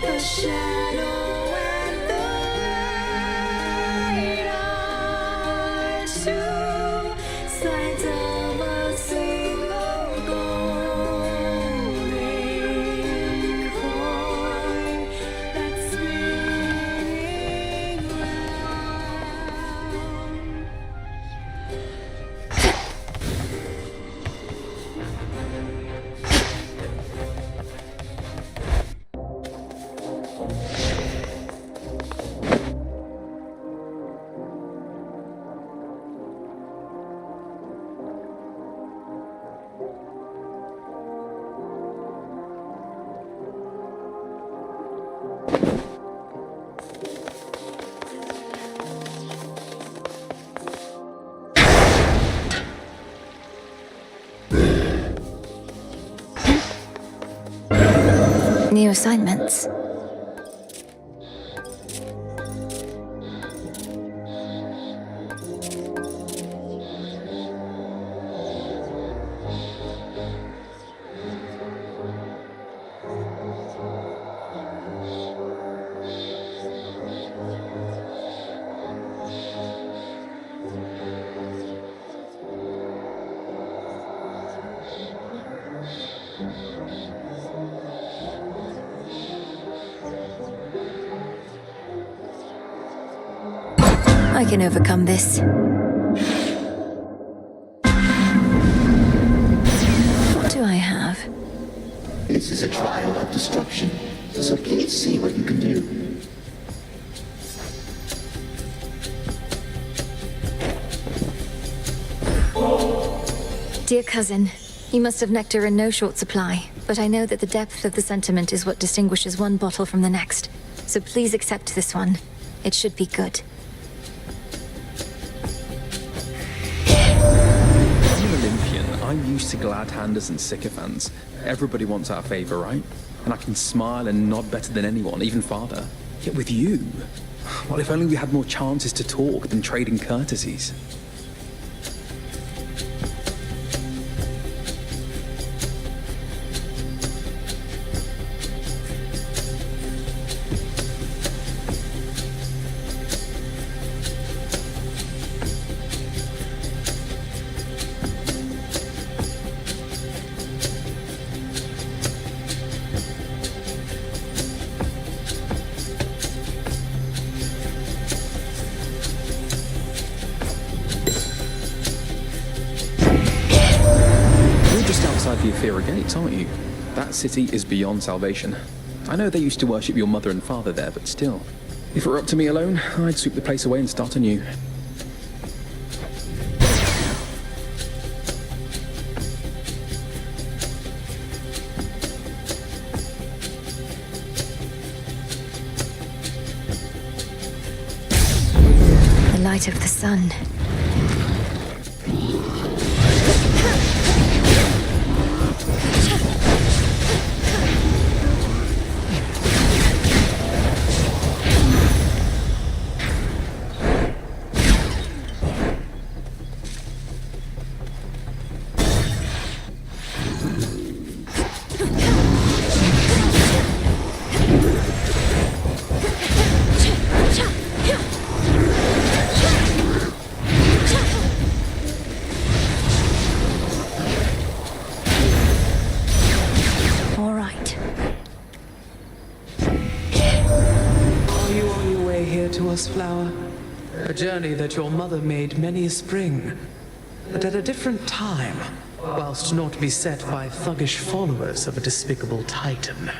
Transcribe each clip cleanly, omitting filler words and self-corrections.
The shadow and the light are two sides of a single golden coin that's spinning round. New assignments. I can overcome this. What do I have? This is a trial of destruction, so please see what you can do. Dear cousin, you must have nectar in no short supply, but I know that the depth of the sentiment is what distinguishes one bottle from the next. So please accept this one. It should be good. I'm used to glad-handers and sycophants. Everybody wants our favor, right? And I can smile and nod better than anyone, even father. Yet with you, well, if only we had more chances to talk than trading courtesies. The Ephira Gates, aren't you? That city is beyond salvation. I know they used to worship your mother and father there, but still. If it were up to me alone, I'd sweep the place away and start anew. The light of the sun. Flower, a journey that your mother made many a spring, but at a different time, whilst not beset by thuggish followers of a despicable titan.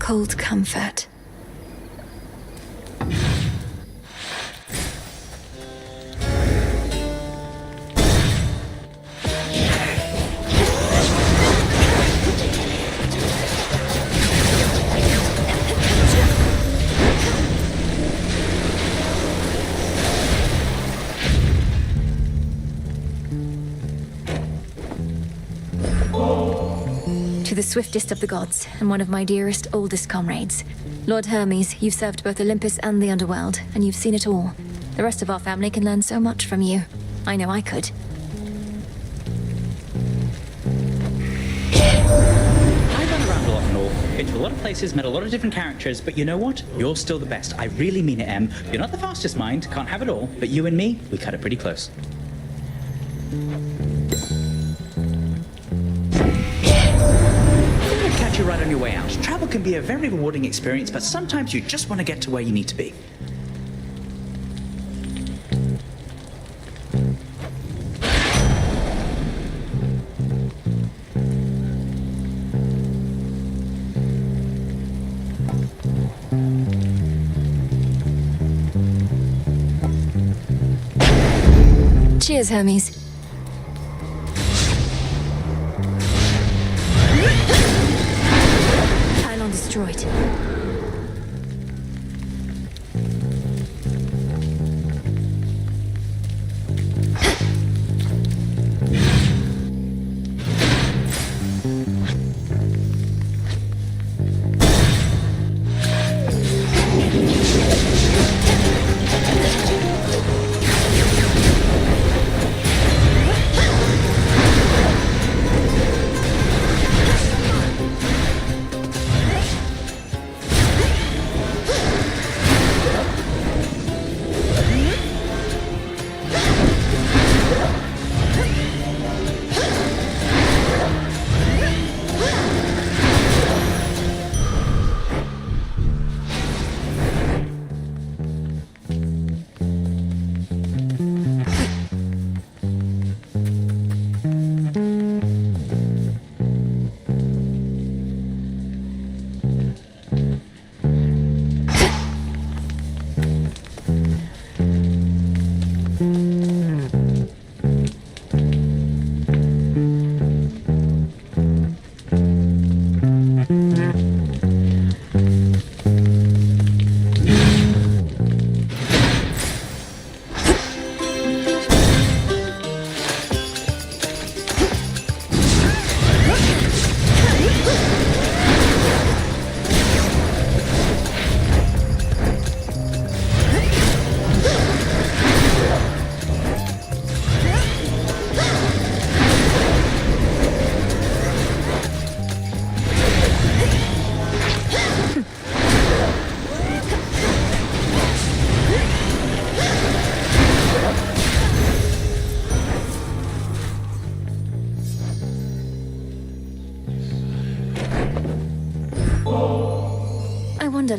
cold comfort. To the swiftest of the gods, and one of my dearest, oldest comrades. Lord Hermes, you've served both Olympus and the underworld, and you've seen it all. The rest of our family can learn so much from you. I know I could. I run around a lot and all. Been to a lot of places, met a lot of different characters, but you know what? You're still the best. I really mean it, Em. You're not the fastest mind, can't have it all, but you and me, we cut it pretty close. Catch you right on your way out. Travel can be a very rewarding experience, but sometimes you just want to get to where you need to be. Cheers, Hermes. Pylon destroyed.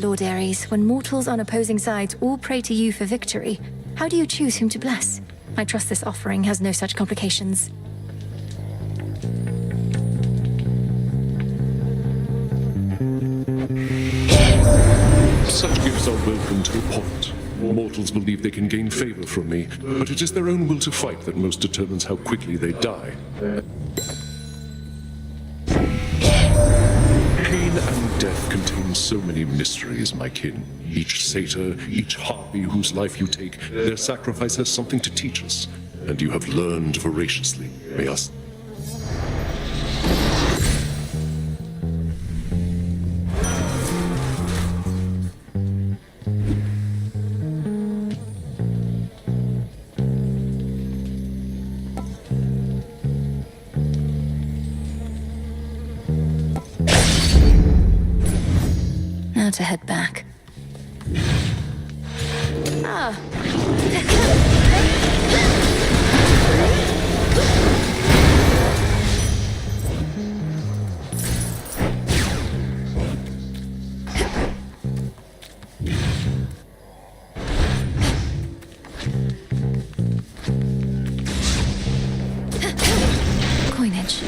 Lord Ares, when mortals on opposing sides all pray to you for victory, how do you choose whom to bless? I trust this offering has no such complications. Such gifts are welcome to a point. Mortals believe they can gain favor from me, but it is their own will to fight that most determines how quickly they die. Pain and death contain so many mysteries, my kin. Each satyr, each harpy whose life you take, their sacrifice has something to teach us, and you have learned voraciously. May us... Now to head back. Ah! Coinage.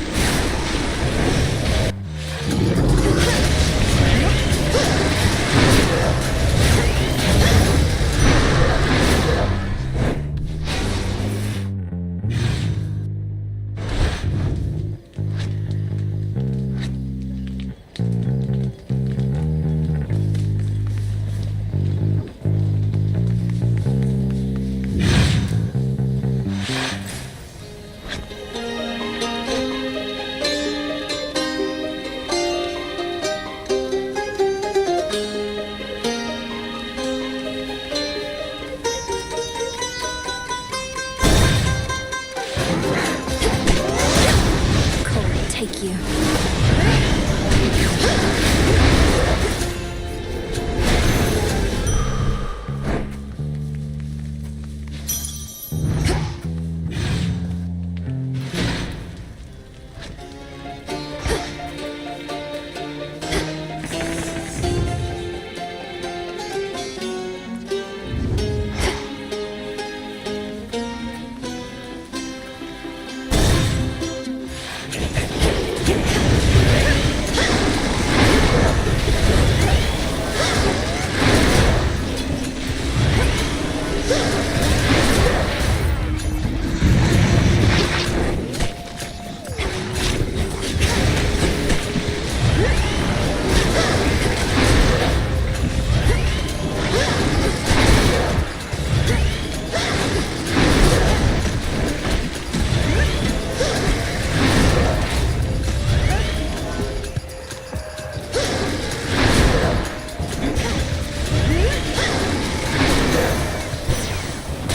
take you.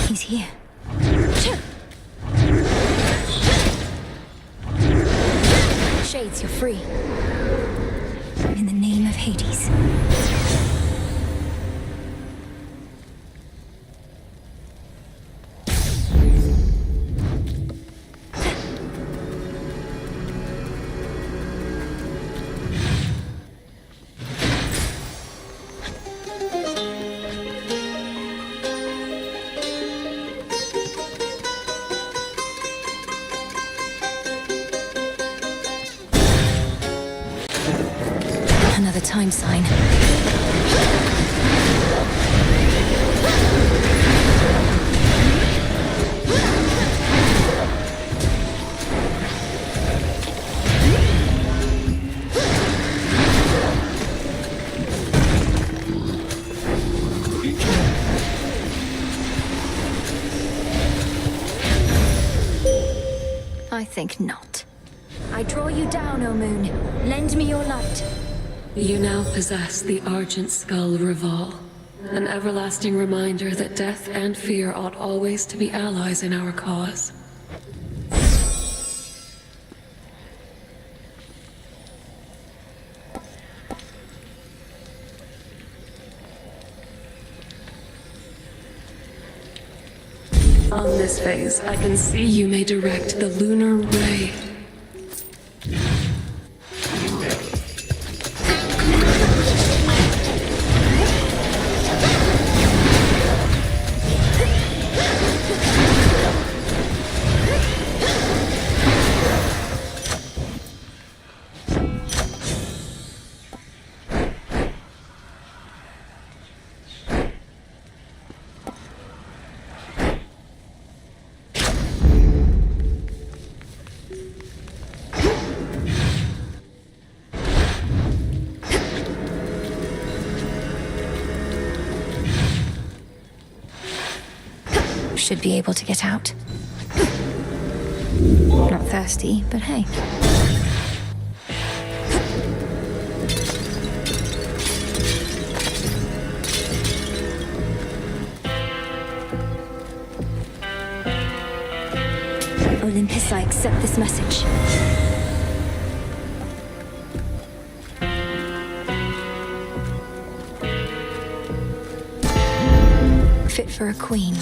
He's here. Shades, you're free. In the name of Hades. Another time sign. I think not. I draw you down, O moon. Lend me your light. You now possess the Argent Skull Reval, an everlasting reminder that death and fear ought always to be allies in our cause. On this phase, I can see you may direct the lunar ray. Should be able to get out. Not thirsty, but hey. Olympus, I accept this message. Fit for a queen.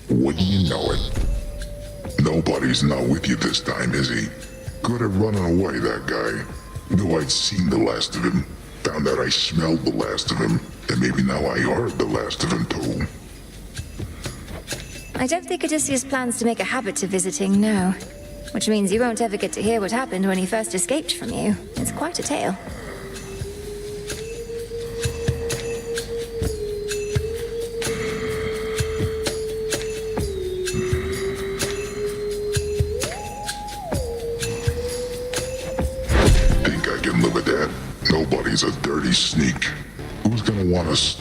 Wouldn't you know it? Nobody's not with you this time, is he? Good at running away, that guy. Knew I'd seen the last of him. Found out I smelled the last of him. And maybe now I heard the last of him too. I don't think Odysseus plans to make a habit of visiting, no. Which means you won't ever get to hear what happened when he first escaped from you. It's quite a tale. Think I can live with that? Nobody's a dirty sneak. Who's gonna want us?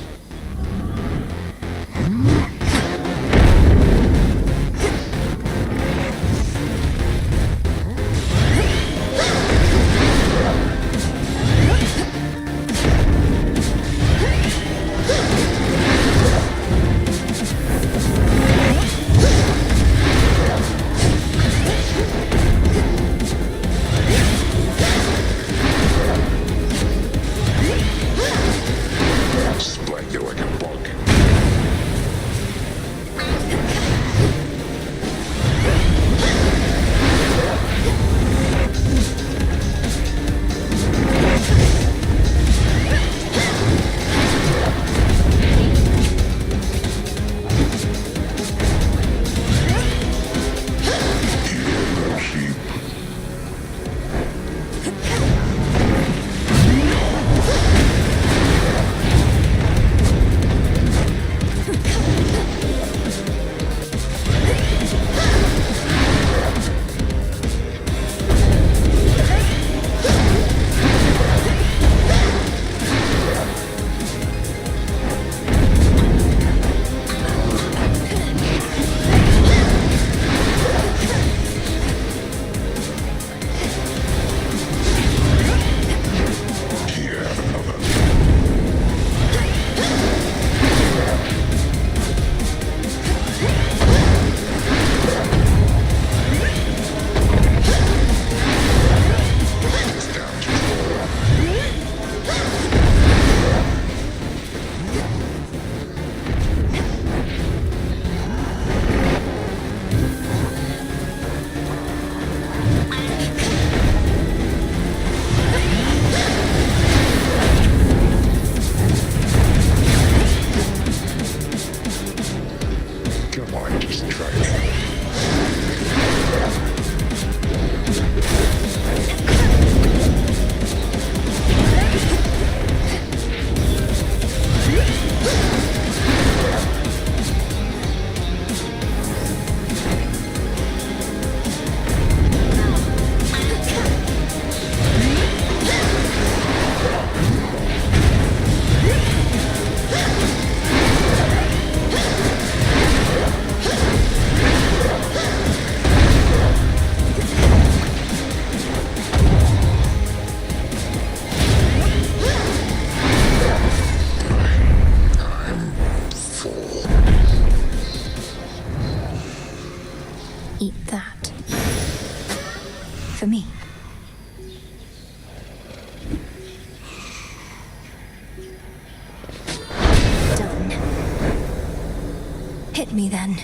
me then.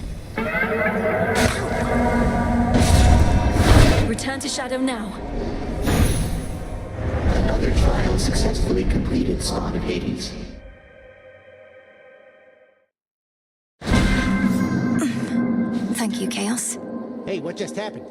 Return to Shadow now. Another trial successfully completed, Spawn of Hades. Thank you, Chaos. Hey, what just happened?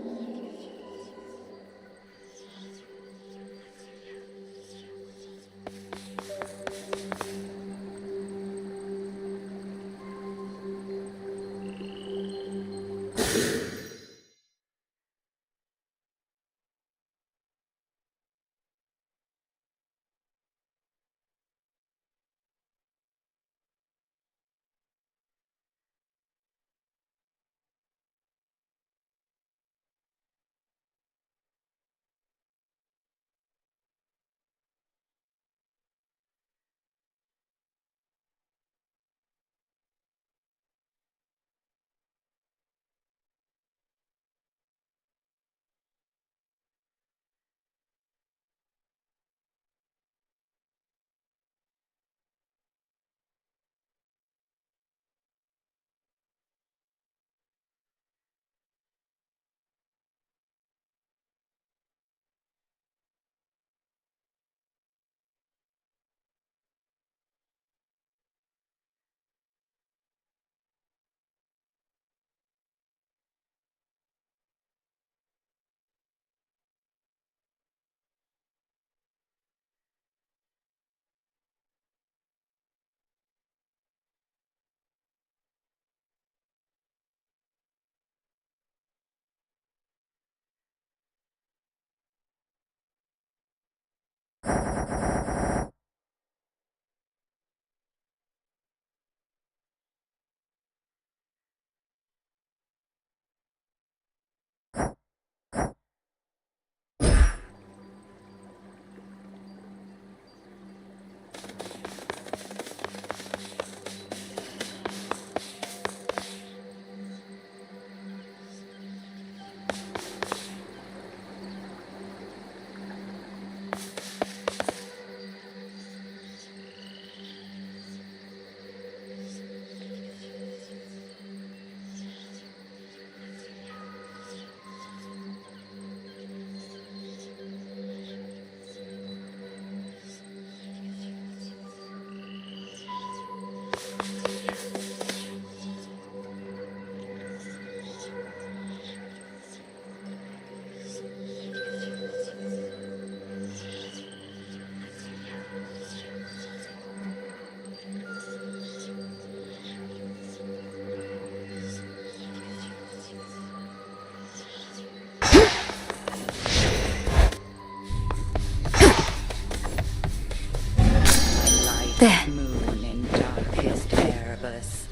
There. Moon in darkest Erebus.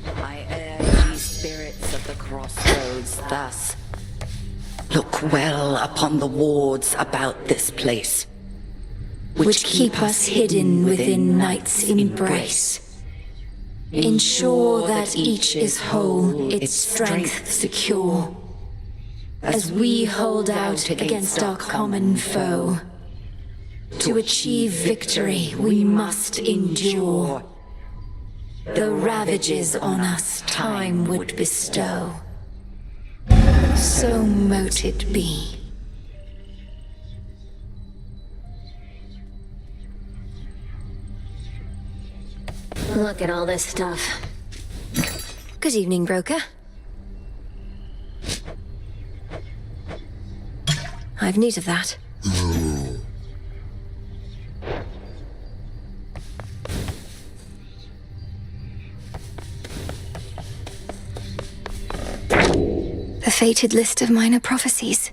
I urge ye spirits of the crossroads thus. Look well upon the wards about this place, Which keep us hidden within night's embrace. Ensure that each is whole, its strength secure, as we hold out against our common foe. To achieve victory, we must endure the ravages on us time would bestow. So mote it be. Look at all this stuff. Good evening, broker. I've need of that. The fated list of minor prophecies.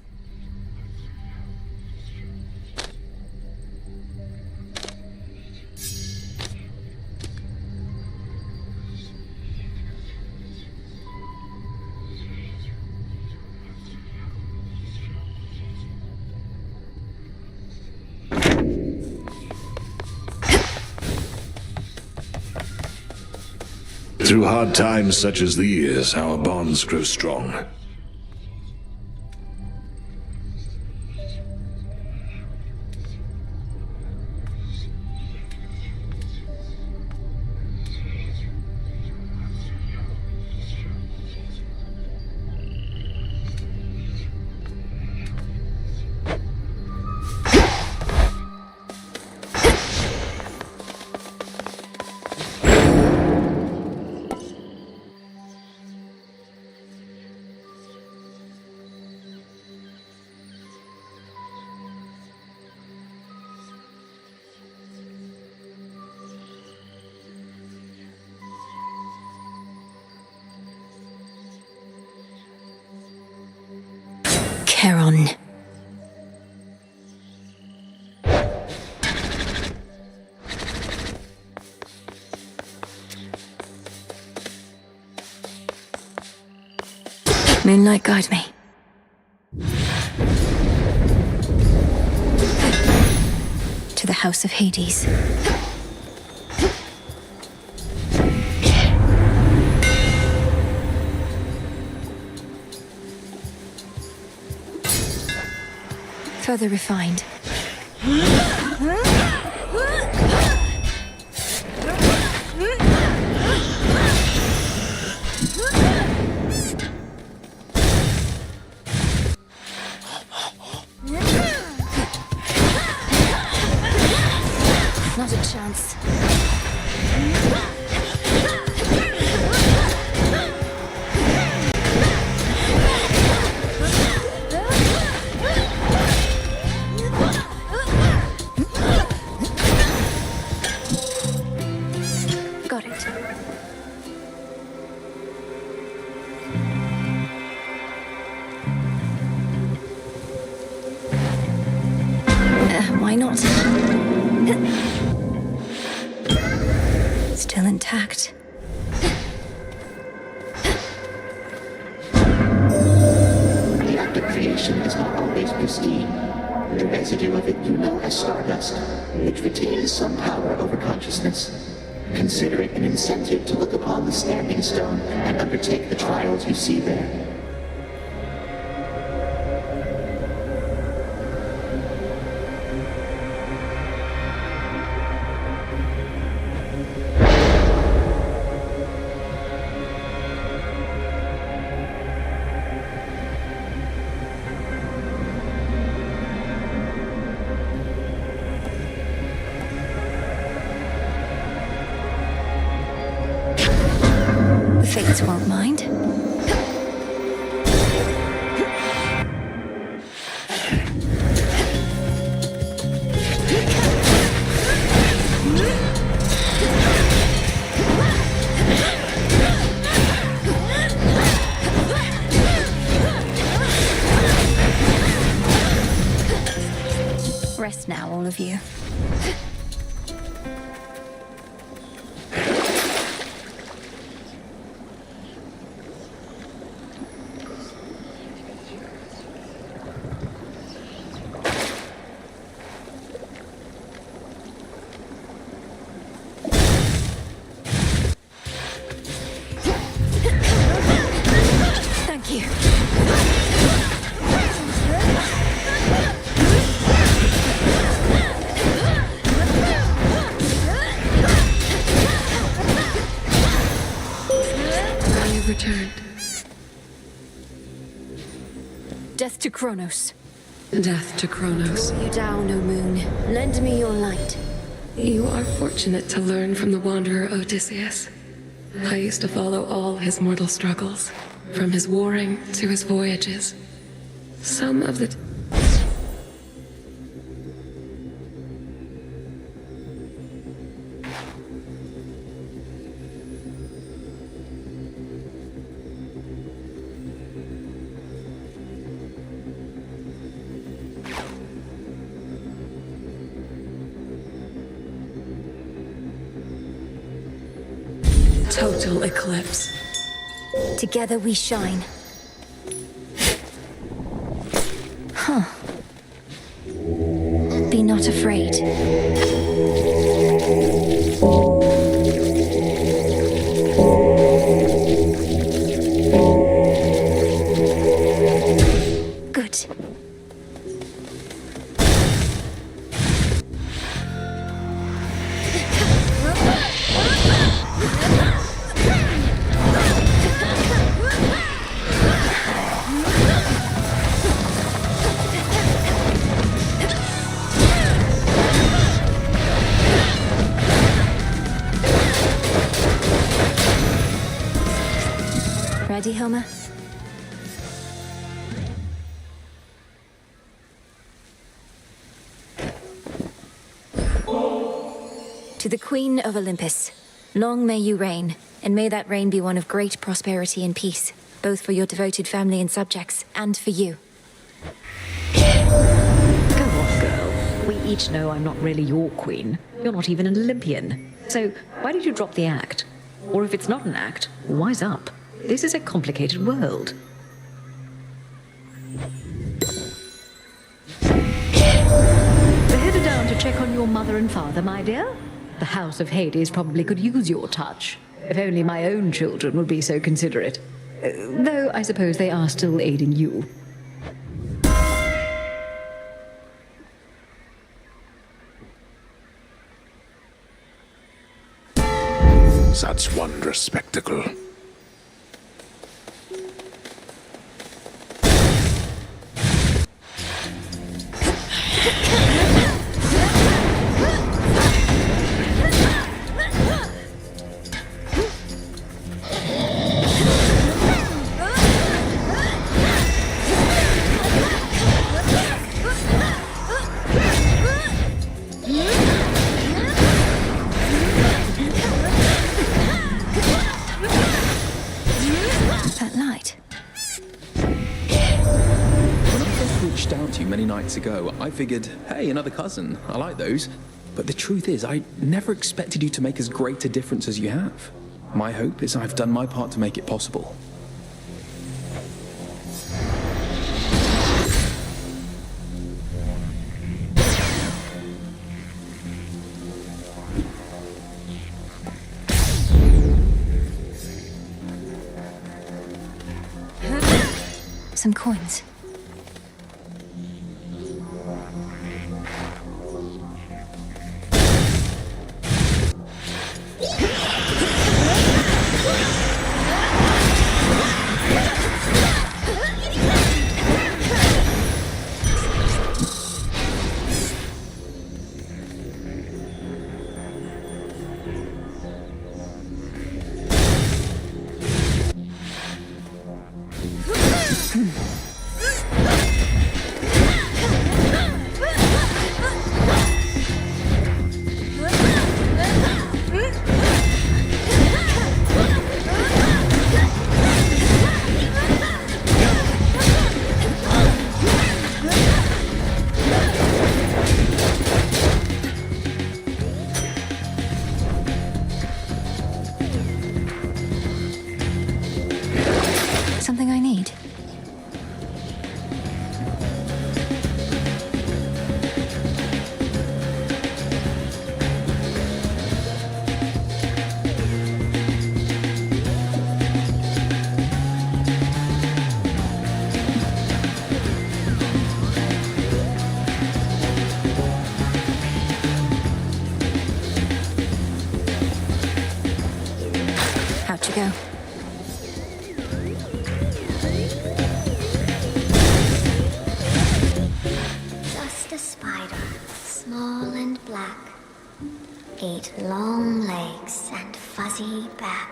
Through hard times such as these, our bonds grow strong. Moonlight, guide me. To the House of Hades. Further refined. Not a chance. Got it. Why not? Still intact. The act of creation is not always pristine. The residue of it you know as stardust, which retains some power over consciousness. Consider it an incentive to look upon the standing stone and undertake the trials you see there. The Fates won't mind. Rest now, all of you. Thank you. I have returned. Death to Kronos. Death to Kronos. You down, O moon. Lend me your light. You are fortunate to learn from the wanderer Odysseus. I used to follow all his mortal struggles, from his warring to his voyages. Some of the... Total eclipse. Together we shine. Huh. Be not afraid. Good. Ready, Homer? To the Queen of Olympus, long may you reign, and may that reign be one of great prosperity and peace, both for your devoted family and subjects, and for you. Go on, girl. We each know I'm not really your queen. You're not even an Olympian. So why did you drop the act? Or if it's not an act, wise up. This is a complicated world. own father, my dear. The House of Hades probably could use your touch. If only my own children would be so considerate. Though I suppose they are still aiding you. Such wondrous spectacle. Many nights ago, I figured, hey, another cousin, I like those. But the truth is, I never expected you to make as great a difference as you have. My hope is I've done my part to make it possible. Some coins. Something I need. Out you go. Small and black, 8 long legs and fuzzy back,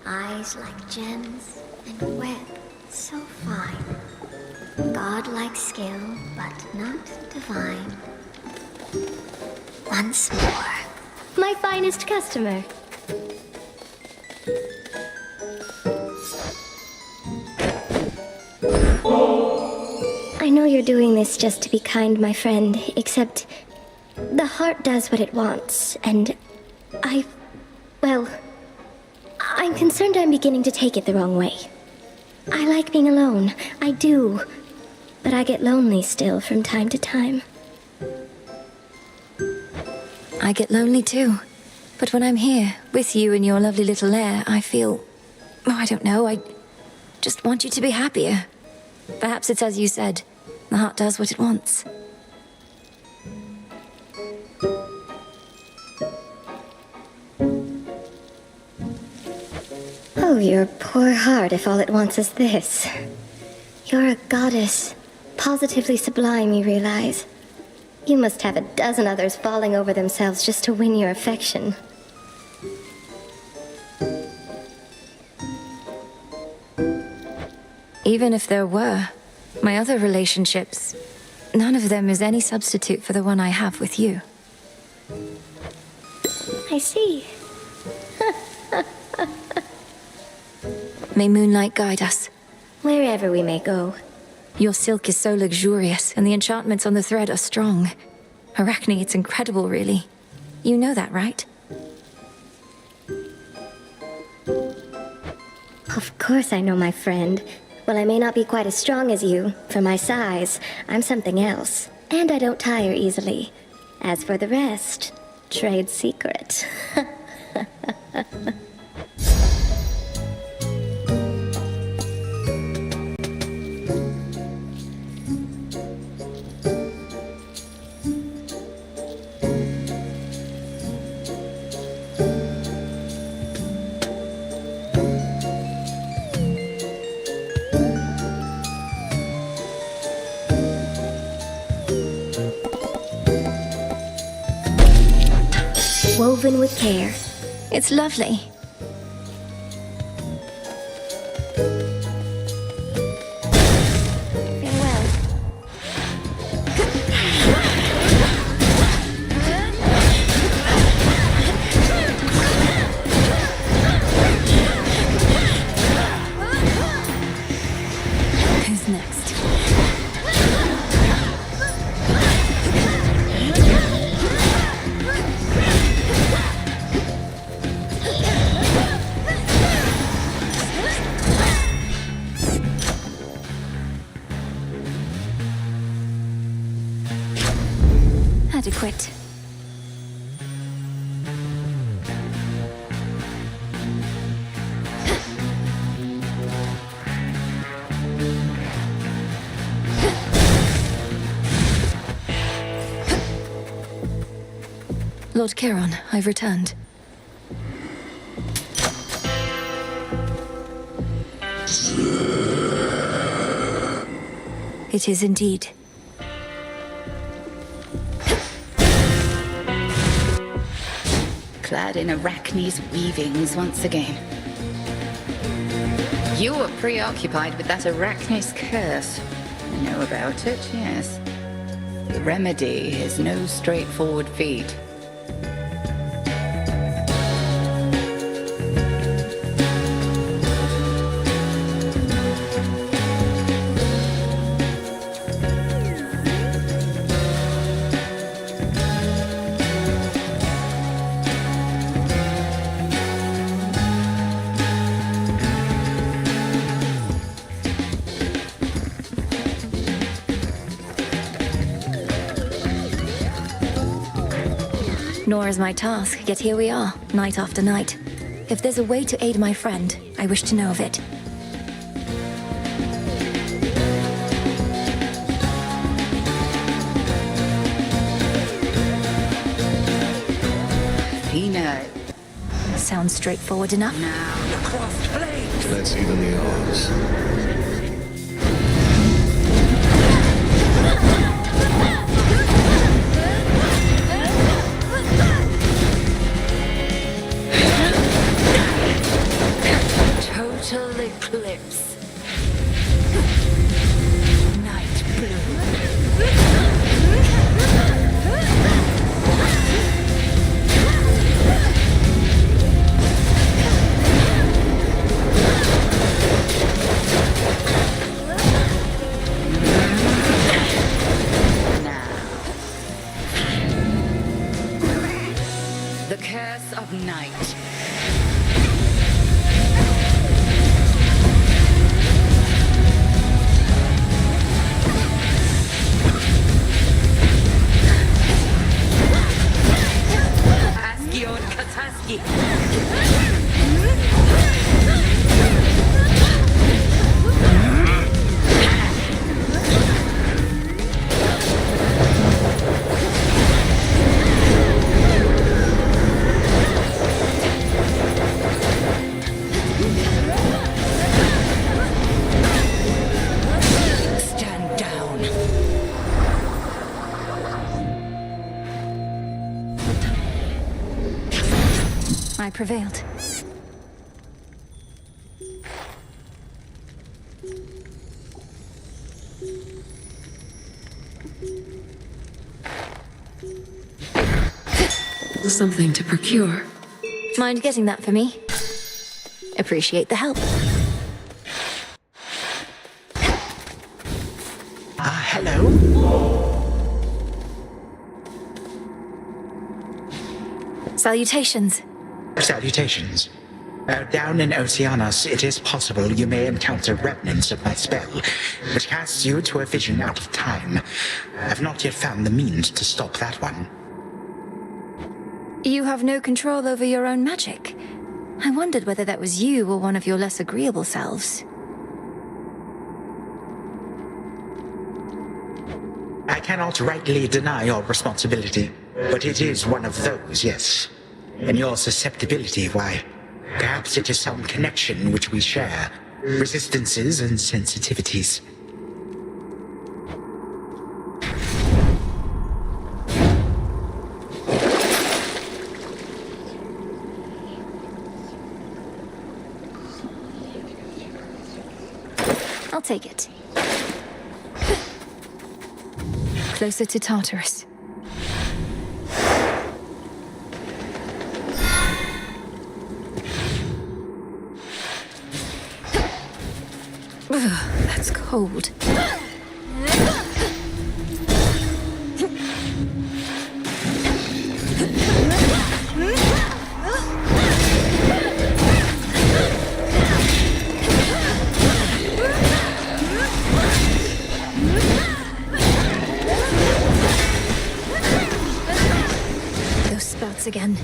eyes like gems and web so fine, godlike skill but not divine. Once more, my finest customer. I know you're doing this just to be kind, my friend, except the heart does what it wants, and I'm concerned I'm beginning to take it the wrong way. I like being alone, I do, but I get lonely still from time to time. I get lonely too, but when I'm here, with you in your lovely little lair, I feel... I don't know, I just want you to be happier. Perhaps it's as you said. The heart does what it wants. Oh, your poor heart if all it wants is this. You're a goddess. Positively sublime, you realize. You must have a dozen others falling over themselves just to win your affection. Even if there were, my other relationships, none of them is any substitute for the one I have with you. I see. May moonlight guide us. Wherever we may go. Your silk is so luxurious, and the enchantments on the thread are strong. Arachne, it's incredible, really. You know that, right? Of course I know, my friend. While I may not be quite as strong as you, for my size, I'm something else. And I don't tire easily. As for the rest, trade secret. Woven with care. It's lovely. Farewell. Who's next? Adequate. Lord Charon, I've returned. It is indeed. Clad in Arachne's weavings once again. You were preoccupied with that Arachne's curse. I know about it, yes. The remedy is no straightforward feat. Nor is my task, yet here we are, night after night. If there's a way to aid my friend, I wish to know of it. Athena. Sounds straightforward enough. Now the crossed blades. That's evenly ours. Total eclipse. Night blue. Now. The curse of night. Stand down. I prevailed. Something to procure. Mind getting that for me? Appreciate the help. Hello? Salutations. Salutations. Down in Oceanus, it is possible you may encounter remnants of my spell, which casts you to a vision out of time. I've not yet found the means to stop that one. You have no control over your own magic. I wondered whether that was you or one of your less agreeable selves. I cannot rightly deny your responsibility, but it is one of those, yes. And your susceptibility, why, perhaps it is some connection which we share. Resistances and sensitivities. I'll take it. Closer to Tartarus. Ugh, that's cold. Those spouts again.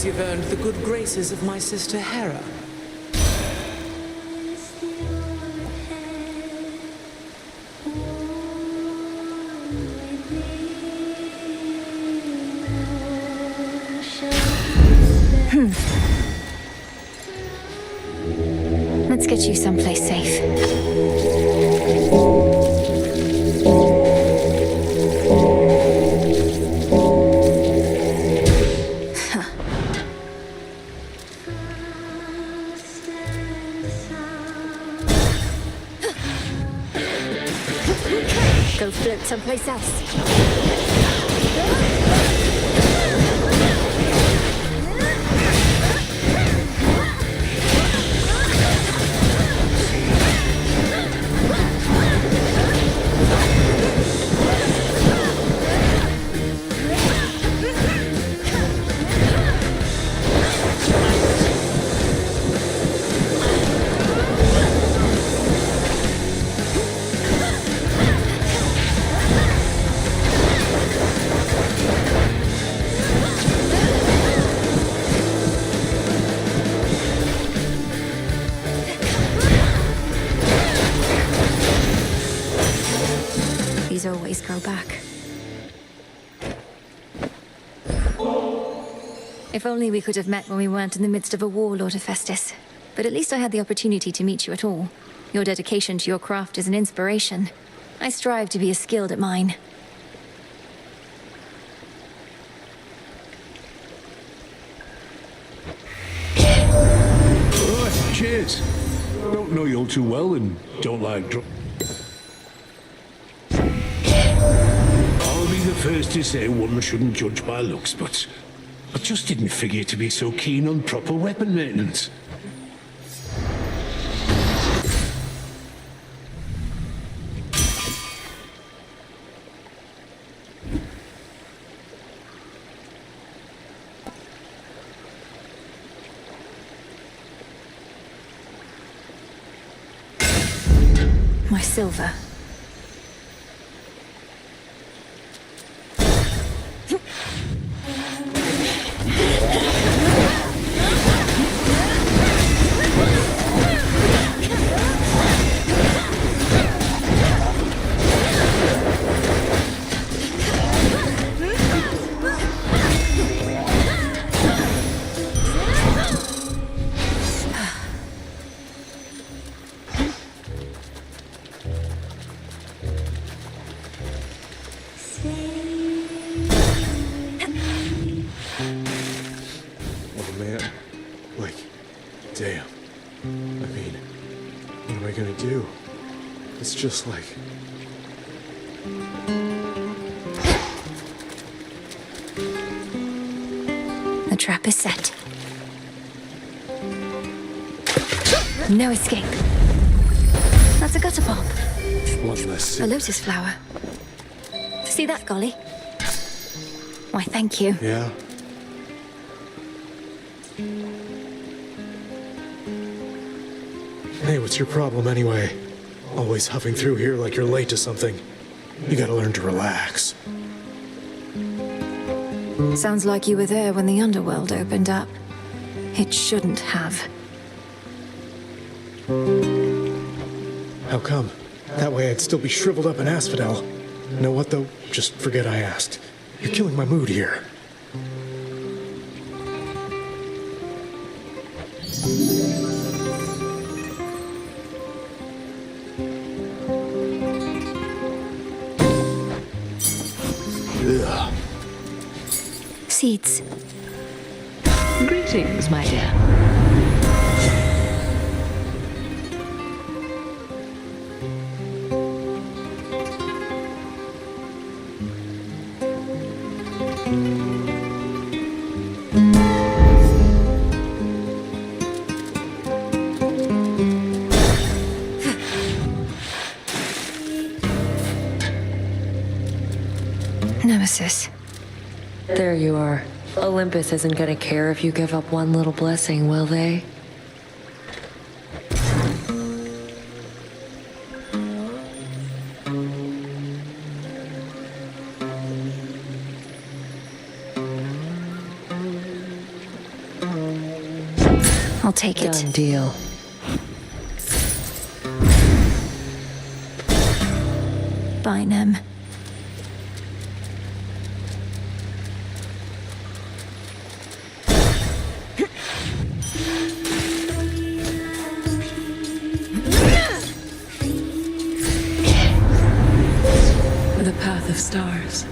You've earned the good graces of my sister Hera. Let's get you someplace safe. Go float someplace else. Always go back. If only we could have met when we weren't in the midst of a war, Lord Hephaestus. But at least I had the opportunity to meet you at all. Your dedication to your craft is an inspiration. I strive to be as skilled at mine. Right, cheers. Don't know you all too well and don't like I'll be the first to say one shouldn't judge by looks, but I just didn't figure to be so keen on proper weapon maintenance. My silver. I mean, what am I gonna do? It's just like... The trap is set. No escape. That's a gutter pop. One less A lotus flower. See that, Golly? Why, thank you. Yeah? Hey, what's your problem anyway? Always huffing through here like you're late to something. You gotta learn to relax. Sounds like you were there when the underworld opened up. It shouldn't have. How come? That way I'd still be shriveled up in asphodel. You know what, though? Just forget I asked. You're killing my mood here. Ugh. Seeds. Greetings, my dear. Nemesis. There you are. Olympus isn't gonna care if you give up one little blessing, will they? I'll take it. Done deal. Bye, Nem. The path of stars.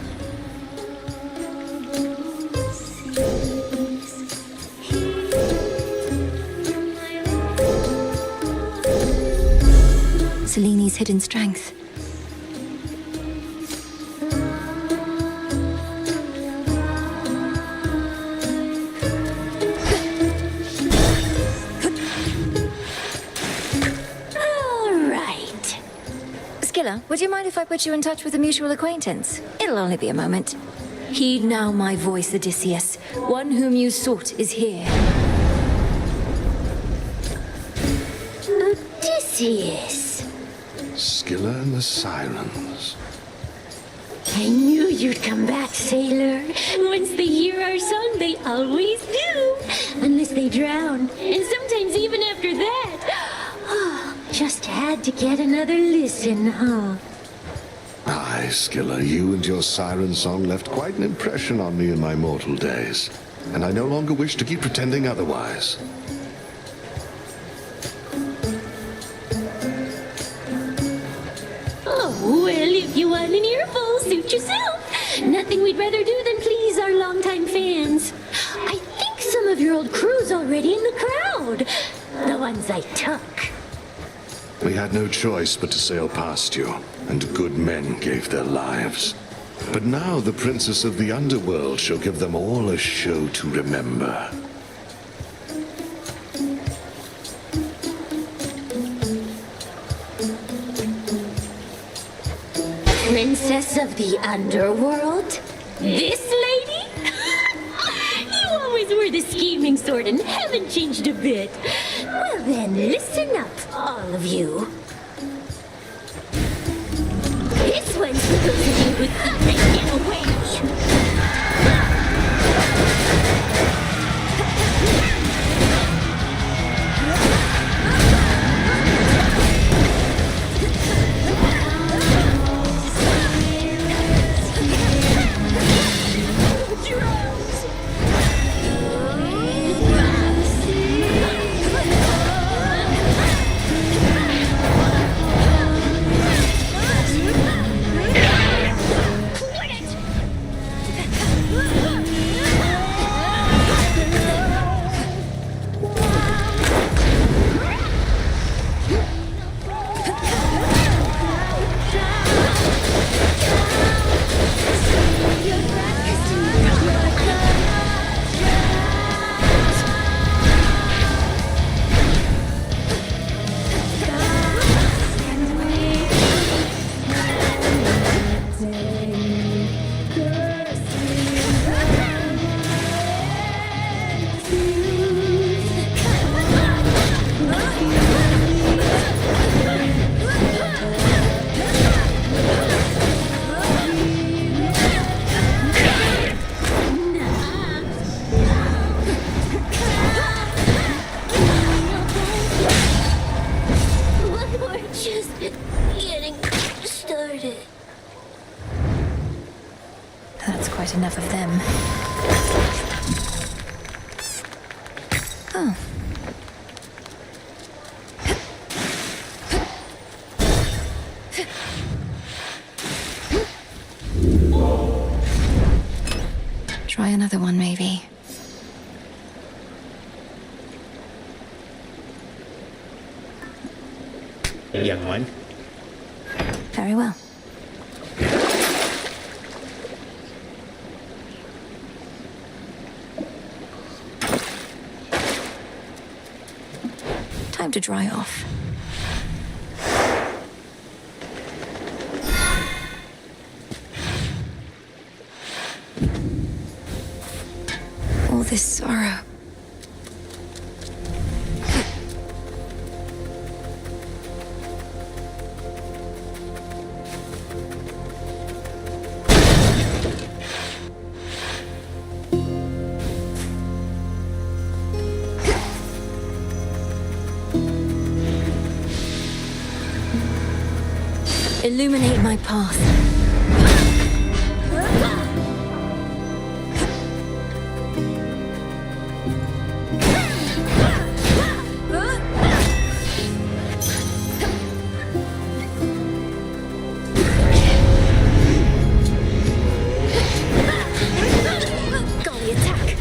Seleni's hidden strength. Would you mind if I put you in touch with a mutual acquaintance? It'll only be a moment. Heed now my voice, Odysseus. One whom you sought is here. Odysseus. Scylla and the Sirens. I knew you'd come back, sailor. Once they hear our song, they always do. Unless they drown. And sometimes even after that. Oh, just had to get another listen, huh? Aye, Scylla, you and your siren song left quite an impression on me in my mortal days. And I no longer wish to keep pretending otherwise. Oh, well, if you want an earful, suit yourself. Nothing we'd rather do than please our longtime fans. I think some of your old crew's already in the crowd. The ones I took. We had no choice but to sail past you, and good men gave their lives. But now the princess of the underworld shall give them all a show to remember. Princess of the underworld? This lady? You always were the scheming sort and haven't changed a bit. Well then, listen up, all of you. This one's for those of you who thought they'd get away. enough of them. Oh. Try another one, maybe. Young one. Very well. Time to dry off. All this sorrow. Illuminate my path. Golly, attack!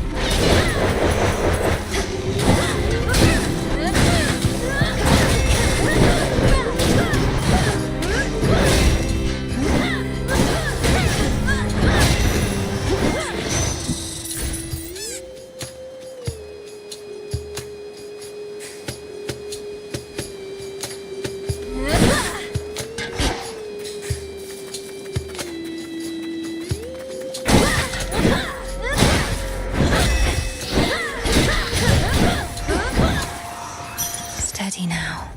Steady now.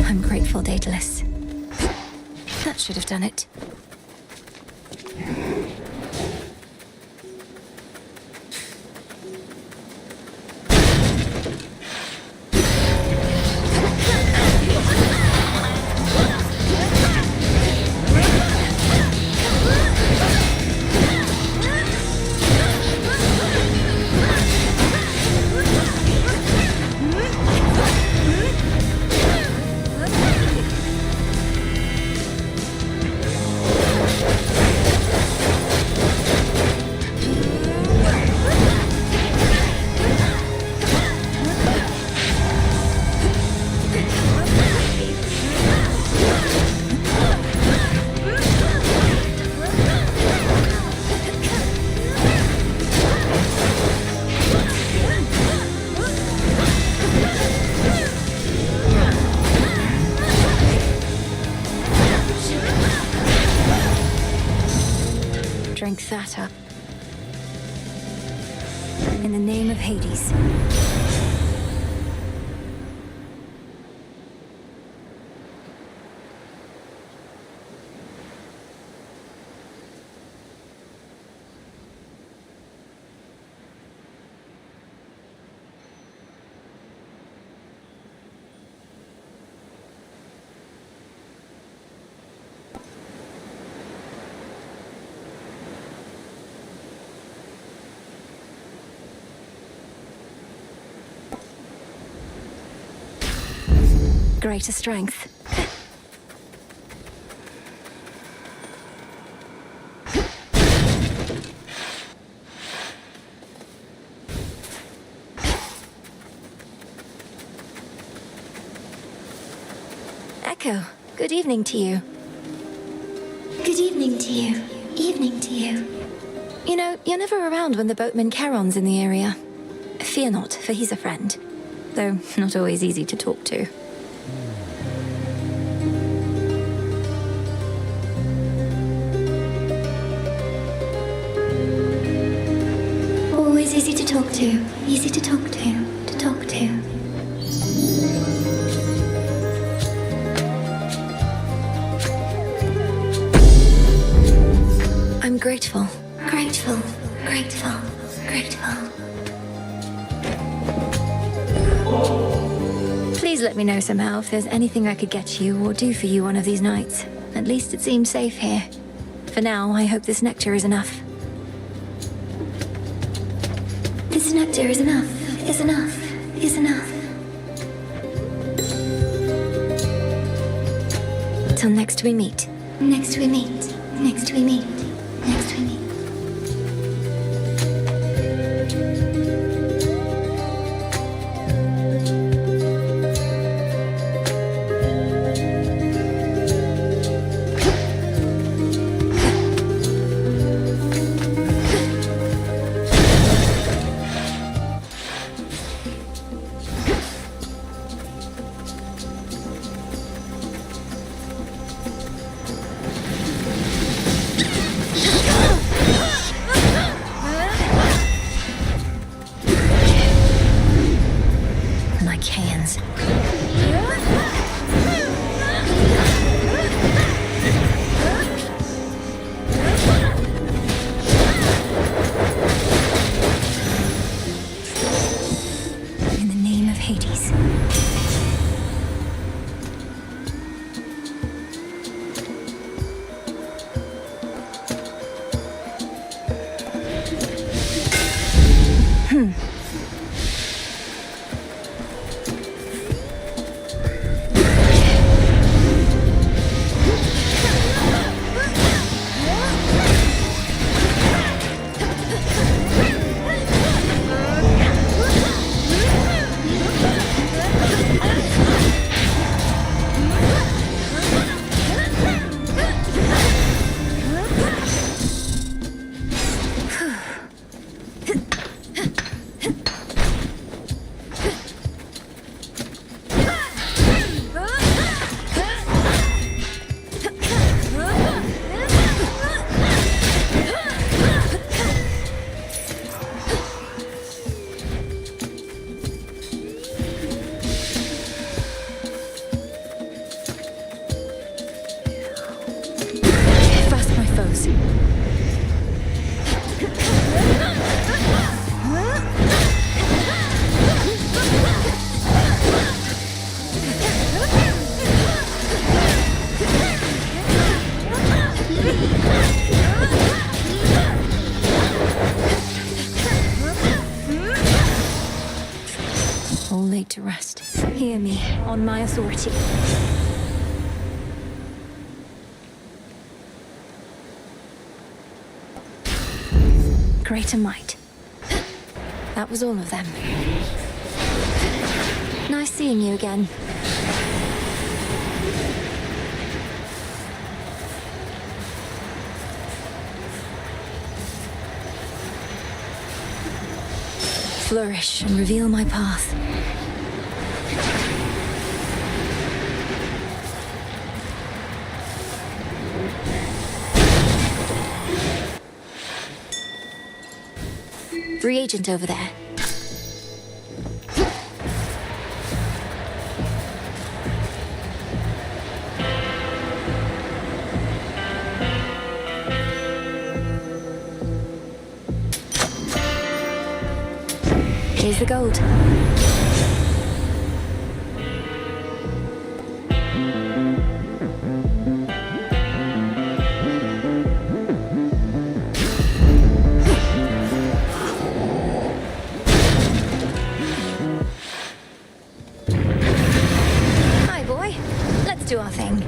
I'm grateful, Daedalus. That should have done it. Drink that up. In the name of Hades. Greater strength. Echo, good evening to you. Good evening to you. Evening to you. You know, you're never around when the boatman Charon's in the area. Fear not, for he's a friend. Though not always easy to talk to. easy to talk to. Easy to talk to. To talk to. I'm grateful. Grateful. Grateful. Grateful. Please let me know somehow if there's anything I could get you or do for you one of these nights. At least it seems safe here. For now, I hope this nectar is enough. This nectar is enough. Is enough. Is enough. Till next we meet. Next we meet. Next we meet. Next we meet. Like hands. In the name of Hades. First my foes. All laid to rest. Hear me on my authority. Greater might. That was all of them. Nice seeing you again. Flourish and reveal my path. Reagent over there. Here's the gold. Hi, boy. Let's do our thing.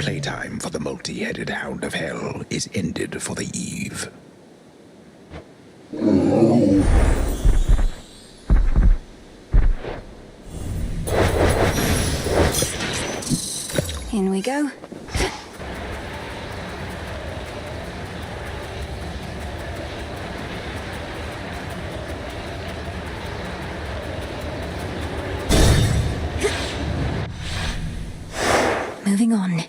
Playtime for the multi-headed hound of hell is ended for the eve. In we go. Moving on.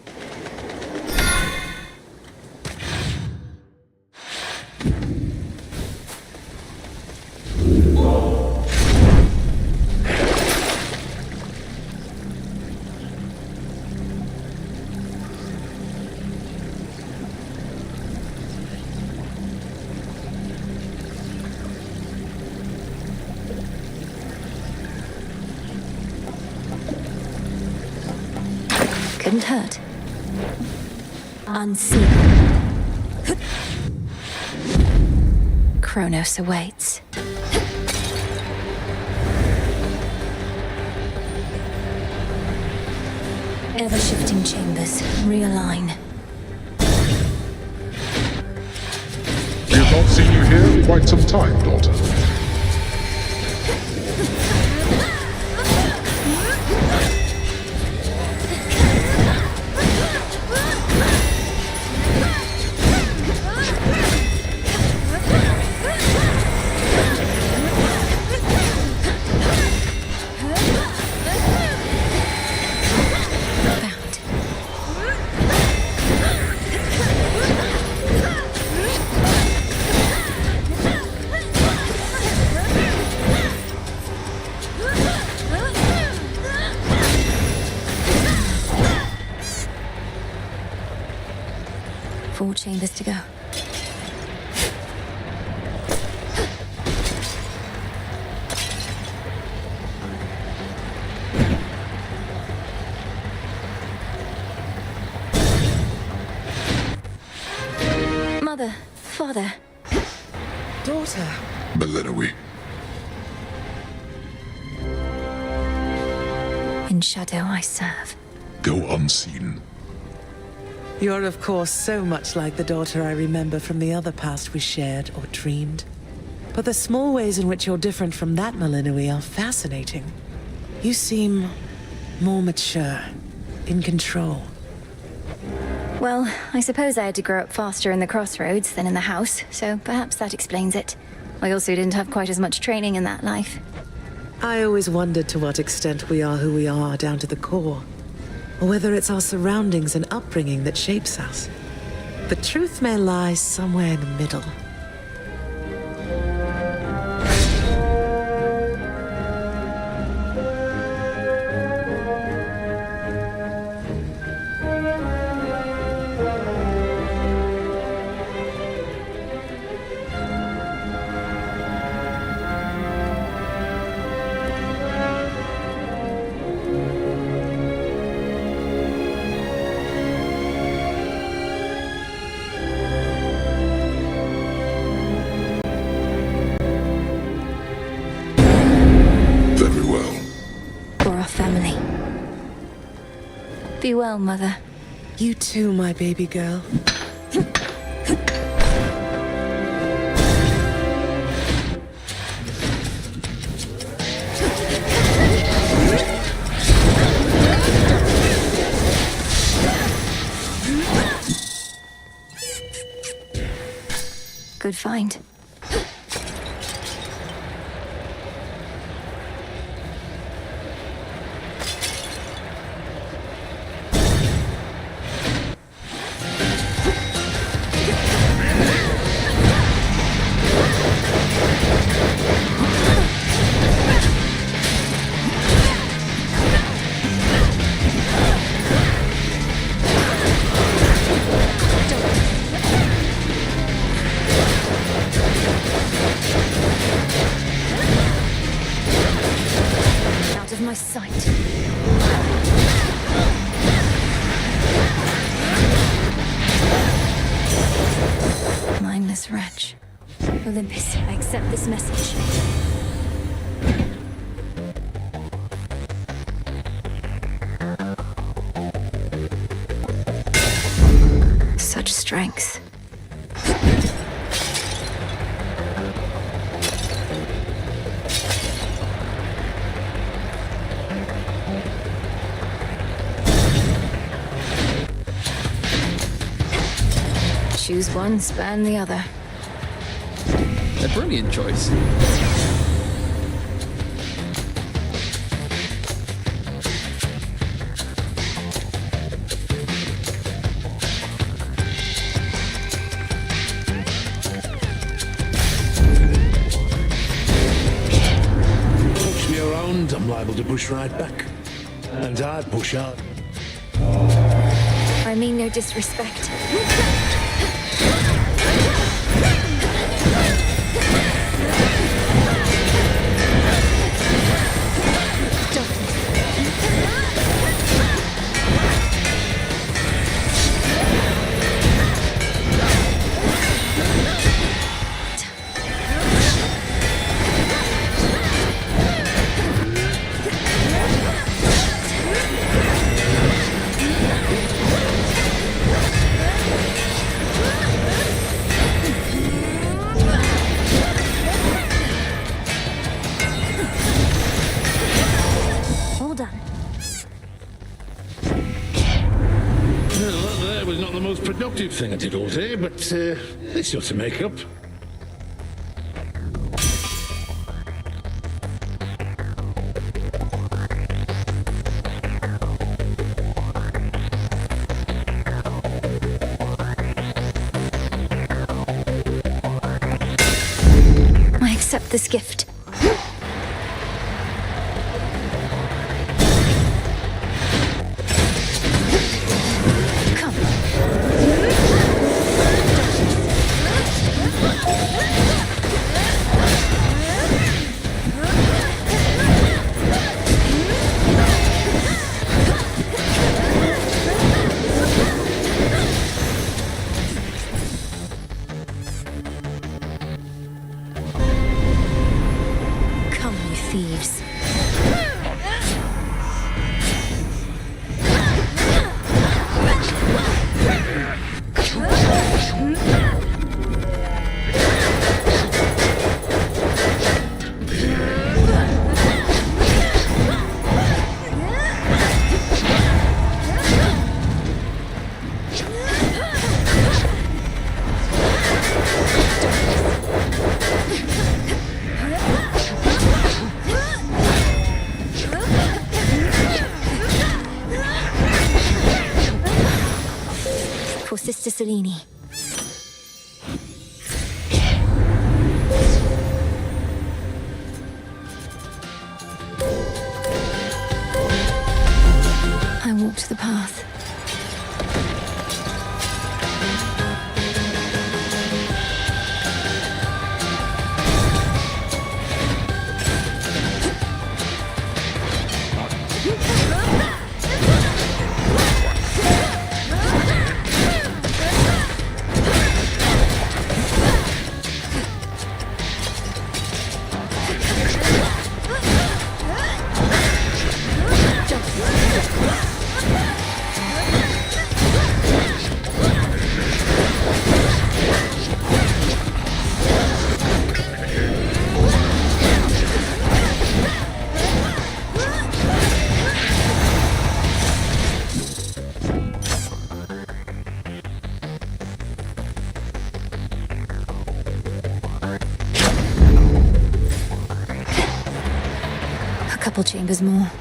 Couldn't hurt. Unseen. Kronos awaits. Ever-shifting chambers. Realign. We have not seen you here in quite some time, daughter. Four chambers to go. Mother, father. Daughter. Melinoe. In shadow I serve. Go unseen. You're, of course, so much like the daughter I remember from the other past we shared or dreamed. But the small ways in which you're different from that Melinoe are fascinating. You seem more mature, in control. Well, I suppose I had to grow up faster in the crossroads than in the house, so perhaps that explains it. I also didn't have quite as much training in that life. I always wondered to what extent we are who we are down to the core. Or whether it's our surroundings and upbringing that shapes us. The truth may lie somewhere in the middle. Be well, Mother. You too, my baby girl. Good find. My sight. Mindless wretch. Olympus, I accept this message. strength. Choose one, spurn the other. A brilliant choice. Push me around, I'm liable to push right back. And I push out. I mean no disrespect. Productive thing I did all day, but this ought to make up. I accept this gift. Thieves. For Sister Selene. I walked the path. Couple chambers more.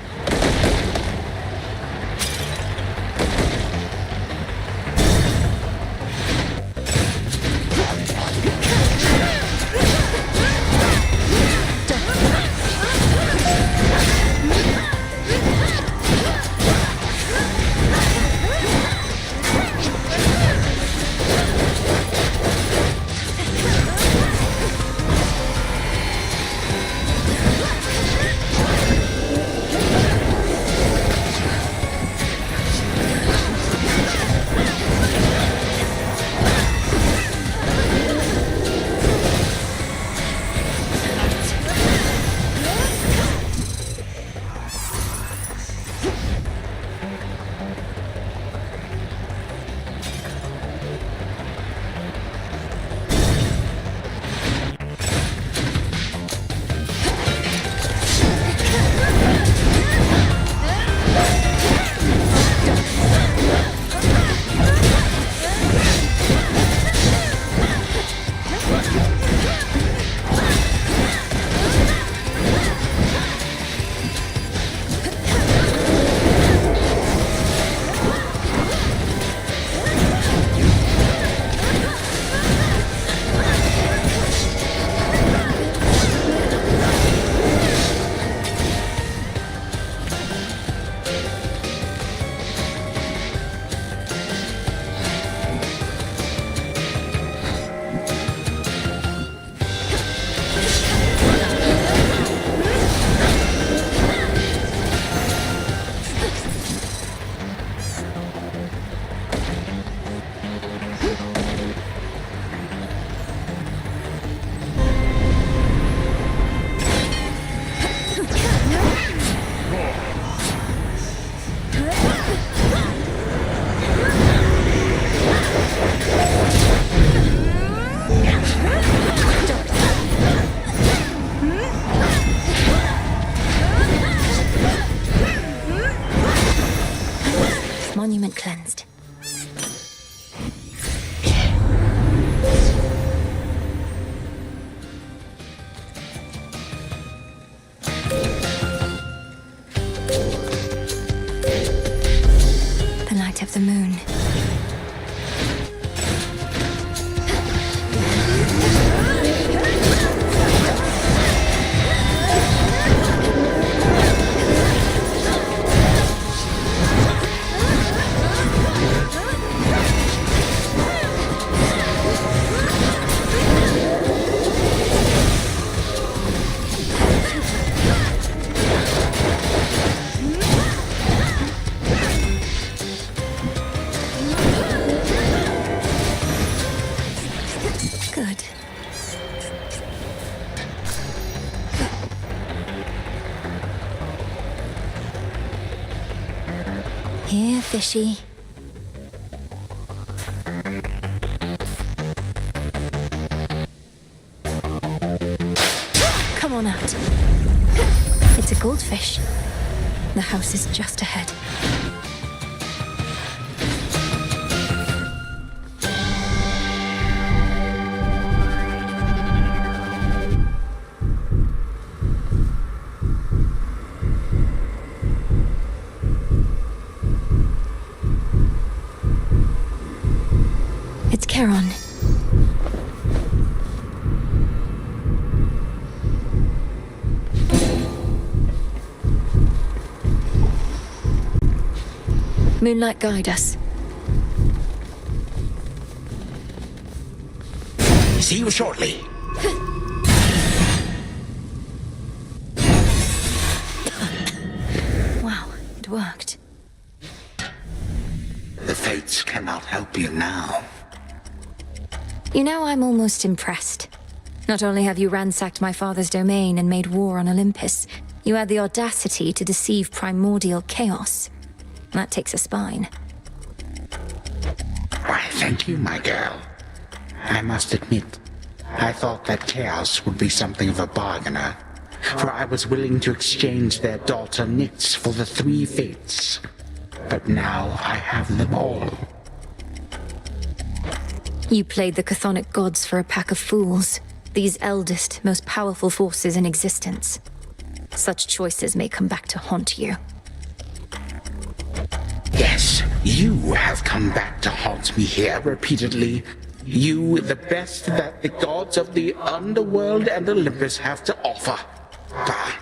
Good. Here, fishy. Come on out. It's a goldfish. The house is just ahead. It's Charon. Moonlight, guide us. See you shortly. Wow, it worked. The fates cannot help you now. You know, I'm almost impressed. Not only have you ransacked my father's domain and made war on Olympus, you had the audacity to deceive primordial chaos. That takes a spine. Why, thank you, my girl. I must admit, I thought that chaos would be something of a bargainer, for I was willing to exchange their daughter Nyx for the three fates. But now I have them all. You played the chthonic gods for a pack of fools, these eldest, most powerful forces in existence. Such choices may come back to haunt you. Yes, you have come back to haunt me here repeatedly. You, the best that the gods of the underworld and Olympus have to offer. Bah.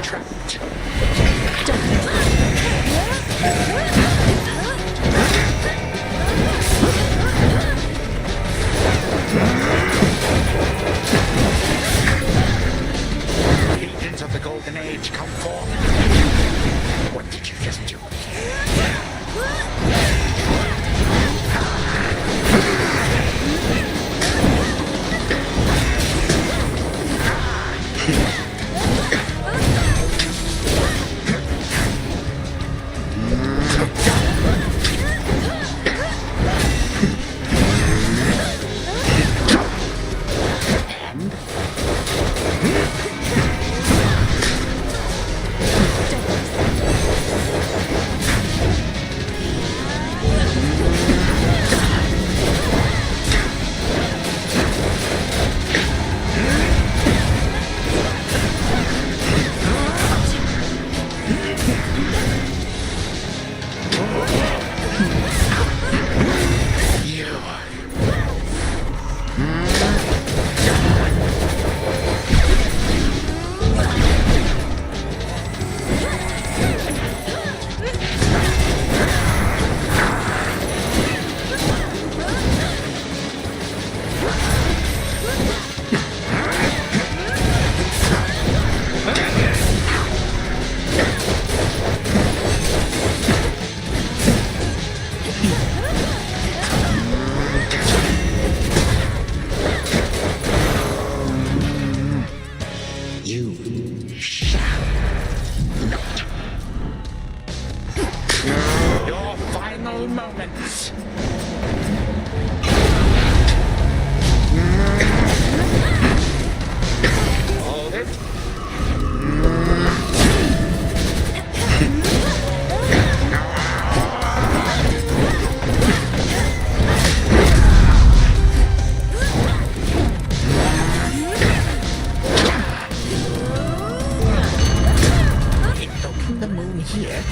Trapped. Legions of the Golden Age, come forth. What did you just do? Your final moments. Hold it. Invoking the moon here.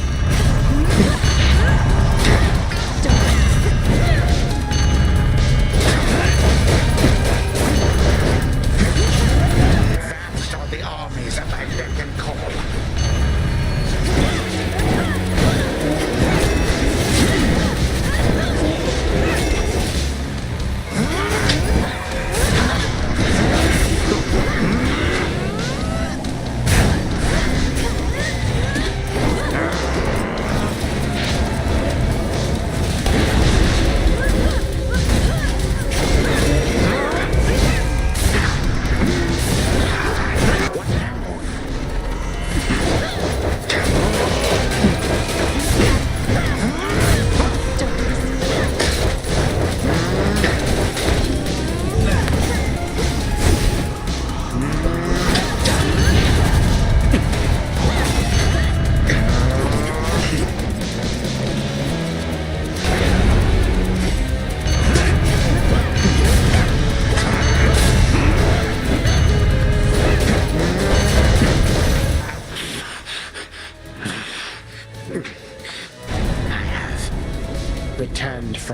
Vast are the armies at thy beck and call.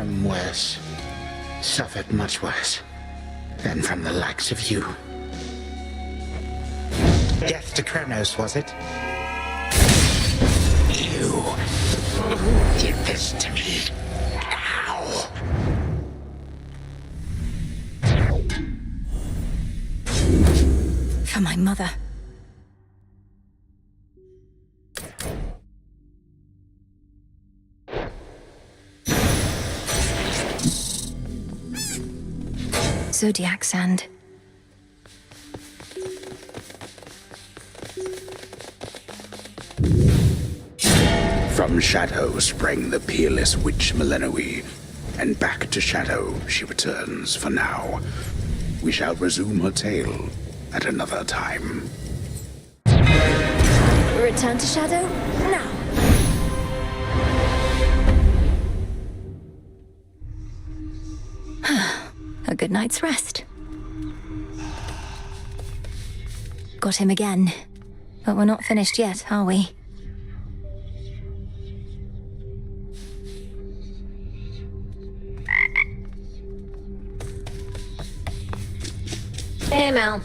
from worse. Suffered much worse than from the likes of you. Death to Kronos, was it? You did this to me. Ow! For my mother. Zodiac sand. From shadow sprang the peerless witch Melinoe, and back to shadow she returns for now. We shall resume her tale at another time. Return to shadow now. A good night's rest. Got him again. But we're not finished yet, are we? Hey, Mel.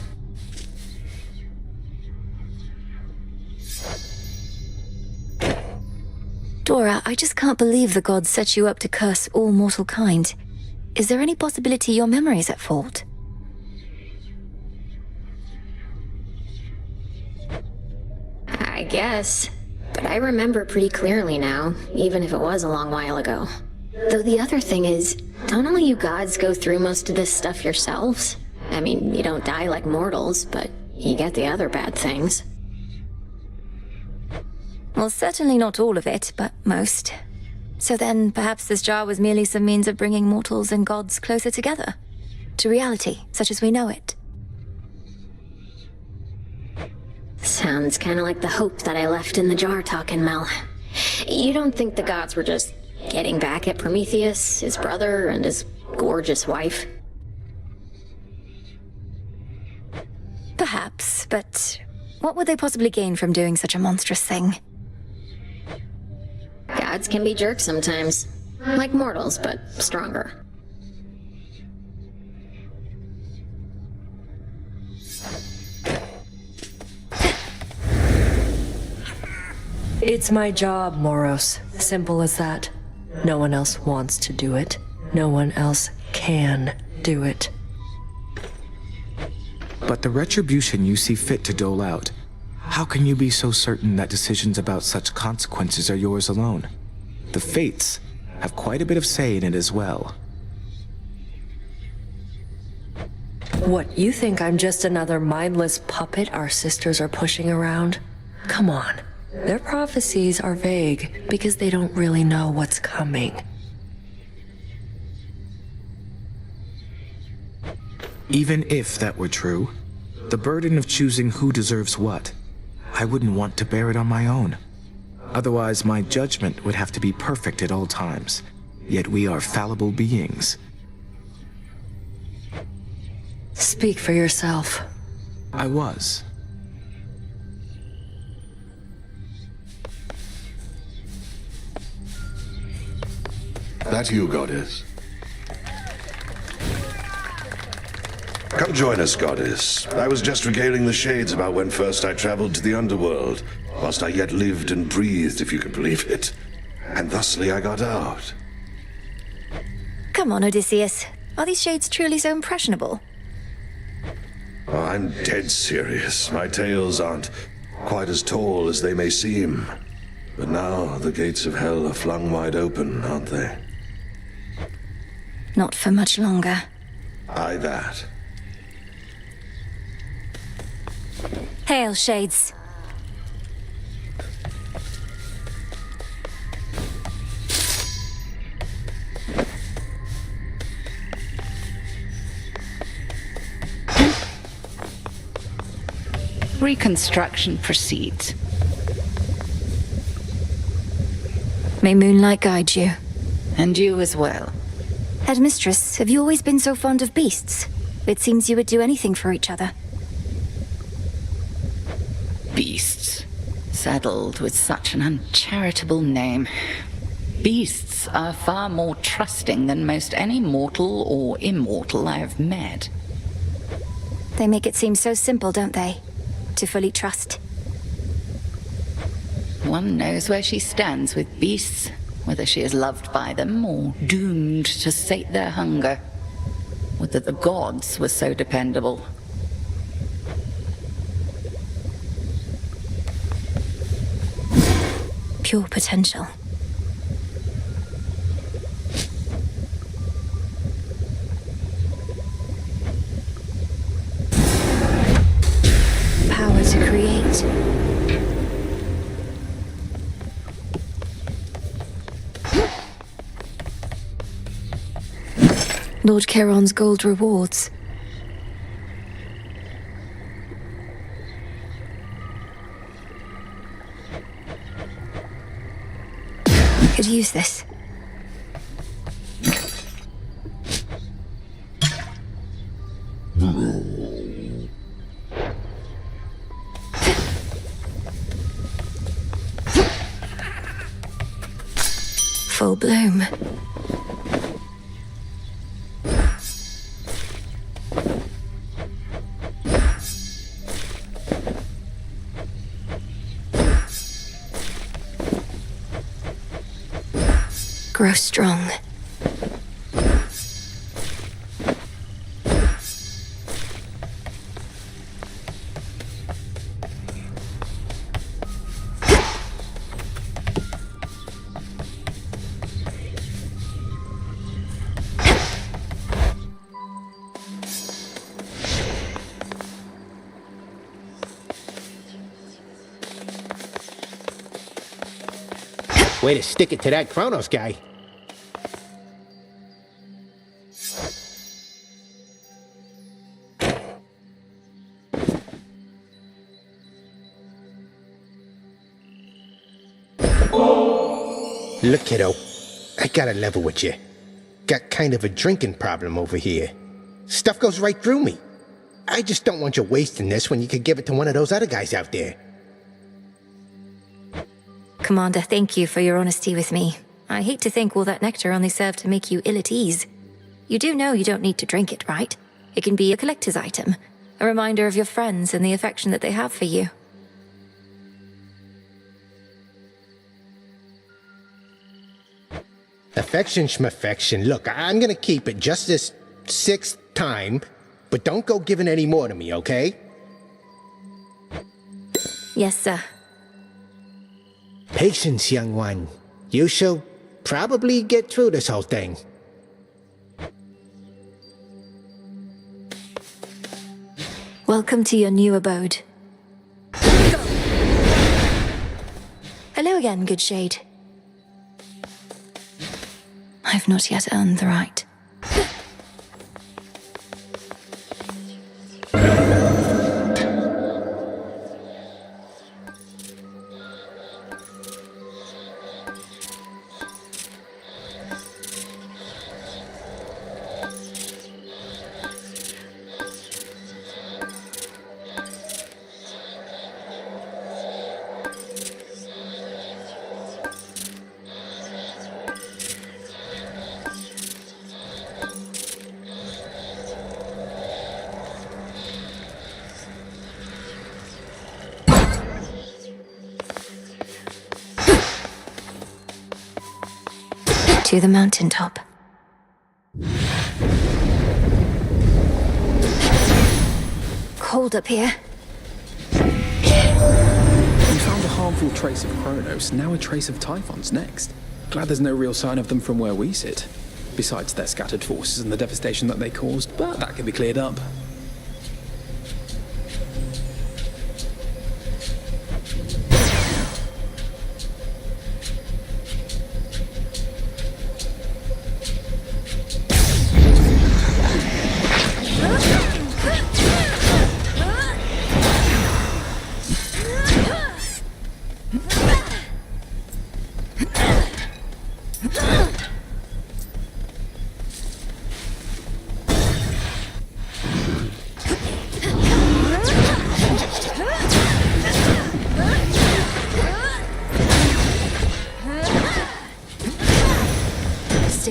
Dora, I just can't believe the gods set you up to curse all mortal kind. Is there any possibility your memory's at fault? I guess. But I remember pretty clearly now, even if it was a long while ago. Though the other thing is, don't all you gods go through most of this stuff yourselves? I mean, you don't die like mortals, but you get the other bad things. Well, certainly not all of it, but most. So then, perhaps this jar was merely some means of bringing mortals and gods closer together. To reality, such as we know it. Sounds kinda like the hope that I left in the jar talking, Mel. You don't think the gods were just getting back at Prometheus, his brother, and his gorgeous wife? Perhaps, but what would they possibly gain from doing such a monstrous thing? Gods can be jerks sometimes. Like mortals, but stronger. It's my job, Moros. Simple as that. No one else wants to do it. No one else can do it. But the retribution you see fit to dole out, how can you be so certain that decisions about such consequences are yours alone? The Fates have quite a bit of say in it as well. What, you think I'm just another mindless puppet our sisters are pushing around? Come on. Their prophecies are vague because they don't really know what's coming. Even if that were true, the burden of choosing who deserves what, I wouldn't want to bear it on my own. Otherwise, my judgment would have to be perfect at all times. Yet we are fallible beings. Speak for yourself. I was. That you, Goddess? Come join us, Goddess. I was just regaling the shades about when first I traveled to the underworld, whilst I yet lived and breathed, if you can believe it. And thusly I got out. Come on, Odysseus. Are these shades truly so impressionable? Oh, I'm dead serious. My tales aren't quite as tall as they may seem. But now the gates of hell are flung wide open, aren't they? Not for much longer. Aye, that. Hail, shades. Reconstruction proceeds. May moonlight guide you. And you as well. Headmistress, have you always been so fond of beasts? It seems you would do anything for each other. Beasts. Saddled with such an uncharitable name. Beasts are far more trusting than most any mortal or immortal I have met. They make it seem so simple, don't they? To fully trust. One knows where she stands with beasts, whether she is loved by them or doomed to sate their hunger. Whether the gods were so dependable. Pure potential. Power to create. Lord Charon's gold rewards. Could use this. Full bloom. Grow strong. Way to stick it to that Kronos guy. Look, kiddo, I gotta level with you. Got kind of a drinking problem over here. Stuff goes right through me. I just don't want you wasting this when you could give it to one of those other guys out there. Commander, thank you for your honesty with me. I hate to think all that nectar only served to make you ill at ease. You do know you don't need to drink it, right? It can be a collector's item, a reminder of your friends and the affection that they have for you. Affection schmaffection. Look, I'm gonna keep it just this 6th time, but don't go giving any more to me, okay? Yes, sir. Patience, young one. You shall probably get through this whole thing. Welcome to your new abode. Hello again, good shade. I've not yet earned the right. To the mountaintop. Cold up here. We found a harmful trace of Kronos, now a trace of Typhons next. Glad there's no real sign of them from where we sit. Besides their scattered forces and the devastation that they caused, but that can be cleared up.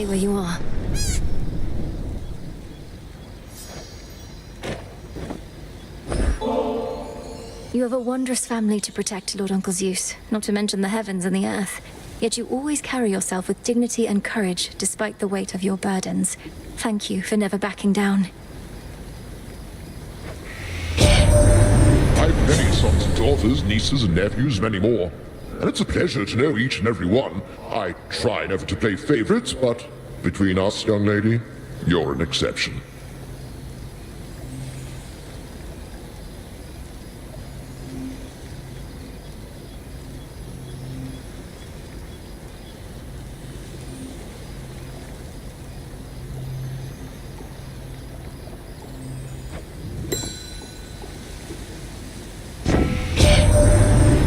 where you are. You have a wondrous family to protect, Lord Uncle Zeus, not to mention the heavens and the earth. Yet you always carry yourself with dignity and courage, despite the weight of your burdens. Thank you for never backing down. I've many sons and daughters, nieces and nephews, many more. And it's a pleasure to know each and every one. I try never to play favorites, but between us, young lady, you're an exception.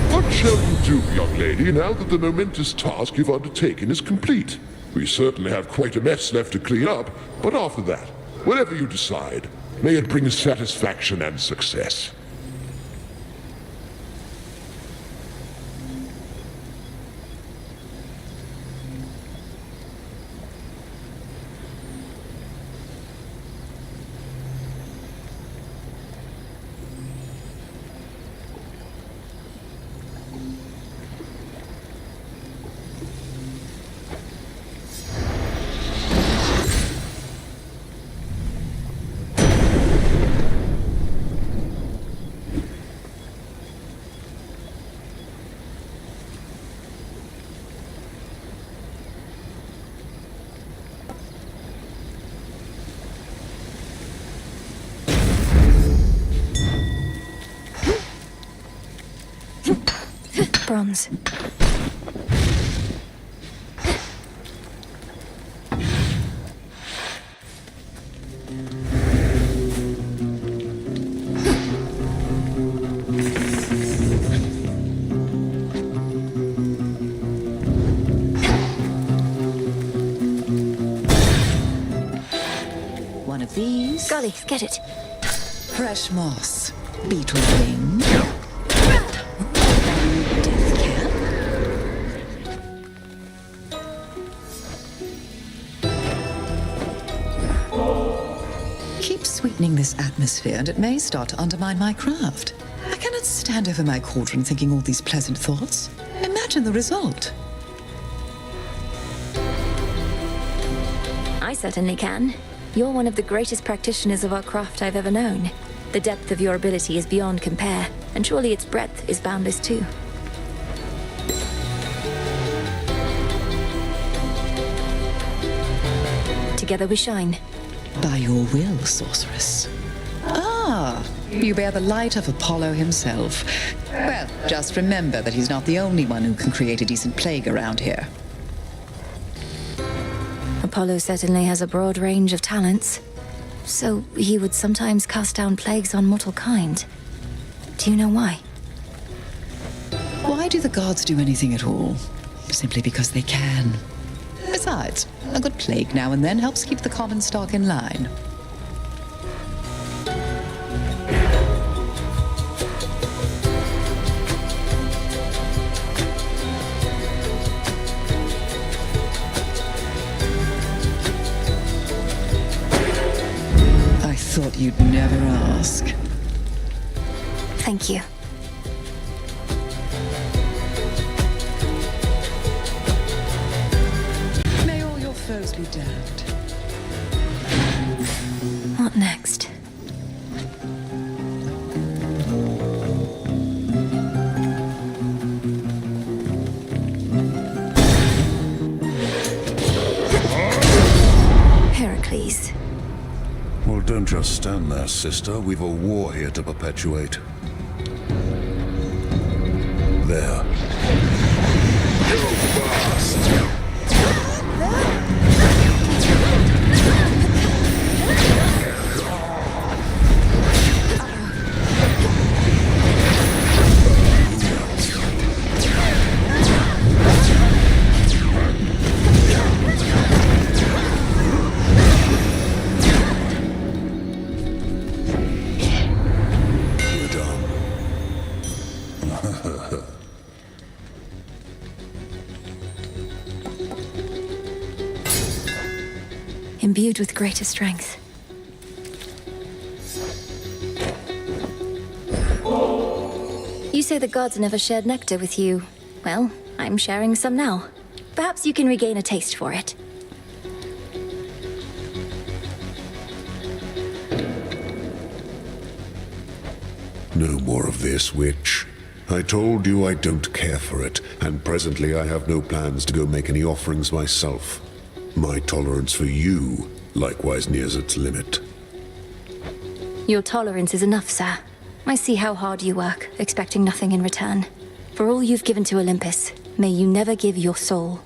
What shall you do, young lady, now that the momentous task you've undertaken is complete? We certainly have quite a mess left to clean up, but after that, whatever you decide, may it bring satisfaction and success. Bronze. One of these. Golly, get it. Fresh moss. Beetle wing. Keep sweetening this atmosphere, and it may start to undermine my craft. I cannot stand over my cauldron thinking all these pleasant thoughts. Imagine the result. I certainly can. You're one of the greatest practitioners of our craft I've ever known. The depth of your ability is beyond compare, and surely its breadth is boundless too. Together we shine. By your will, sorceress. Ah, you bear the light of Apollo himself. Well, just remember that he's not the only one who can create a decent plague around here. Apollo certainly has a broad range of talents. So he would sometimes cast down plagues on mortal kind. Do you know why? Why do the gods do anything at all? Simply because they can. Besides, a good plague now and then helps keep the common stock in line. I thought you'd never ask. Thank you. May all your foes be damned. What next? Heracles. Well, don't just stand there, sister. We've a war here to perpetuate. There. Go fast! imbued with greater strength. You say the gods never shared nectar with you. Well, I'm sharing some now. Perhaps you can regain a taste for it. No more of this, witch. I told you I don't care for it, and presently I have no plans to go make any offerings myself. My tolerance for you likewise nears its limit. Your tolerance is enough, sir. I see how hard you work, expecting nothing in return. For all you've given to Olympus, may you never give your soul.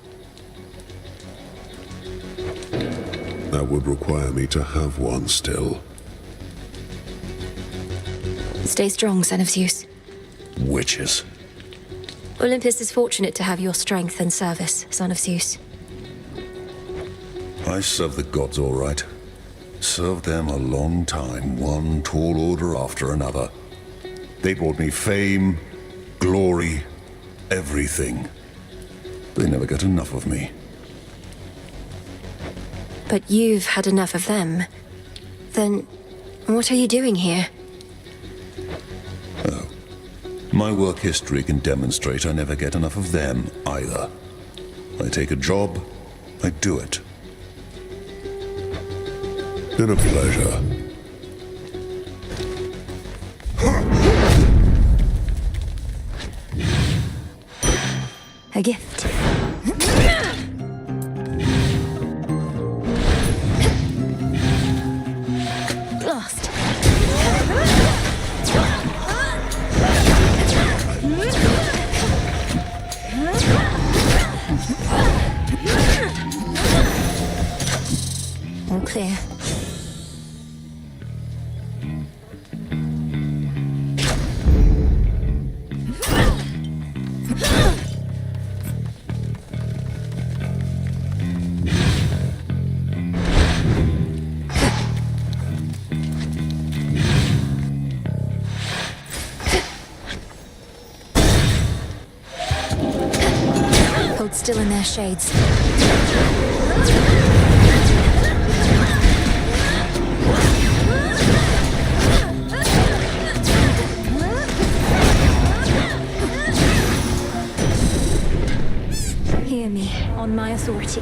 That would require me to have one still. Stay strong, son of Zeus. Witches. Olympus is fortunate to have your strength and service, son of Zeus. I serve the gods all right. Served them a long time, one tall order after another. They brought me fame, glory, everything. They never get enough of me. But you've had enough of them. Then, what are you doing here? Oh. My work history can demonstrate I never get enough of them, either. I take a job, I do it. Been a pleasure. A gift. Blast. All clear. Hold still in their shades. Hear me, on my authority.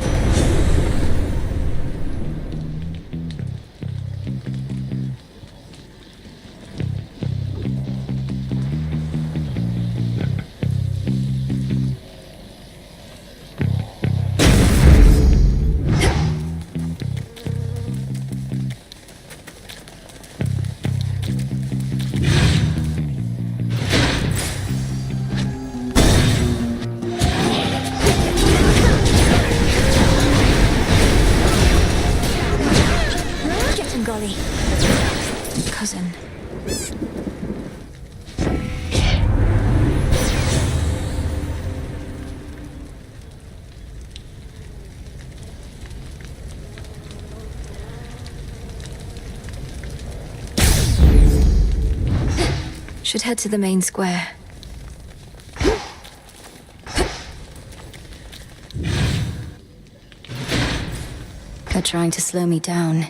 Golly. Cousin. Should head to the main square. They're trying to slow me down.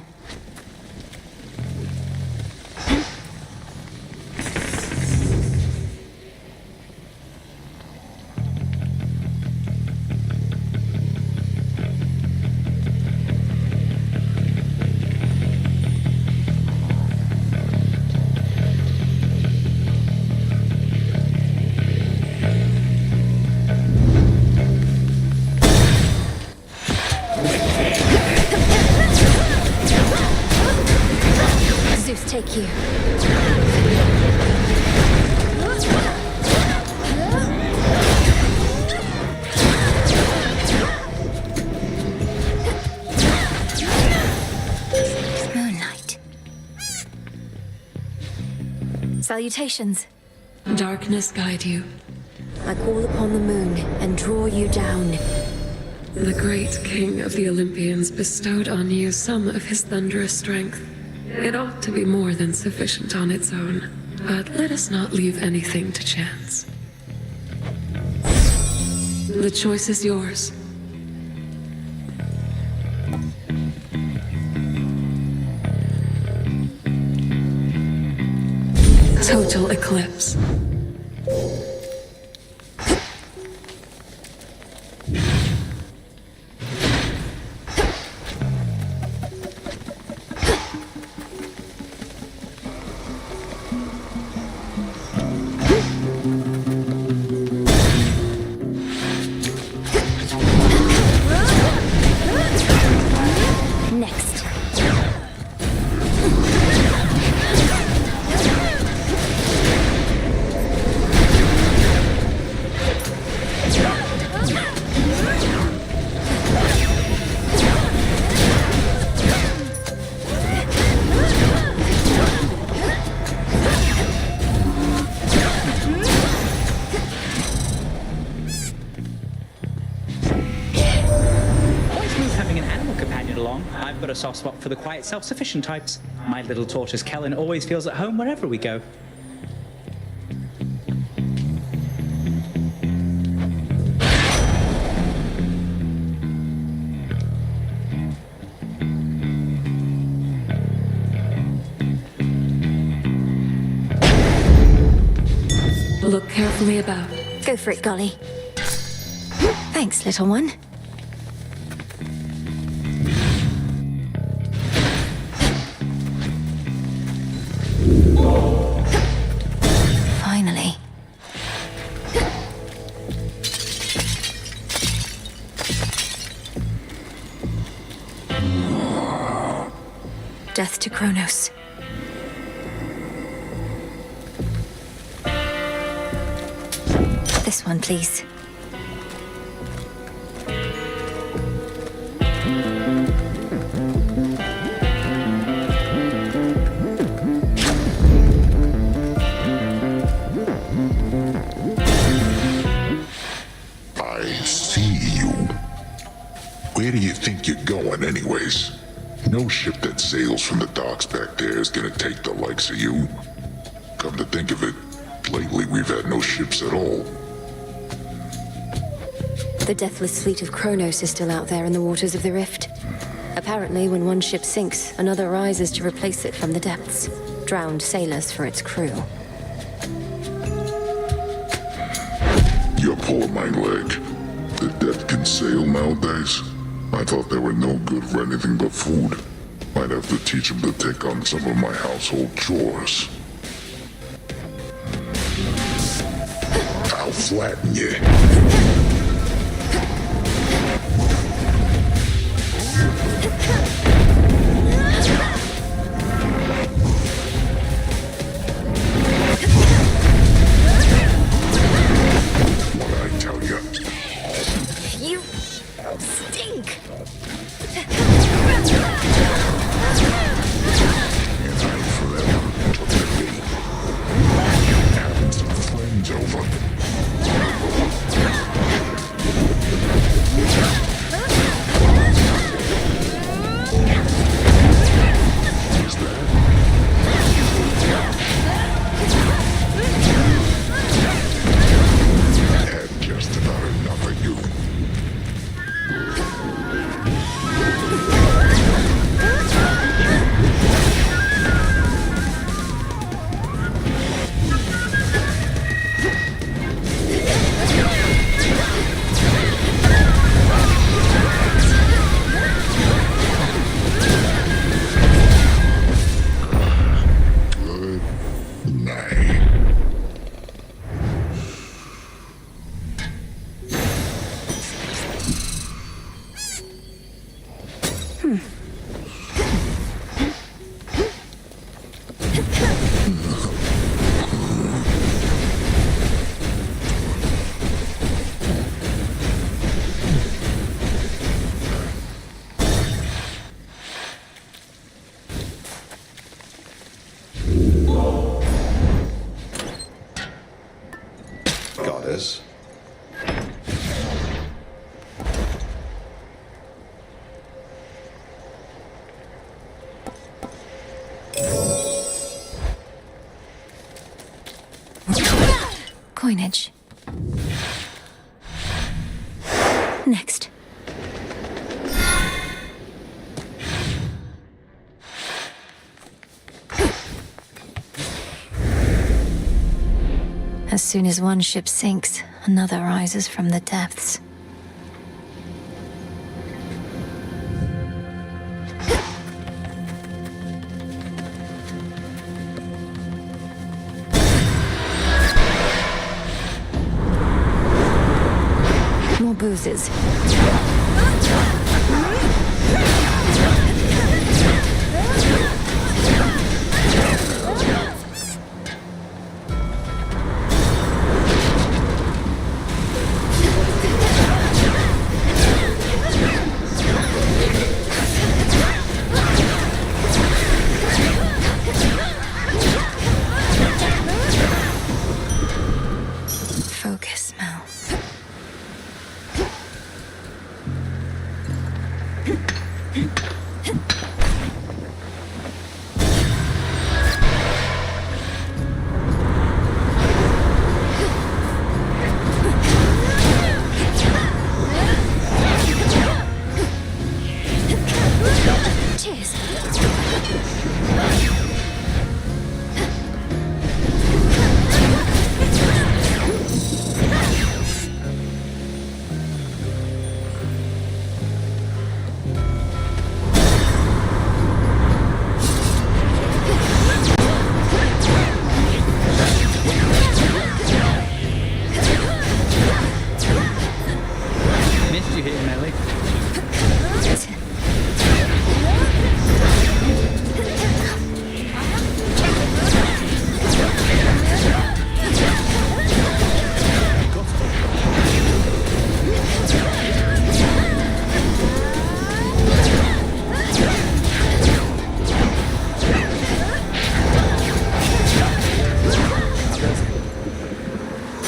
Take you. Moonlight. Salutations. Darkness guide you. I call upon the moon and draw you down. The great king of the Olympians bestowed on you some of his thunderous strength. It ought to be more than sufficient on its own, but let us not leave anything to chance. The choice is yours. total eclipse. A soft spot for the quiet, self-sufficient types. My little tortoise Kellen always feels at home wherever we go. Look carefully about. Go for it, Golly. Thanks, little one. Finally. Death to Kronos. This one, please. Where do you think you're going anyways? No ship that sails from the docks back there is gonna take the likes of you. Come to think of it, lately we've had no ships at all. The deathless fleet of Kronos is still out there in the waters of the Rift. Apparently, when one ship sinks, another rises to replace it from the depths. Drowned sailors for its crew. You're pulling my leg. The dead can sail nowadays? I thought they were no good for anything but food. Might have to teach them to take on some of my household chores. I'll flatten you. Goddess. Coinage. Next. As soon as one ship sinks, another rises from the depths. More boozes. Focus, Mel. Cheers. Missed you here, Melly.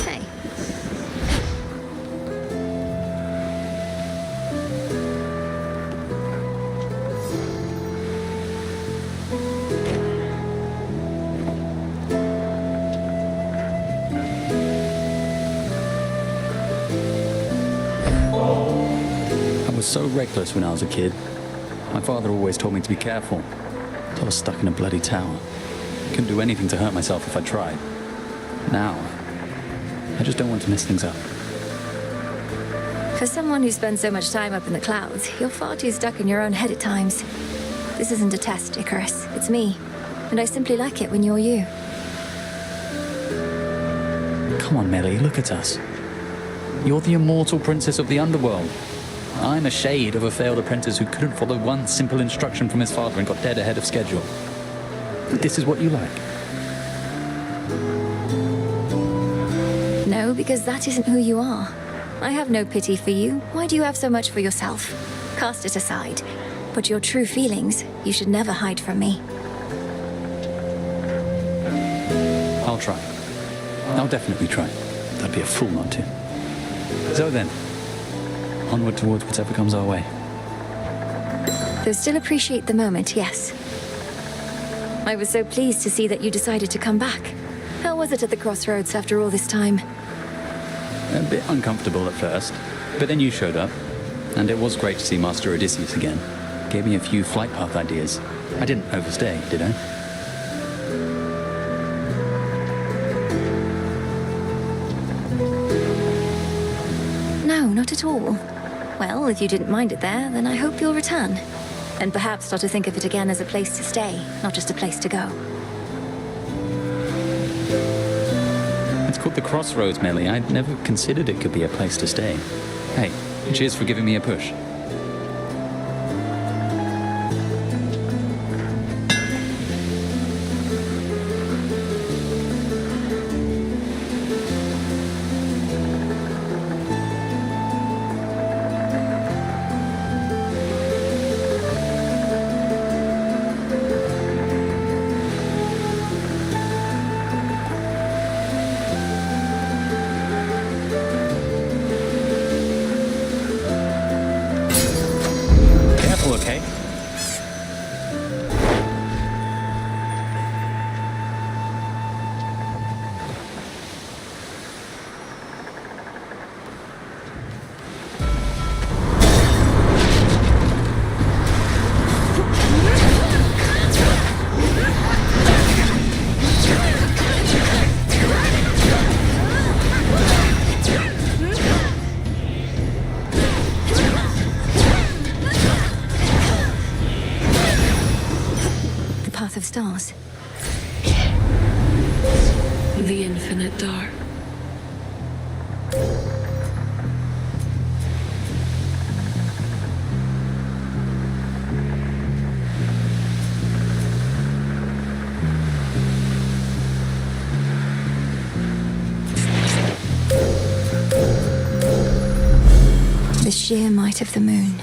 Hey. I was so reckless when I was a kid. My father always told me to be careful. I was stuck in a bloody tower. Couldn't do anything to hurt myself if I tried. Now, I just don't want to mess things up. For someone who spends so much time up in the clouds, you're far too stuck in your own head at times. This isn't a test, Icarus. It's me. And I simply like it when you're you. Come on, Melly, look at us. You're the immortal princess of the underworld. I'm a shade of a failed apprentice who couldn't follow one simple instruction from his father and got dead ahead of schedule. This is what you like. No, because that isn't who you are. I have no pity for you. Why do you have so much for yourself? Cast it aside. But your true feelings, you should never hide from me. I'll try. I'll definitely try. I'd be a fool not to. So then, onward towards whatever comes our way. Though still appreciate the moment, yes. I was so pleased to see that you decided to come back. How was it at the crossroads after all this time? A bit uncomfortable at first, but then you showed up, and it was great to see Master Odysseus again. Gave me a few flight path ideas. I didn't overstay, did I? No, not at all. Well, if you didn't mind it there, then I hope you'll return. And perhaps start to think of it again as a place to stay, not just a place to go. It's called the Crossroads, Melly. I'd never considered it could be a place to stay. Hey, cheers for giving me a push. stars? The infinite dark. The sheer might of the moon.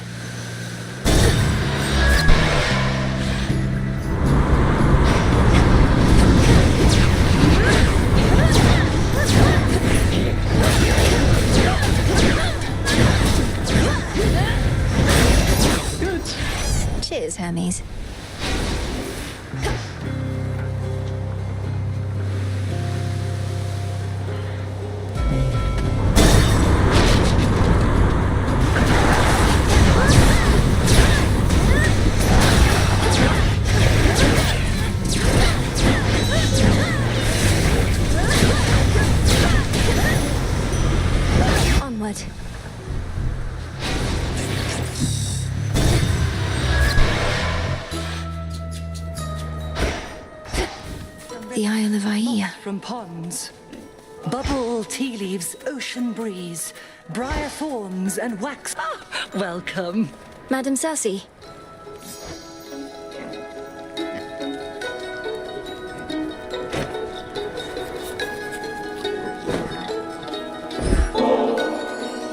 Cheers, Hermes. Onward. The Isle of Aia. From ponds, bubble tea leaves, ocean breeze, briar thorns and wax. Ah, welcome. Madam Cersei.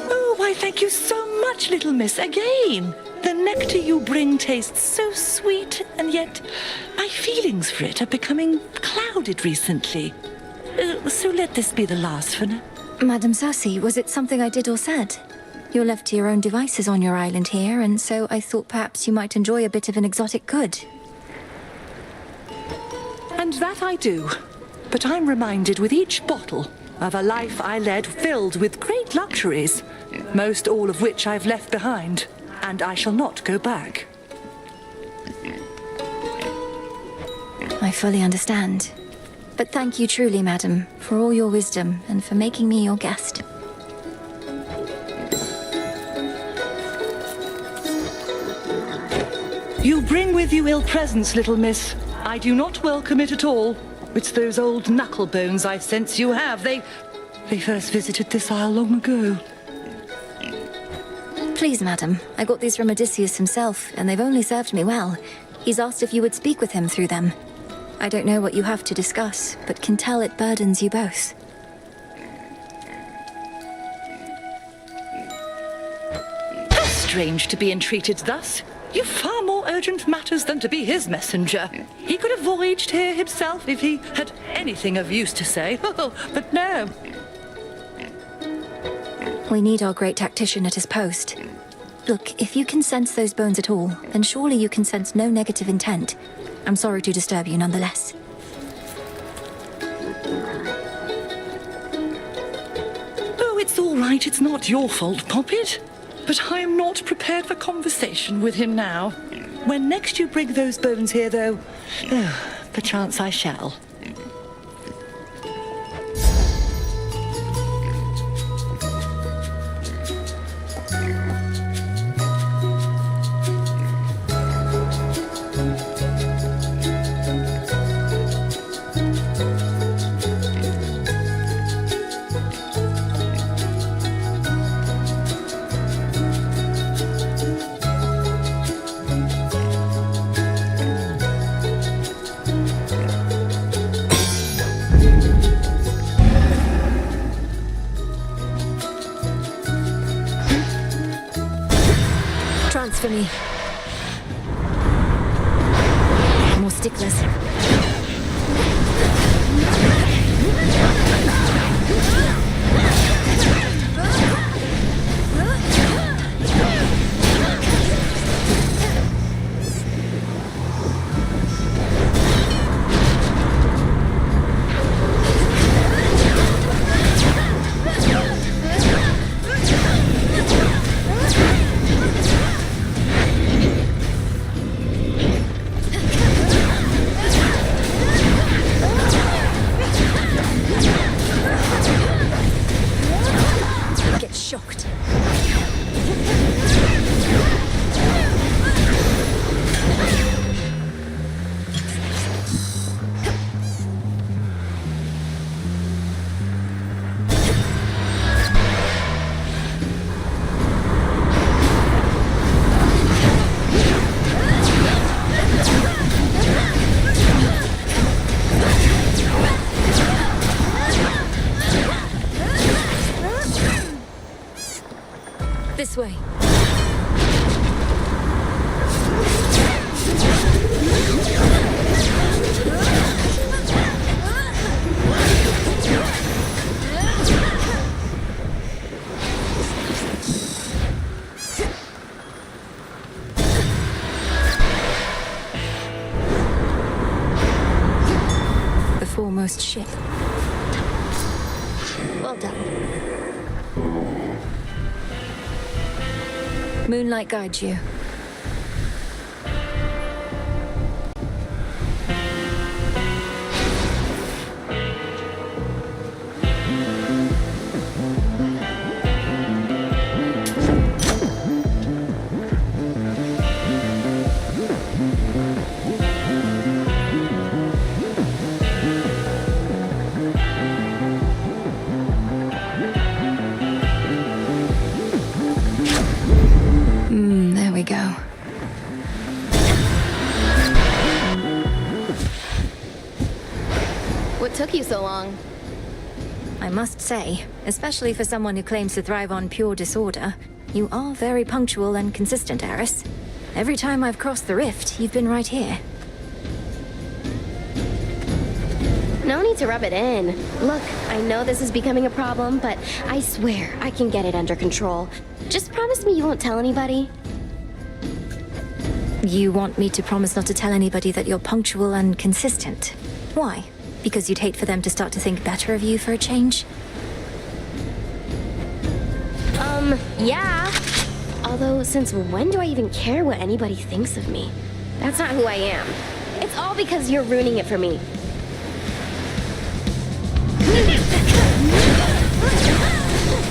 Oh, why, thank you so much, little miss, again. The nectar you bring tastes so sweet, and yet my feelings for it are becoming clouded recently. So let this be the last for now. Madam Cersei, was it something I did or said? You're left to your own devices on your island here, and so I thought perhaps you might enjoy a bit of an exotic good. And that I do. But I'm reminded with each bottle of a life I led filled with great luxuries, most all of which I've left behind. And I shall not go back. I fully understand. But thank you truly, madam, for all your wisdom and for making me your guest. You bring with you ill presence, little miss. I do not welcome it at all. It's those old knuckle bones I sense you have. They first visited this isle long ago. Please, madam, I got these from Odysseus himself, and they've only served me well. He's asked if you would speak with him through them. I don't know what you have to discuss, but can tell it burdens you both. How strange to be entreated thus. You've far more urgent matters than to be his messenger. He could have voyaged here himself if he had anything of use to say. But no. We need our great tactician at his post. Look, if you can sense those bones at all, then surely you can sense no negative intent. I'm sorry to disturb you nonetheless. Oh, it's all right. It's not your fault, Poppet. But I am not prepared for conversation with him now. When next you bring those bones here, though, perchance I shall. For me. More sticklers. This way. The foremost ship. Well done. Moonlight guides you. There we go. What took you so long? I must say, especially for someone who claims to thrive on pure disorder, you are very punctual and consistent, Eris. Every time I've crossed the rift, you've been right here. No need to rub it in. Look, I know this is becoming a problem, but I swear I can get it under control. Just promise me you won't tell anybody. You want me to promise not to tell anybody that you're punctual and consistent? Why? Because you'd hate for them to start to think better of you for a change? Yeah. Although, since when do I even care what anybody thinks of me? That's not who I am. It's all because you're ruining it for me.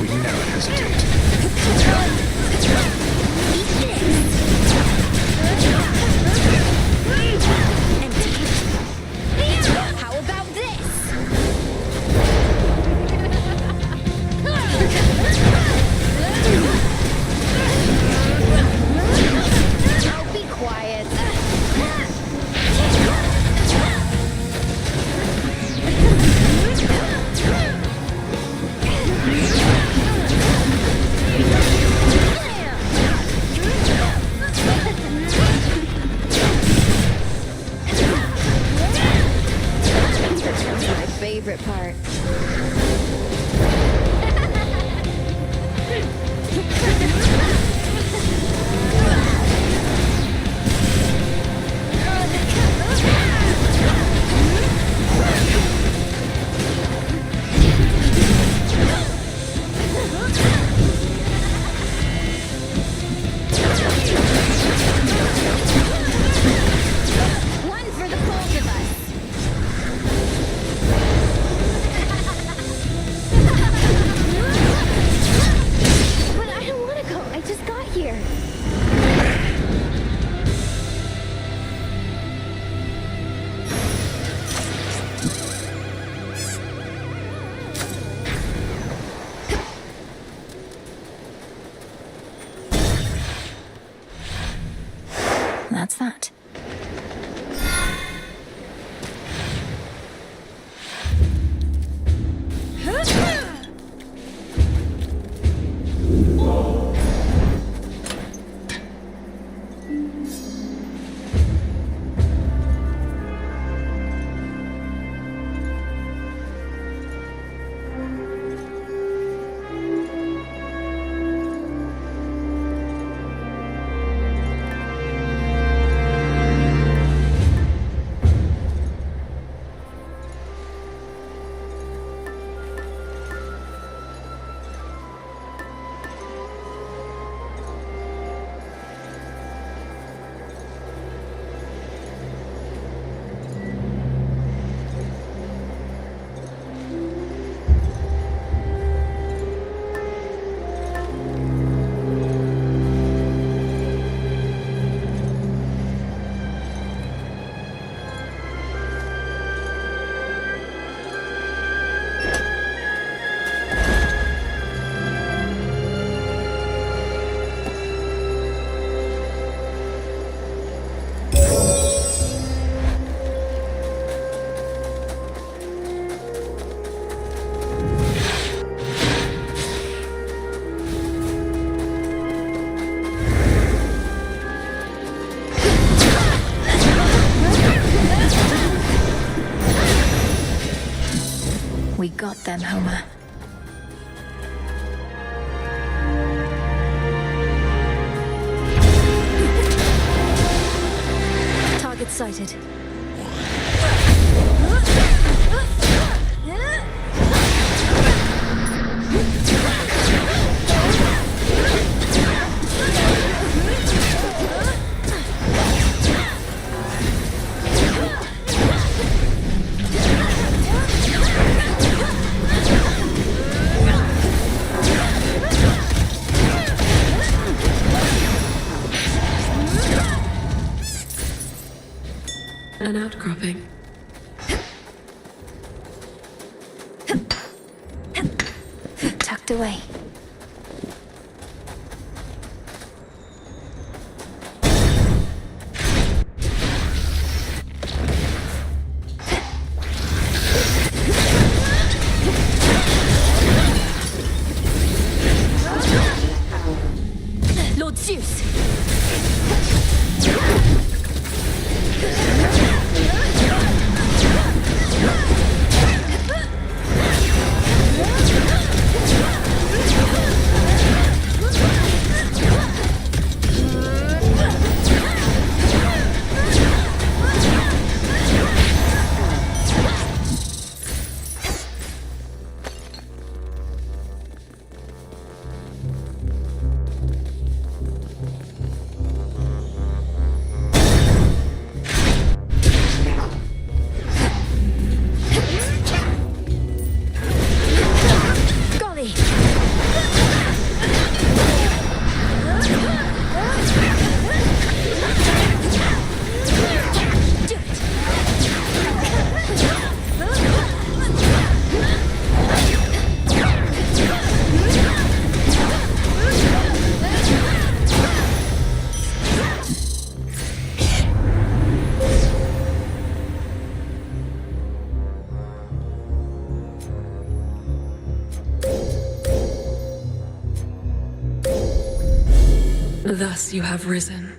We never hesitate. How about this? Oh, be quiet. That's my favorite part. One for the both of us. But I don't want to go. I just got here. That's that. Not them, Homer. Target sighted. An outcropping. Tucked away. Lord Zeus! Thus you have risen.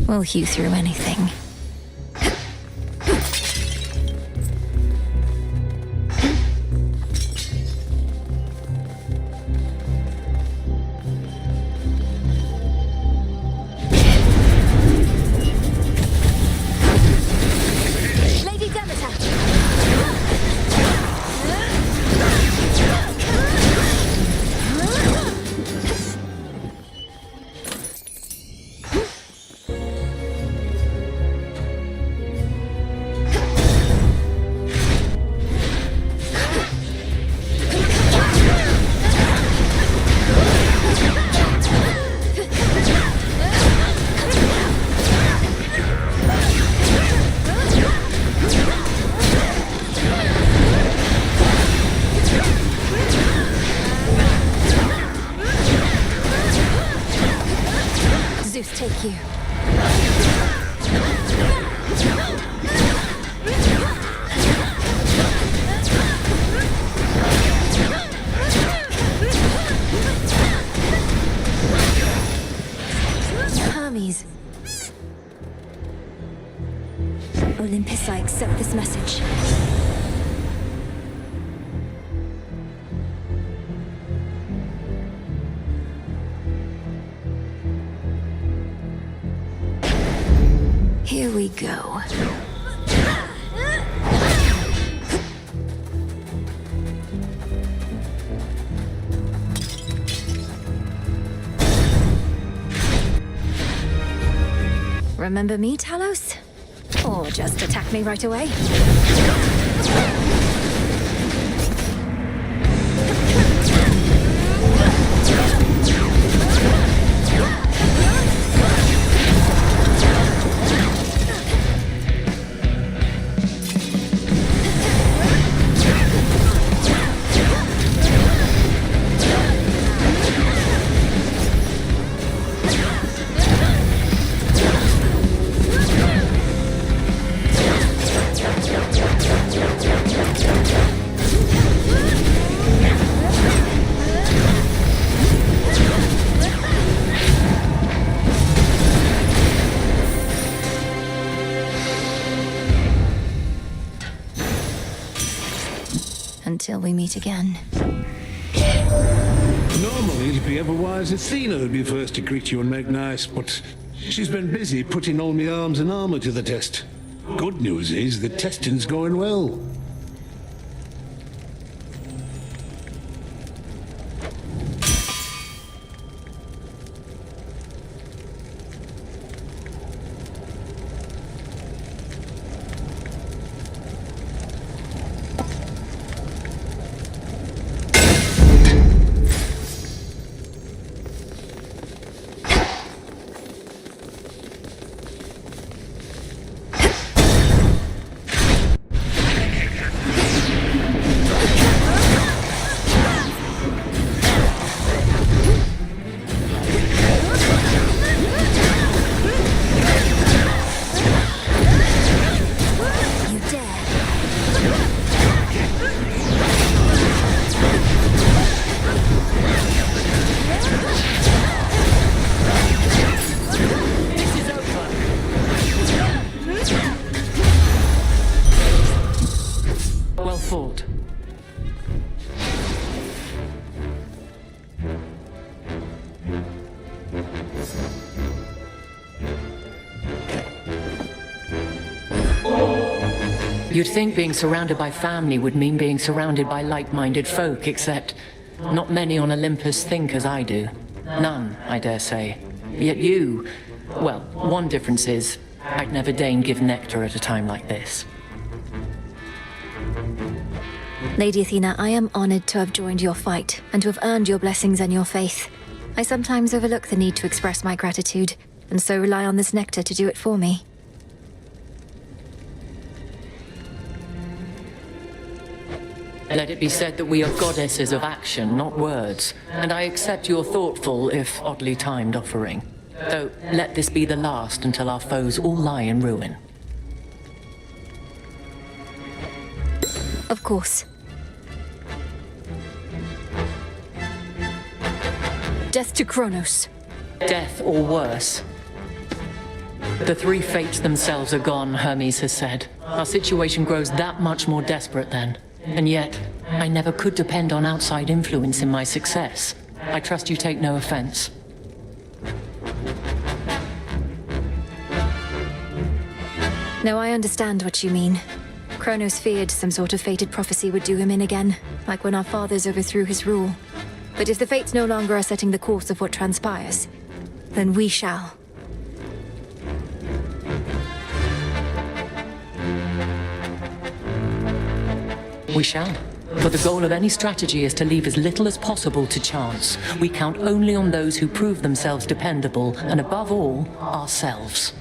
We'll hew through anything. Take you. Hermes. Olympus, I accept this message. Here we go. Remember me, Talos? Or just attack me right away? Until we meet again. Normally it'd be otherwise Athena who'd be first to greet you and make nice, but she's been busy putting all my arms and armor to the test. Good news is the testing's going well. You'd think being surrounded by family would mean being surrounded by like-minded folk, except not many on Olympus think as I do. None, I dare say. Yet you, well, one difference is, I'd never deign give nectar at a time like this. Lady Athena, I am honored to have joined your fight, and to have earned your blessings and your faith. I sometimes overlook the need to express my gratitude, and so rely on this nectar to do it for me. Let it be said that we are goddesses of action, not words, and I accept your thoughtful, if oddly timed, offering. Though, let this be the last until our foes all lie in ruin. Of course. Death to Kronos. Death or worse. The three fates themselves are gone, Hermes has said. Our situation grows that much more desperate then. And yet, I never could depend on outside influence in my success. I trust you take no offense. No, I understand what you mean. Kronos feared some sort of fated prophecy would do him in again, like when our fathers overthrew his rule. But if the fates no longer are setting the course of what transpires, then we shall. We shall. But the goal of any strategy is to leave as little as possible to chance. We count only on those who prove themselves dependable, and above all, ourselves.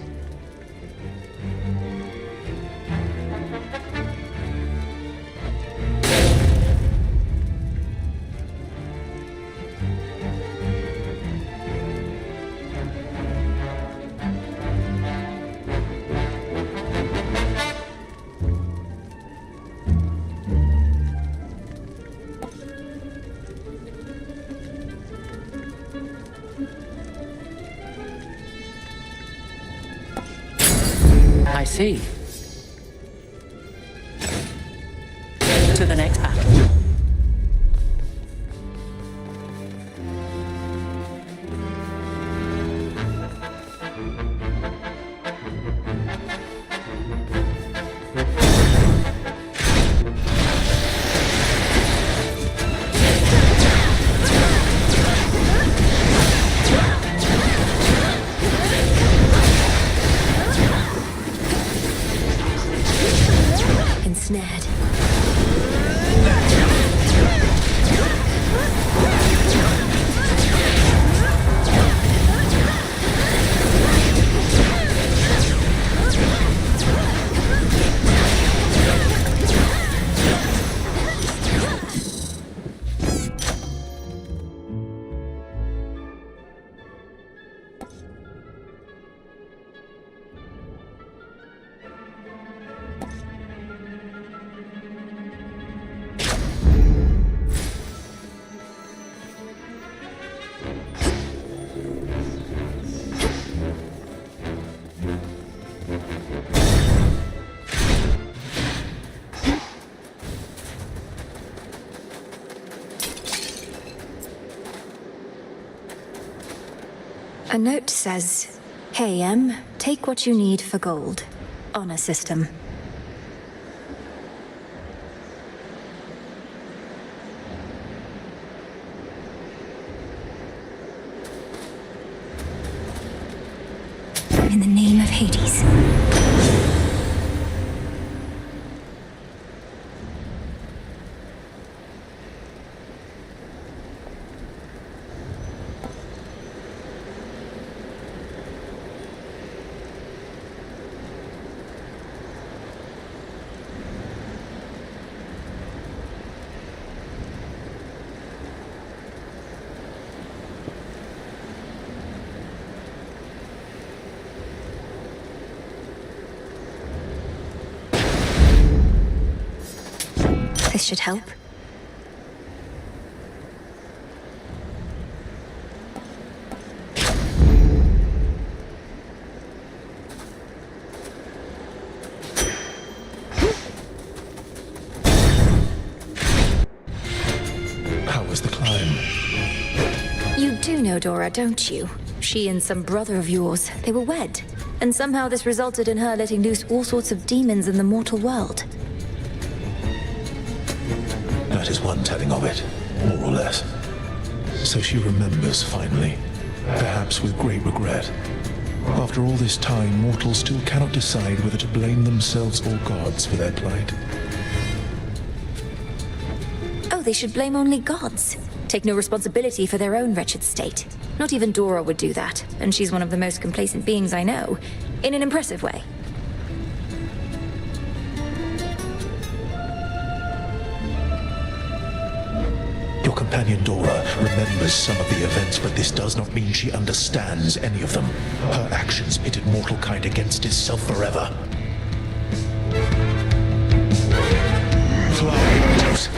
I see. To the next battle. ensnared. A note says, "Hey, M, take what you need for gold. Honor system." In the name of Hades. This should help. How was the climb? You do know Dora, don't you? She and some brother of yours, they were wed. And somehow this resulted in her letting loose all sorts of demons in the mortal world. That is one telling of it, more or less. So she remembers finally, perhaps with great regret. After all this time, mortals still cannot decide whether to blame themselves or gods for their plight. Oh, they should blame only gods. Take no responsibility for their own wretched state. Not even Dora would do that, and she's one of the most complacent beings I know, in an impressive way. Your companion Dora remembers some of the events, but this does not mean she understands any of them. Her actions pitted mortal kind against itself forever. Fly, Protos.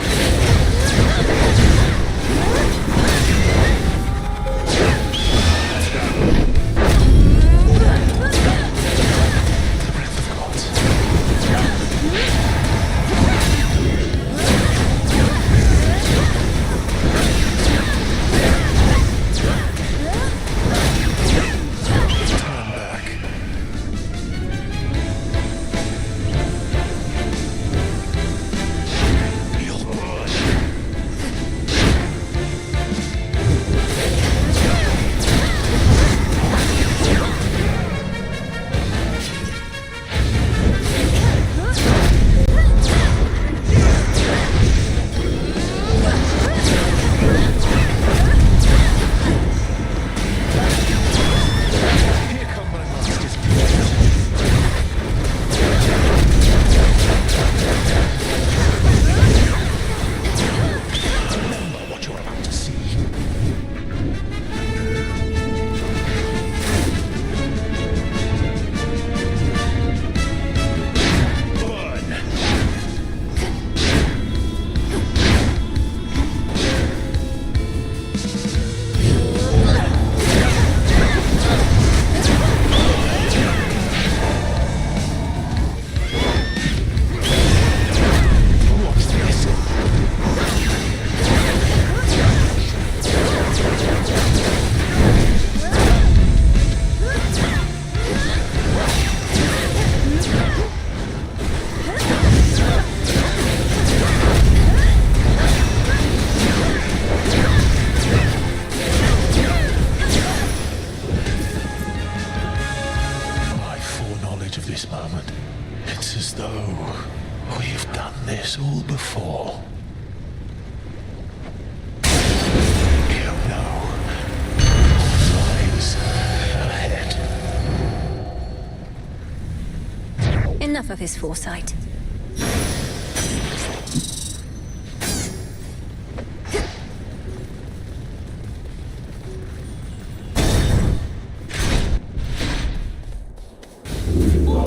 this all before? You know, lies ahead. Enough of his foresight.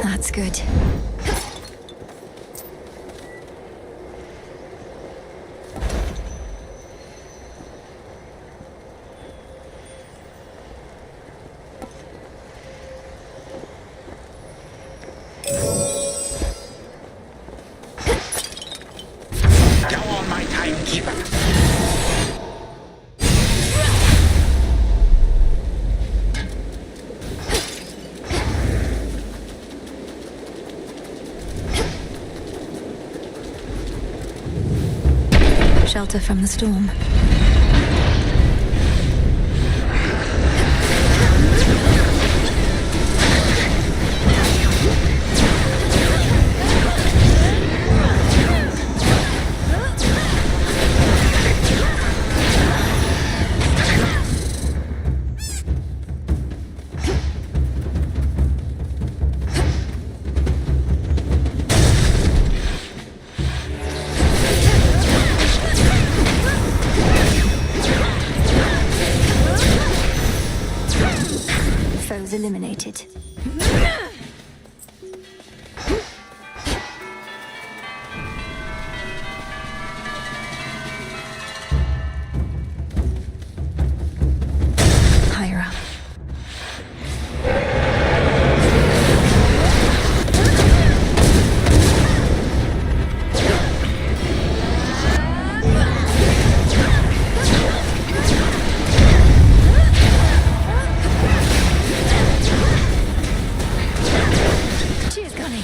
That's good. Go on, my timekeeper. Shelter from the storm. Foes eliminated. Higher up. Cheers, Gunny.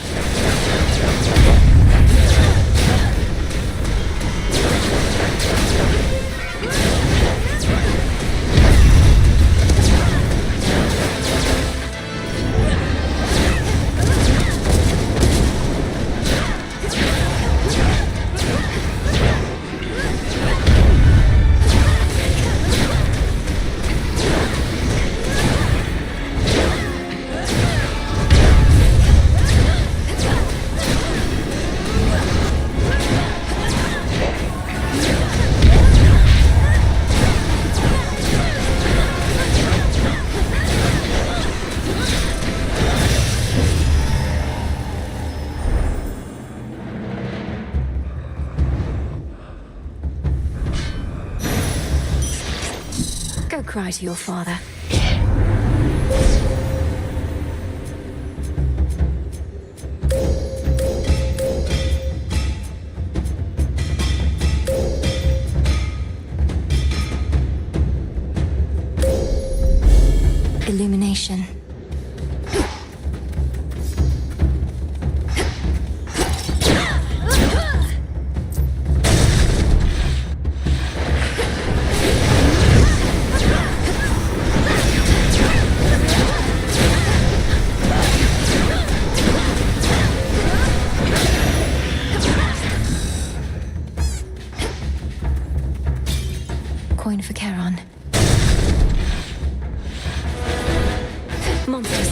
Go cry to your father. Illumination. Coin for Charon. Monsters.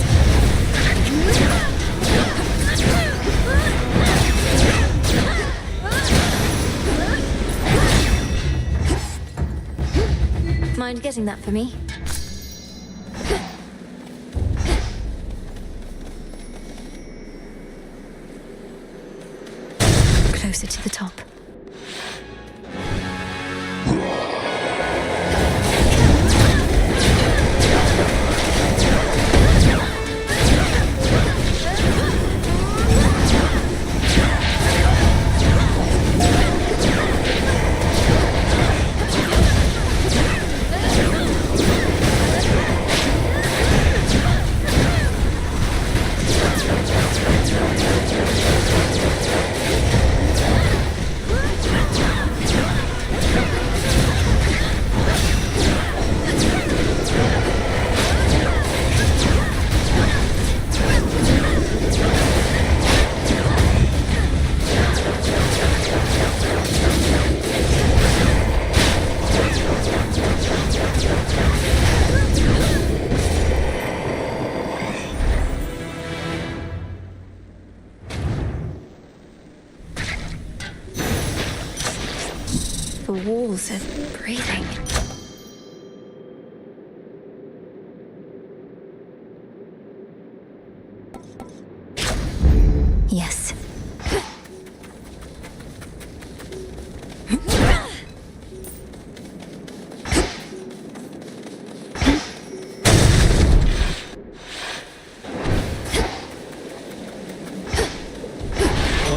Mind getting that for me? Closer to the top. the walls are breathing. Yes.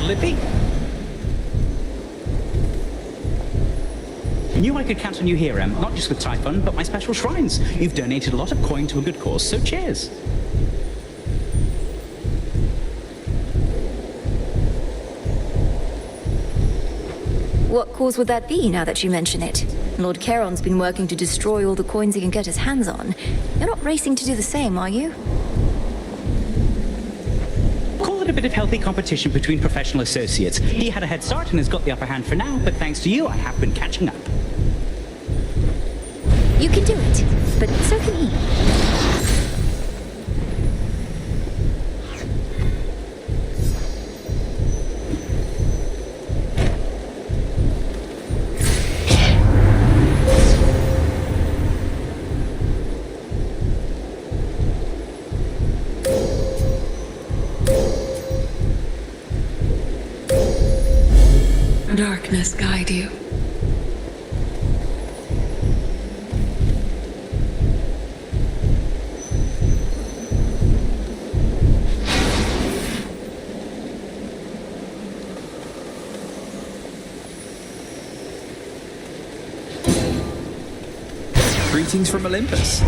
Lippy? Knew I could count on you here, not just with Typhon, but my special shrines. You've donated a lot of coin to a good cause, so cheers. What cause would that be, now that you mention it? Lord Charon's been working to destroy all the coins he can get his hands on. You're not racing to do the same, are you? Call it a bit of healthy competition between professional associates. He had a head start and has got the upper hand for now, but thanks to you, I have been catching up. You can do it, but so can he. Darkness guide you. Greetings from Olympus.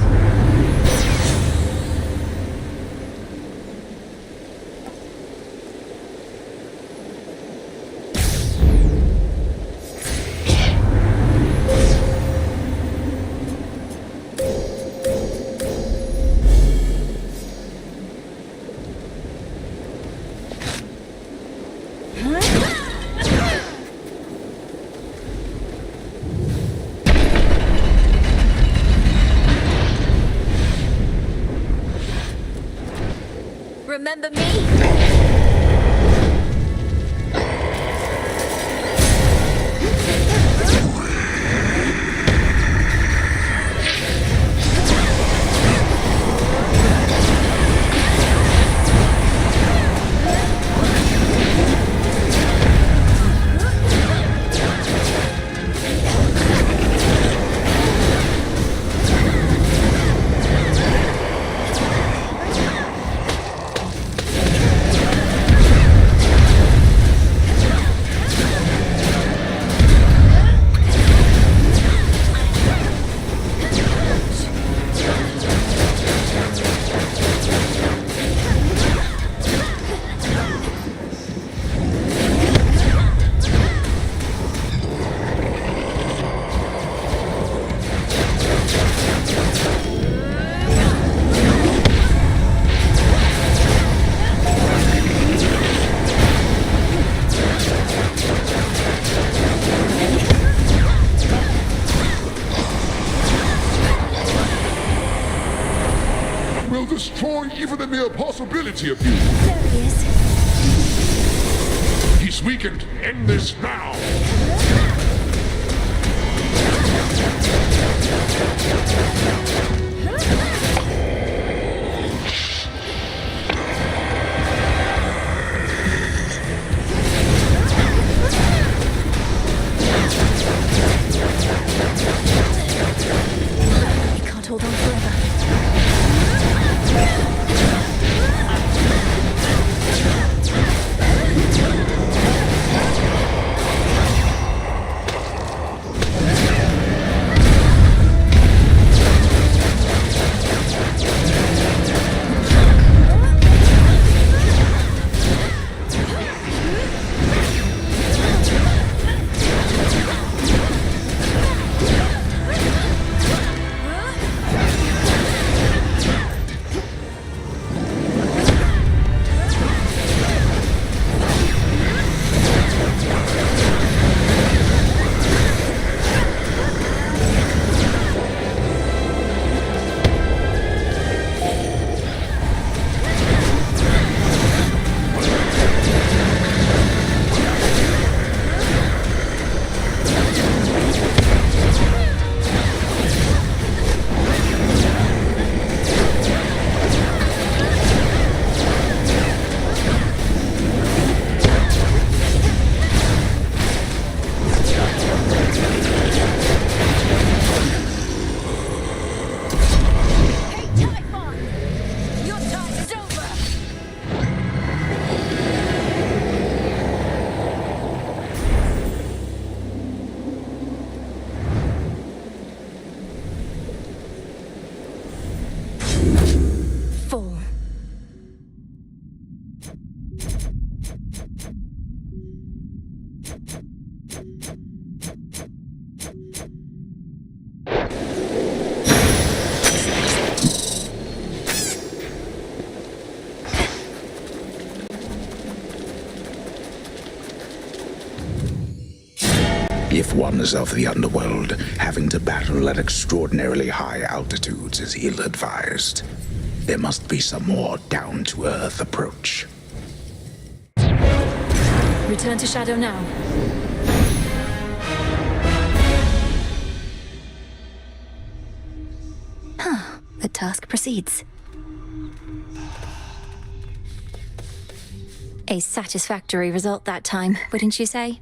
Remember me? Destroy even the mere possibility of you. There he is. He's weakened. End this now. He can't hold on forever. If one is of the underworld, having to battle at extraordinarily high altitudes is ill-advised. There must be some more down-to-earth approach. Return to Shadow now. The task proceeds. A satisfactory result that time, wouldn't you say?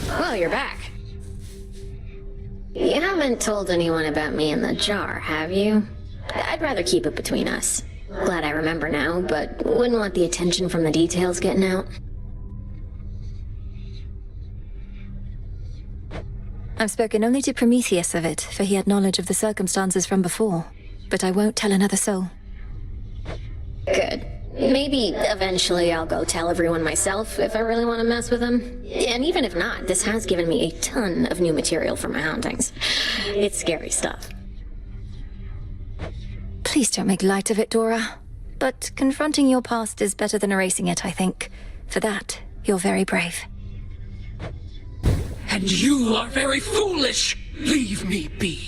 Well, you're back. You haven't told anyone about me in the jar, have you? I'd rather keep it between us. Glad I remember now, but wouldn't want the attention from the details getting out. I've spoken only to Prometheus of it, for he had knowledge of the circumstances from before. But I won't tell another soul. Good. Maybe eventually I'll go tell everyone myself if I really want to mess with them. And even if not, this has given me a ton of new material for my hauntings. It's scary stuff. Please don't make light of it, Dora. But confronting your past is better than erasing it, I think. For that, you're very brave. And you are very foolish! Leave me be.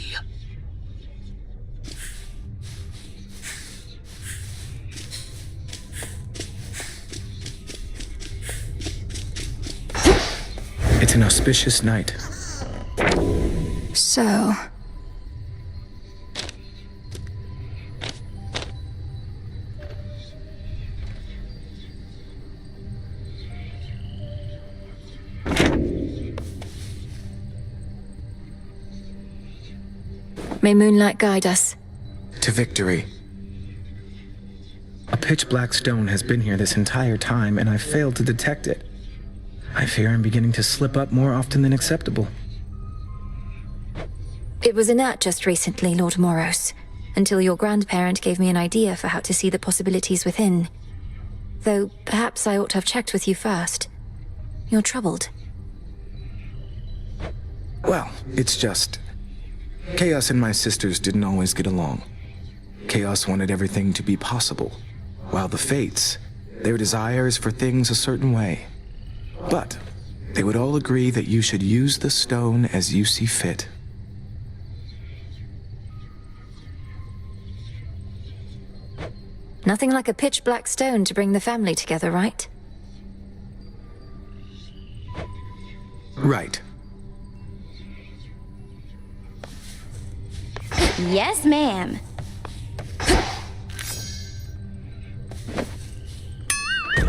It's an auspicious night. So... May moonlight guide us. To victory. A pitch-black stone has been here this entire time, and I've failed to detect it. I fear I'm beginning to slip up more often than acceptable. It was inert just recently, Lord Moros, until your grandparent gave me an idea for how to see the possibilities within. Though, perhaps I ought to have checked with you first. You're troubled. Well, it's just... Chaos and my sisters didn't always get along. Chaos wanted everything to be possible, while the Fates, their desire is for things a certain way. But they would all agree that you should use the stone as you see fit. Nothing like a pitch-black stone to bring the family together, right? Right. Yes, ma'am.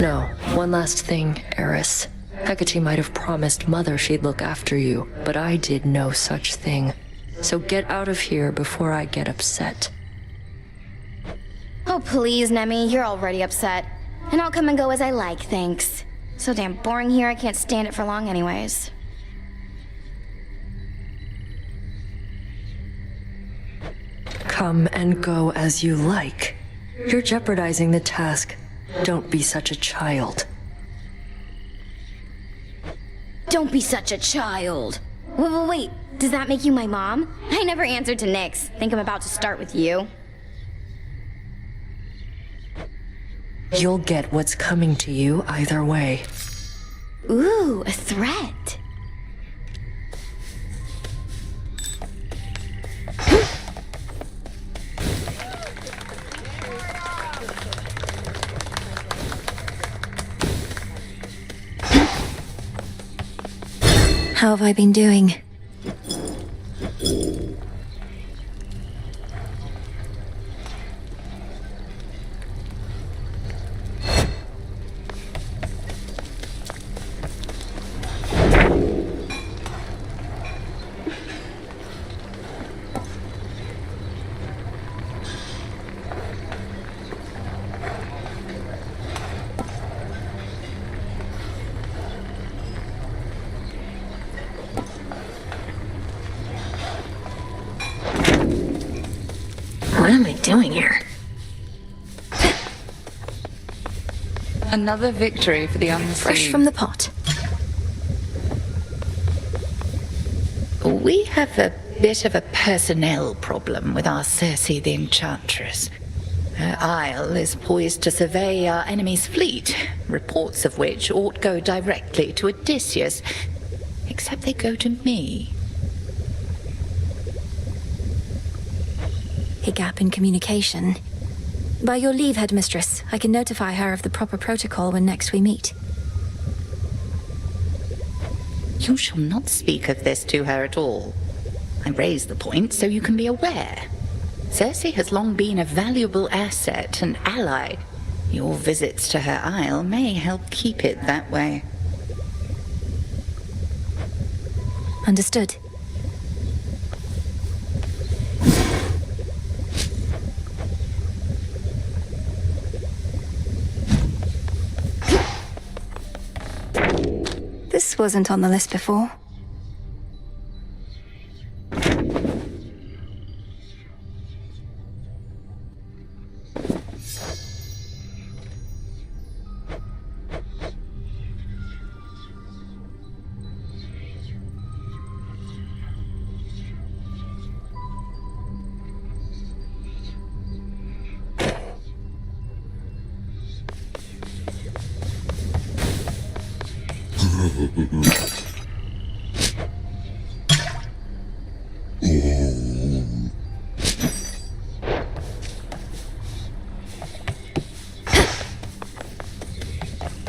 No, one last thing, Eris. Hecate might have promised Mother she'd look after you, but I did no such thing. So get out of here before I get upset. Oh, please, Nemi, you're already upset. And I'll come and go as I like, thanks. So damn boring here, I can't stand it for long anyways. Come and go as you like. You're jeopardizing the task. Don't be such a child. Don't be such a child. Wait, does that make you my mom? I never answered to Nyx. Think I'm about to start with you. You'll get what's coming to you either way. Ooh, a threat. How have I been doing? What am I doing here? Another victory for the unseen. Fresh from the pot. We have a bit of a personnel problem with our Circe the Enchantress. Her isle is poised to survey our enemy's fleet, reports of which ought go directly to Odysseus, except they go to me. A gap in communication. By your leave, Headmistress, I can notify her of the proper protocol when next we meet. You shall not speak of this to her at all. I raise the point so you can be aware. Circe has long been a valuable asset and ally. Your visits to her isle may help keep it that way. Understood. This wasn't on the list before.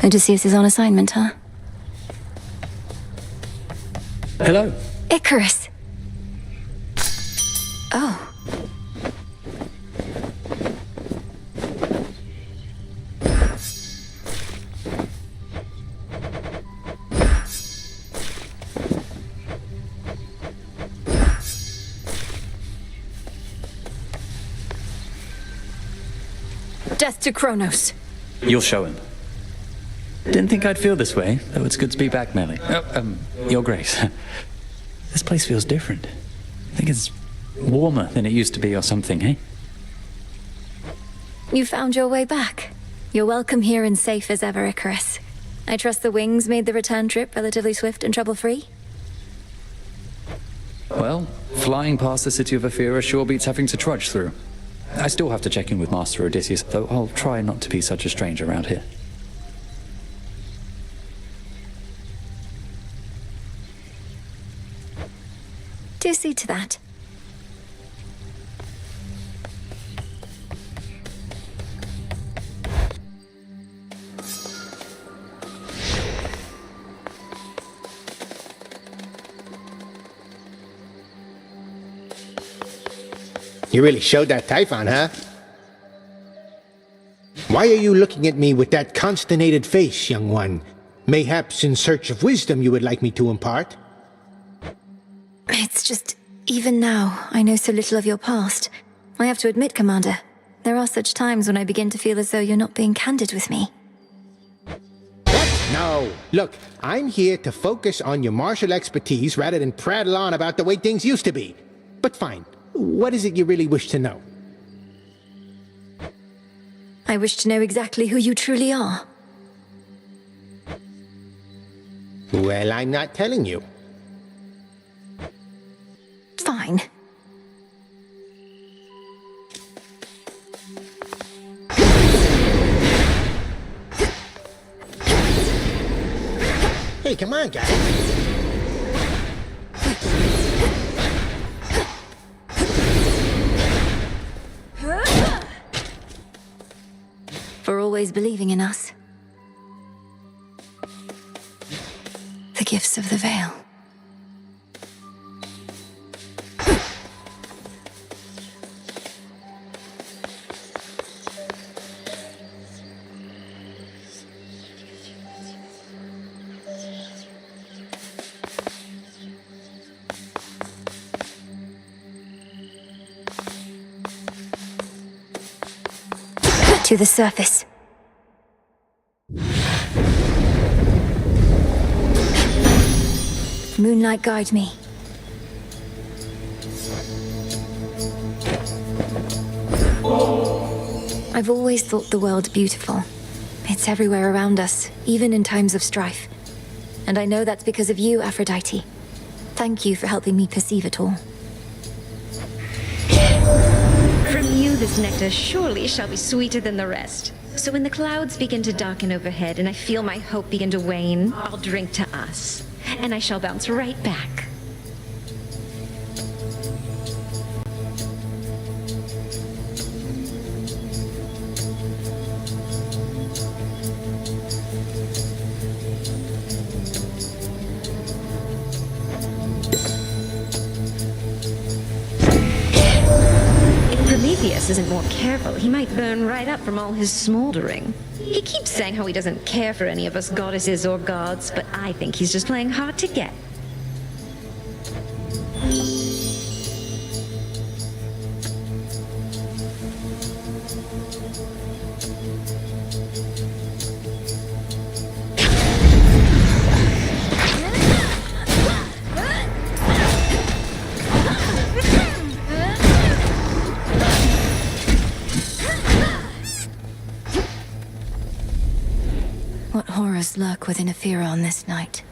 Odysseus is on assignment, huh? Hello. Icarus! Oh. Death to Kronos. You'll show him. Didn't think I'd feel this way, though it's good to be back, Melly. Your Grace. This place feels different. I think it's warmer than it used to be or something, eh? You found your way back. You're welcome here and safe as ever, Icarus. I trust the wings made the return trip relatively swift and trouble-free? Well, flying past the city of Ephyra sure beats having to trudge through. I still have to check in with Master Odysseus, though I'll try not to be such a stranger around here. Do see to that. You really showed that Typhon, huh? Why are you looking at me with that consternated face, young one? Mayhaps in search of wisdom you would like me to impart? It's just, even now, I know so little of your past. I have to admit, Commander, there are such times when I begin to feel as though you're not being candid with me. What? No. Look, I'm here to focus on your martial expertise rather than prattle on about the way things used to be. But fine. What is it you really wish to know? I wish to know exactly who you truly are. Well, I'm not telling you. Fine. Hey, come on, guys. For always believing in us. The gifts of the veil. To the surface. Moonlight, guide me. I've always thought the world beautiful. It's It's everywhere around us, even in times of strife. And I know that's because of you, Aphrodite. Thank you for helping me perceive it all. From you, this nectar surely shall be sweeter than the rest. So when the clouds begin to darken overhead and I feel my hope begin to wane, I'll drink to us. And I shall bounce right back. Prometheus isn't more careful, he might burn right up from all his smoldering. He keeps saying how he doesn't care for any of us goddesses or gods, but I think he's just playing hard to get. What horrors lurk within Ephira this night?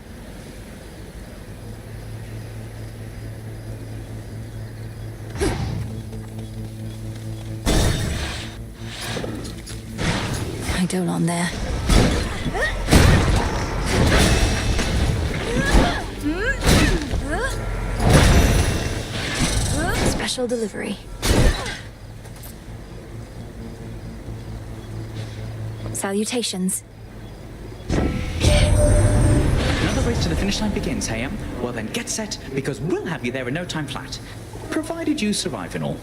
Eidolon there. Special delivery. Salutations. Another race to the finish line begins, hey? Well then, get set, because we'll have you there in no time flat. Provided you survive and all.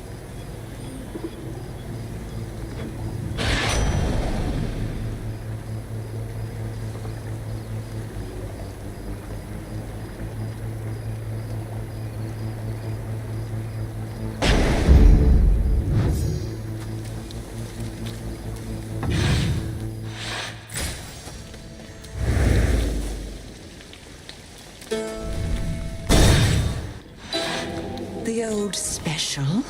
The old special.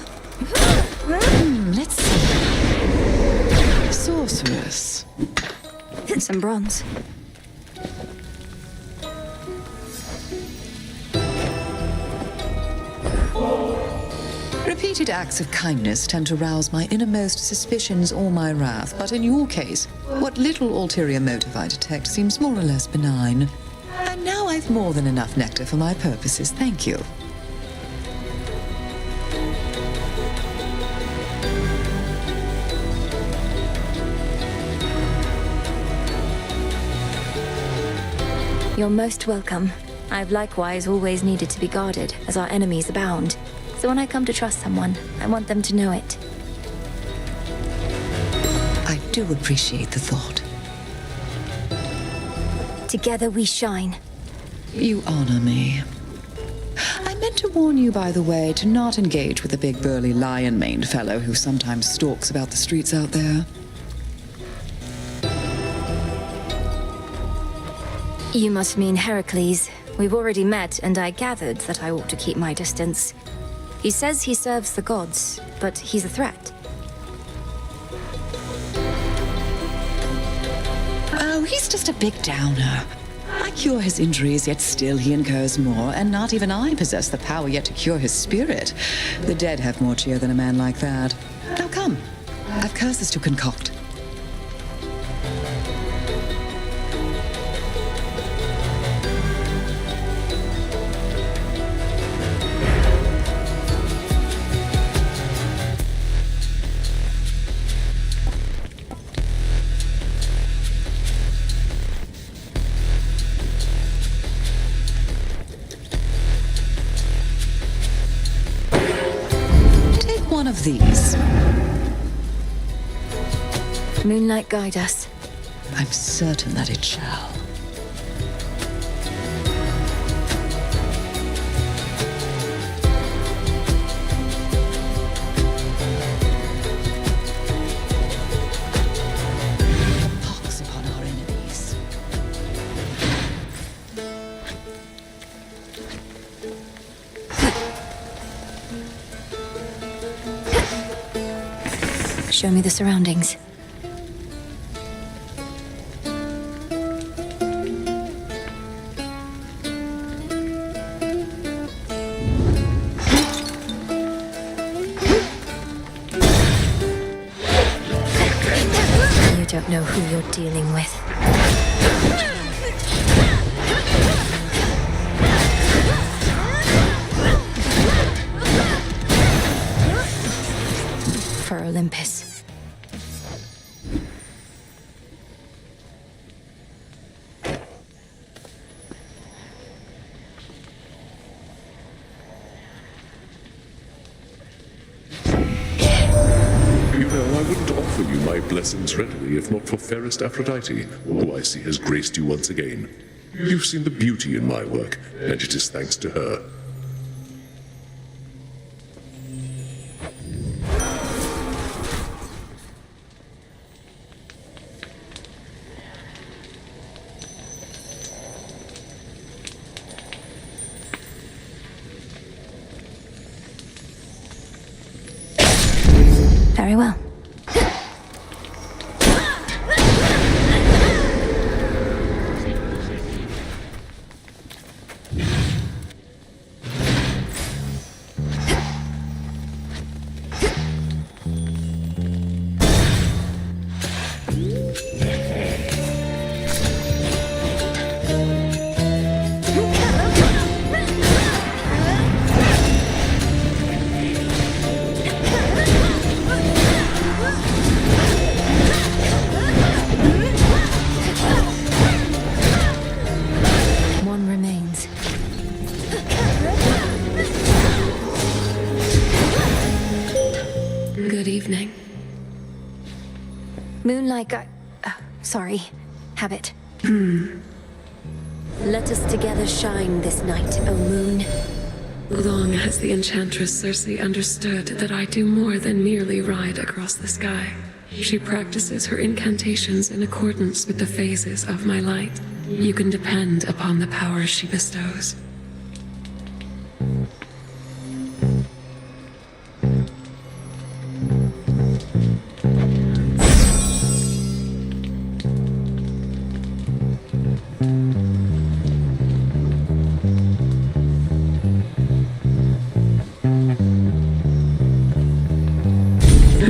Let's see. Sorceress. Some bronze. Repeated acts of kindness tend to rouse my innermost suspicions or my wrath, but in your case, what little ulterior motive I detect seems more or less benign. And now I've more than enough nectar for my purposes, thank you. You're most welcome. I've likewise always needed to be guarded, as our enemies abound. So when I come to trust someone, I want them to know it. I do appreciate the thought. Together we shine. You honor me. I meant to warn you, by the way, to not engage with the big burly lion-maned fellow who sometimes stalks about the streets out there. You must mean Heracles. We've already met, and I gathered that I ought to keep my distance. He says he serves the gods, but he's a threat. Oh, he's just a big downer. I cure his injuries, yet still he incurs more, and not even I possess the power yet to cure his spirit. The dead have more cheer than a man like that. Now come, I've curses to concoct. One of these. Moonlight guide us. I'm certain that it shall. Pox upon our enemies. Show me the surroundings. who you're dealing with. For Olympus. I wouldn't offer you my blessings readily if not for fairest Aphrodite, who I see has graced you once again. You've seen the beauty in my work, and it is thanks to her. Very well. Sorry. Habit. Let us together shine this night, O moon. Long has the enchantress Circe understood that I do more than merely ride across the sky. She practices her incantations in accordance with the phases of my light. You can depend upon the power she bestows.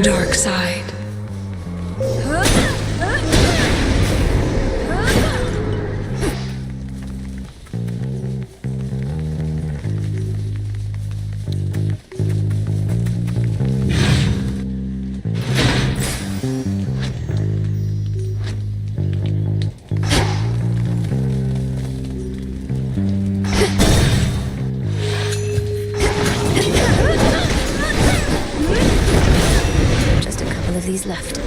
Dark side. Left.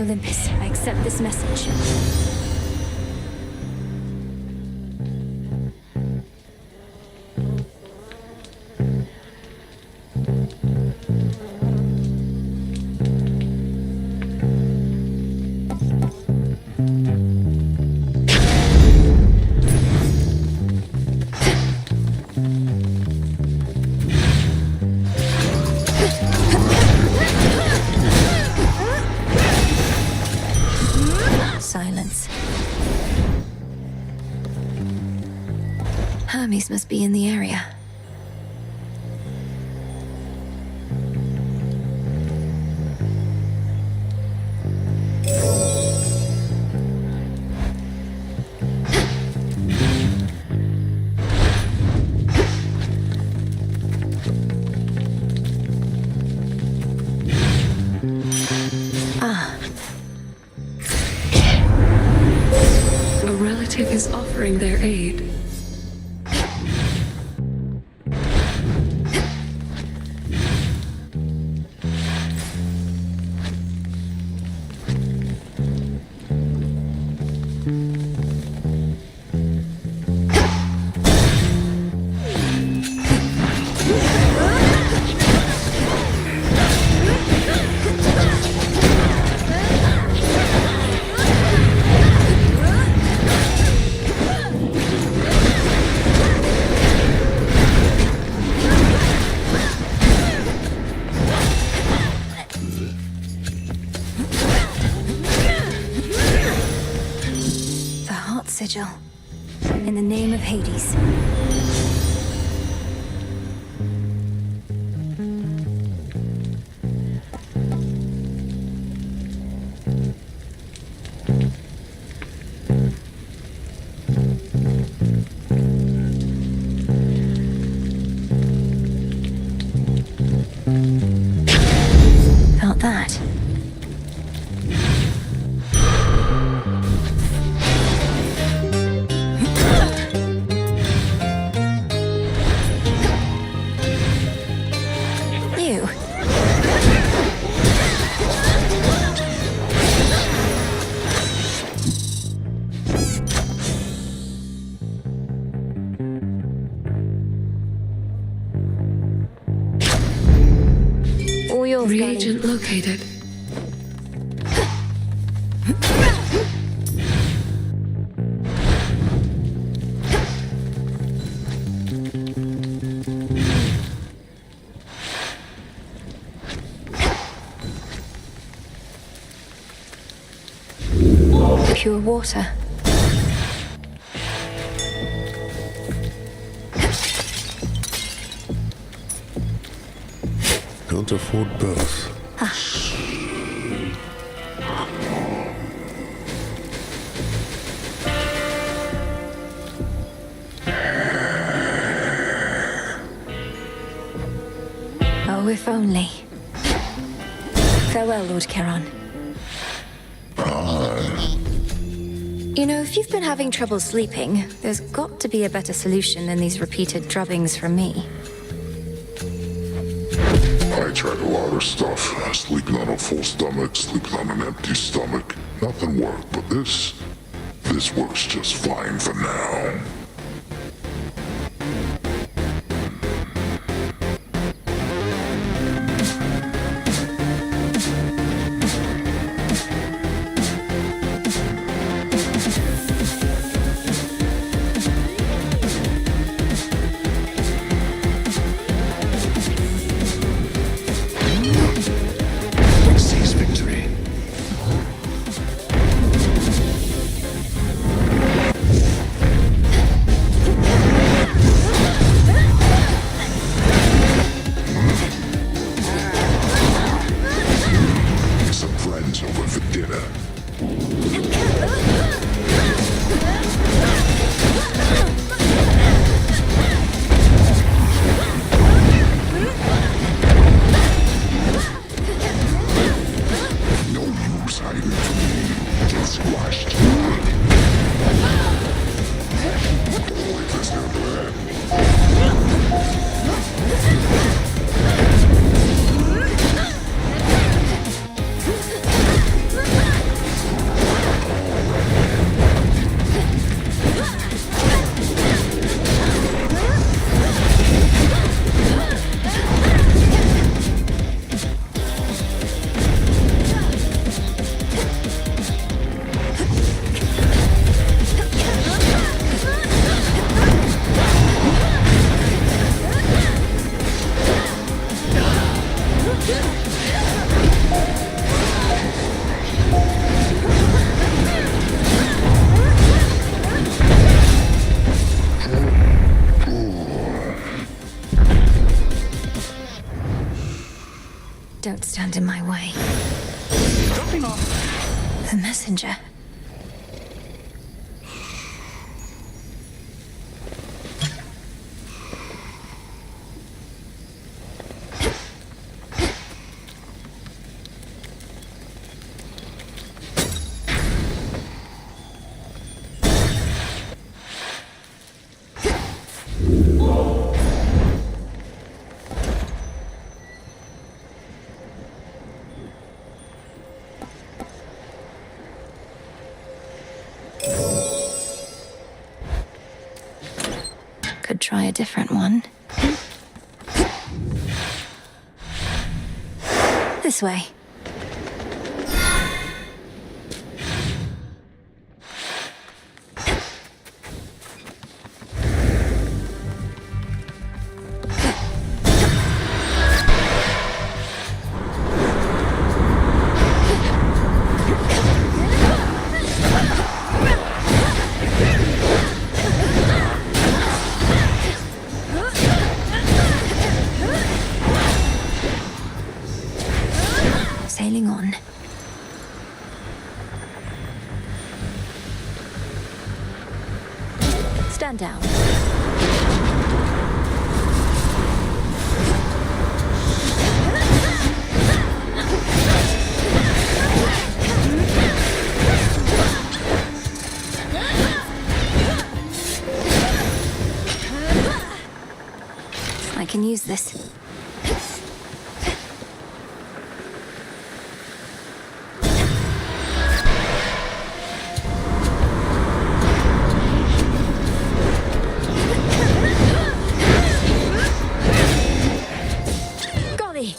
Olympus, I accept this message. Silence. Hermes must be in the area. Is offering their aid. heart sigil. In the name of Hades. Felt that. You. All yours, Reagent located. Pure water. Can't afford both. Oh, if only. Farewell, Lord Charon. You know, if you've been having trouble sleeping, there's got to be a better solution than these repeated drubbings from me. I tried a lot of stuff. Sleeping on a full stomach, sleeping on an empty stomach. Nothing worked, but this works just fine for now. Seize victory. Some friends over for dinner. No use hiding from me. Get squashed. Wait, that's not bad. Don't stand in my way. Dropping off. The messenger. Could try a different one. This way. Stand down. I can use this. Golly!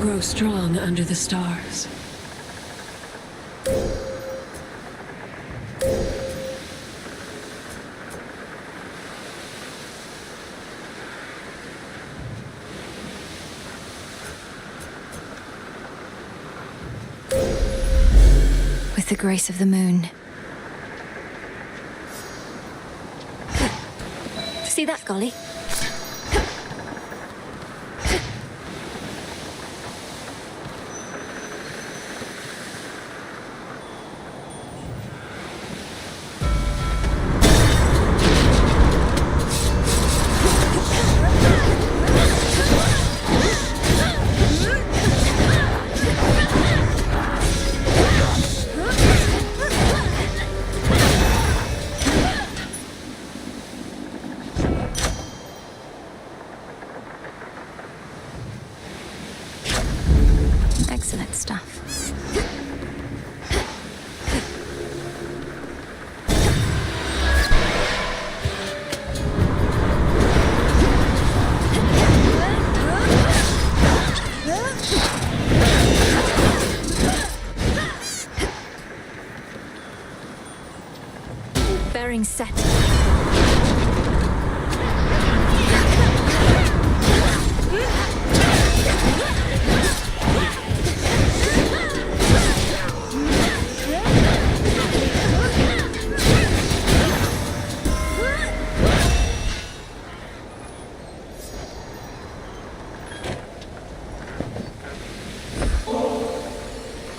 Grow strong under the stars. With the grace of the moon. See that, Golly? Excellent stuff. Bearing set.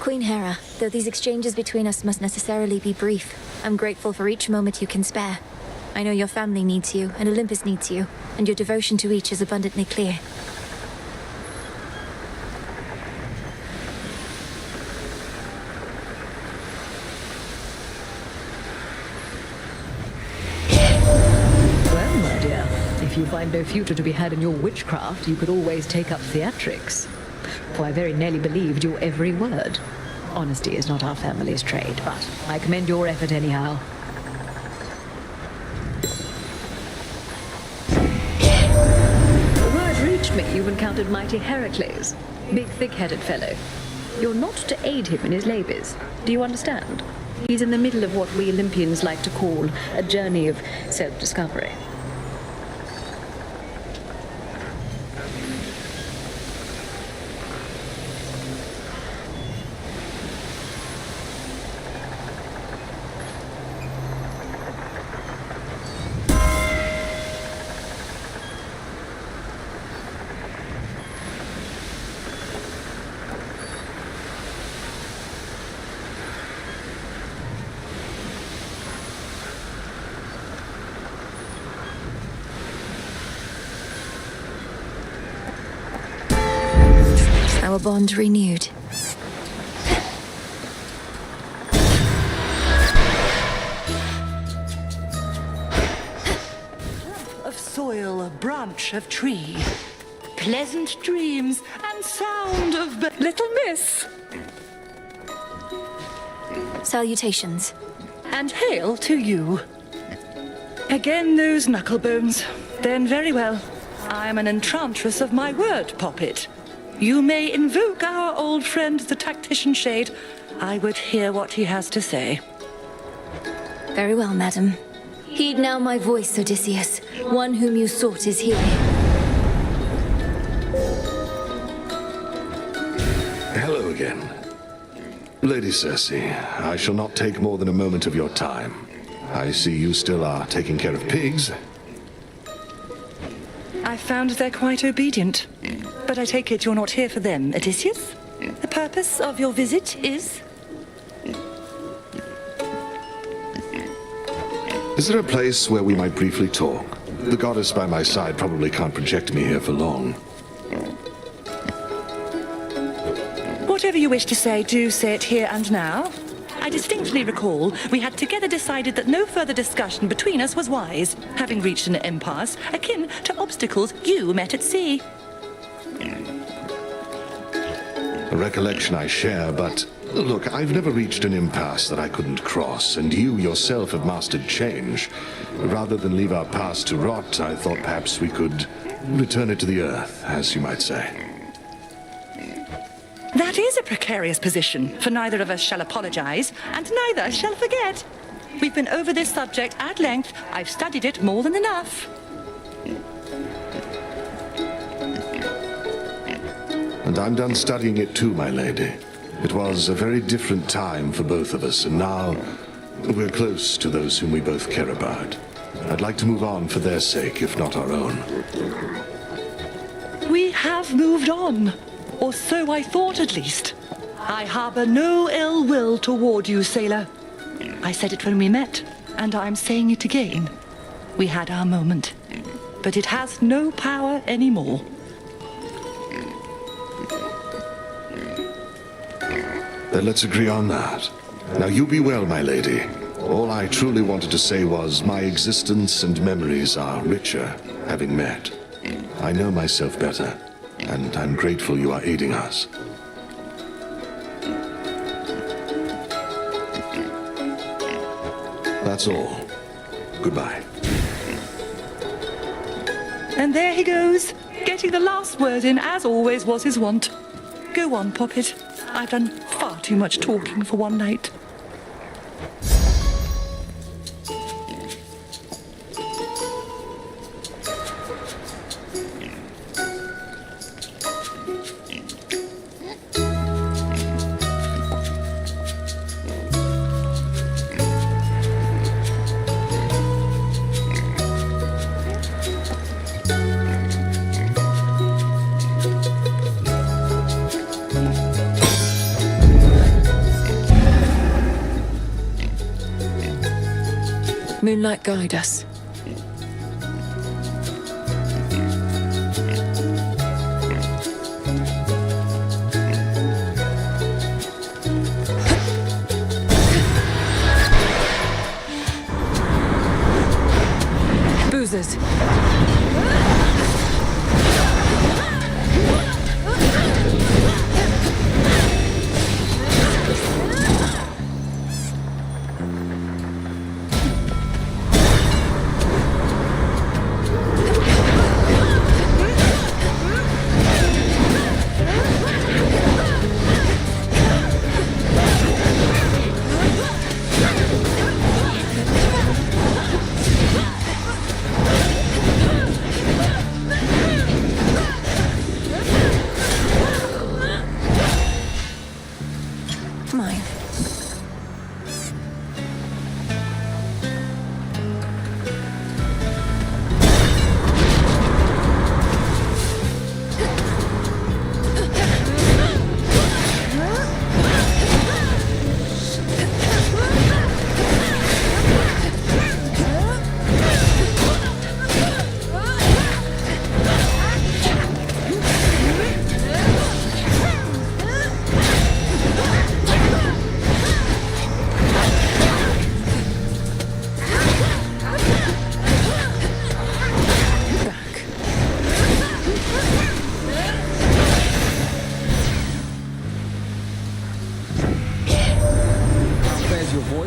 Queen Hera, though these exchanges between us must necessarily be brief, I'm grateful for each moment you can spare. I know your family needs you, and Olympus needs you, and your devotion to each is abundantly clear. Well, my dear, if you find no future to be had in your witchcraft, you could always take up theatrics. For I very nearly believed your every word. Honesty is not our family's trade, but I commend your effort anyhow. Word reached me you've encountered mighty Heracles. Big, thick-headed fellow. You're not to aid him in his labors. Do you understand? He's in the middle of what we Olympians like to call a journey of self-discovery. Our bond renewed. Of soil, a branch of tree. Pleasant dreams and sound of little miss. Salutations. And hail to you. Again those knucklebones. Then very well. I'm an enchantress of my word, Poppet. You may invoke our old friend, the tactician shade. I would hear what he has to say. Very well, madam. Heed now my voice, Odysseus. One whom you sought is here. Hello again. Lady Circe, I shall not take more than a moment of your time. I see you still are taking care of pigs. I I found they're quite obedient. But I take it you're not here for them, Odysseus? The purpose of your visit is? Is there a place where we might briefly talk? The goddess by my side probably can't project me here for long. Whatever you wish to say, do say it here and now. I distinctly recall we had together decided that no further discussion between us was wise, having reached an impasse akin to obstacles you met at sea. A recollection I share, but look, I've never reached an impasse that I couldn't cross, and you yourself have mastered change. Rather than leave our past to rot, I thought perhaps we could return it to the earth, as you might say. That is a precarious position, for neither of us shall apologize, and neither shall forget. We've been over this subject at length. I've studied it more than enough. And I'm done studying it too, my lady. It was a very different time for both of us, and now we're close to those whom we both care about. I'd like to move on for their sake, if not our own. We have moved on. Or so I thought, at least. I harbor no ill will toward you, sailor. I said it when we met, and I'm saying it again. We had our moment, but it has no power anymore. Then let's agree on that. Now you be well, my lady. All I truly wanted to say was my existence and memories are richer, having met. I know myself better, and I'm grateful you are aiding us. That's all. Goodbye. And there he goes, getting the last word in, as always was his wont. Go on, Poppet. I've done far too much talking for one night. Moonlight, guide us. Boozers.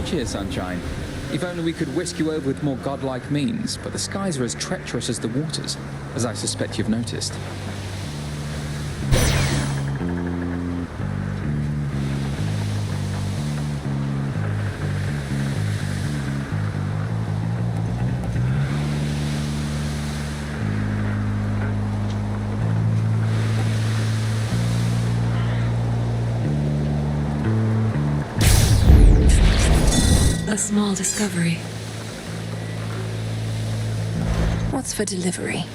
Cheer, sunshine. If only we could whisk you over with more godlike means, but the skies are as treacherous as the waters, as I suspect you've noticed. A small discovery. What's for delivery?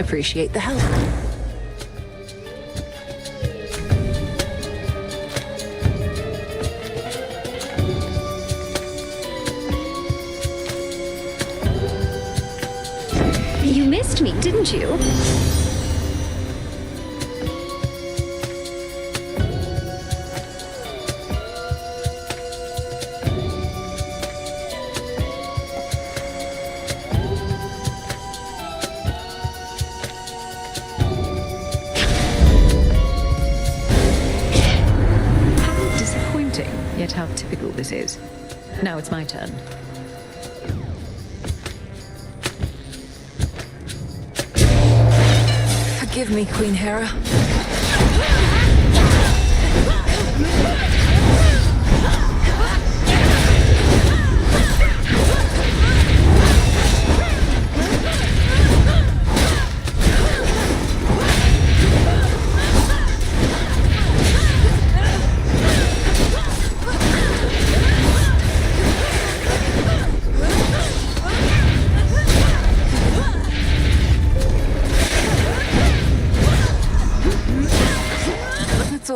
appreciate the help. You missed me, didn't you? Yet how typical this is. Now it's my turn. Forgive me, Queen Hera.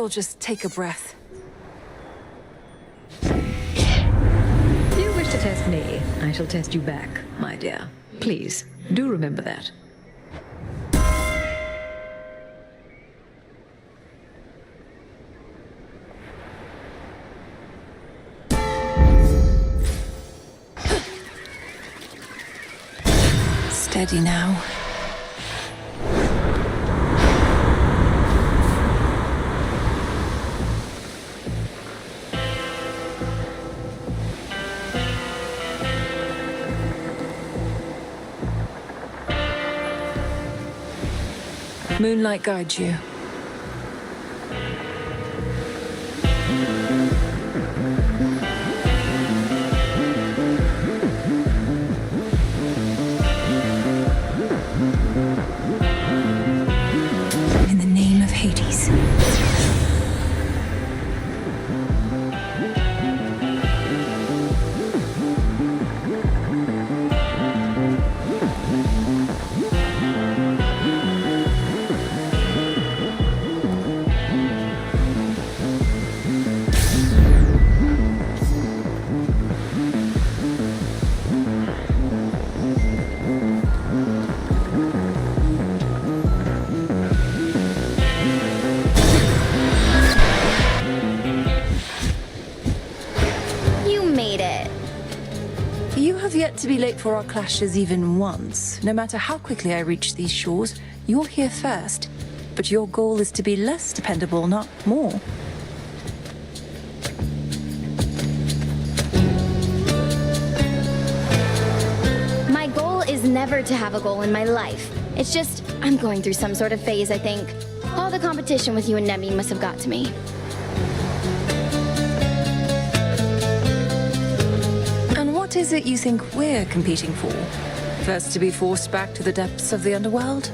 Just take a breath. You wish to test me, I shall test you back, my dear. Please, do remember that. Steady now. Moonlight guides you. In the name of Hades. Yet to be late for our clashes even once. No matter how quickly I reach these shores, you're here first. But your goal is to be less dependable, not more. My goal is never to have a goal in my life. It's just, I'm going through some sort of phase, I think. All the competition with you and Nemi must have got to me. What is it you think we're competing for? First to be forced back to the depths of the underworld?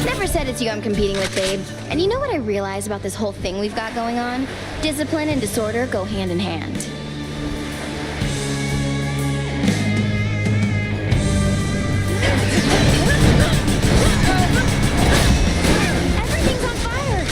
Never said it's you I'm competing with, babe. And you know what I realized about this whole thing we've got going on? Discipline and disorder go hand in hand. Everything's on fire!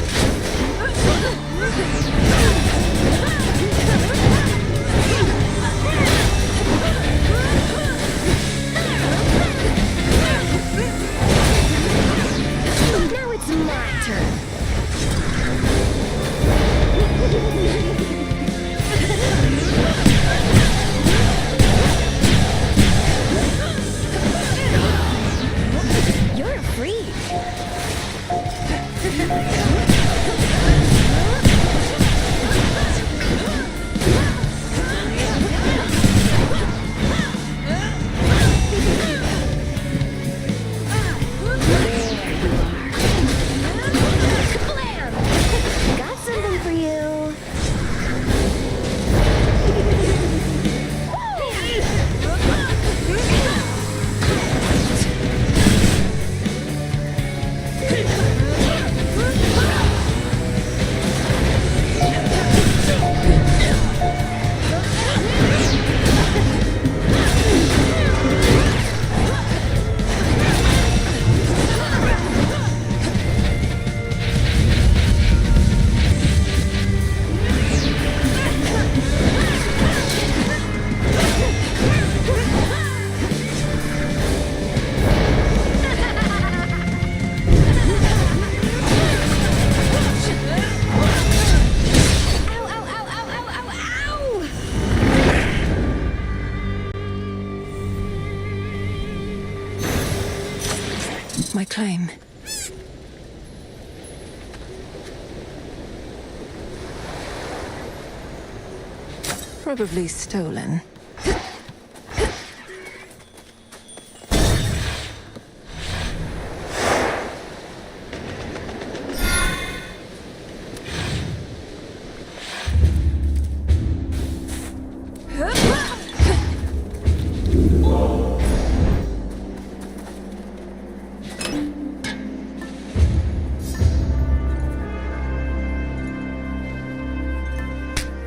my claim. Probably stolen.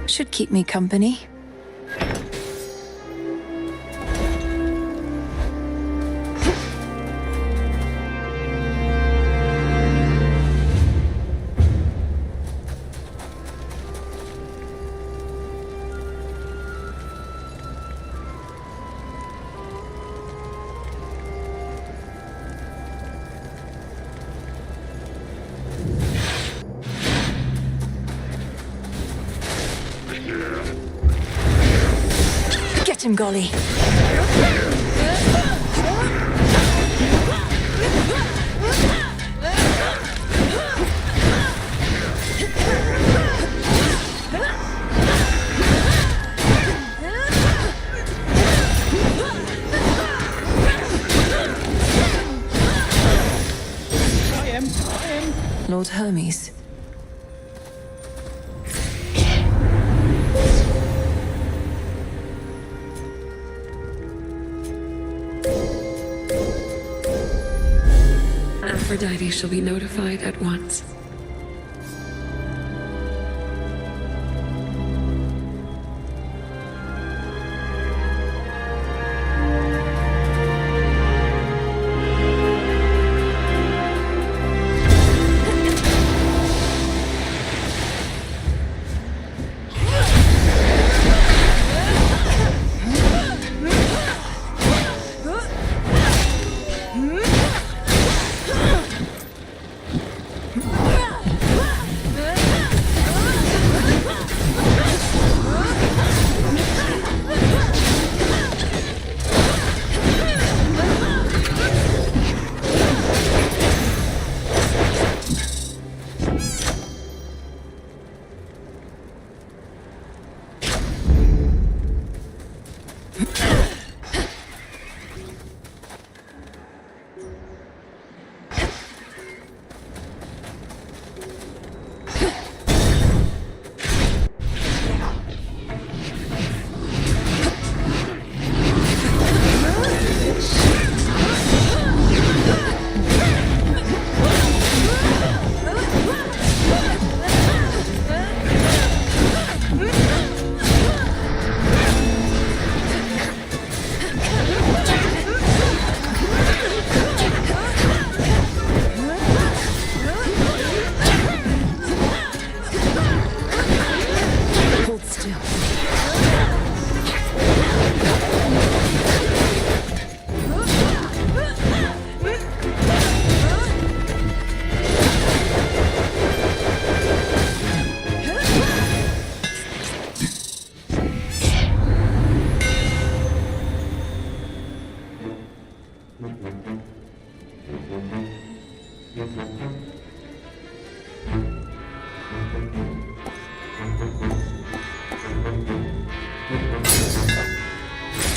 Should keep me company. Get him, Golly. I am. Lord Hermes. Aphrodite shall be notified at once.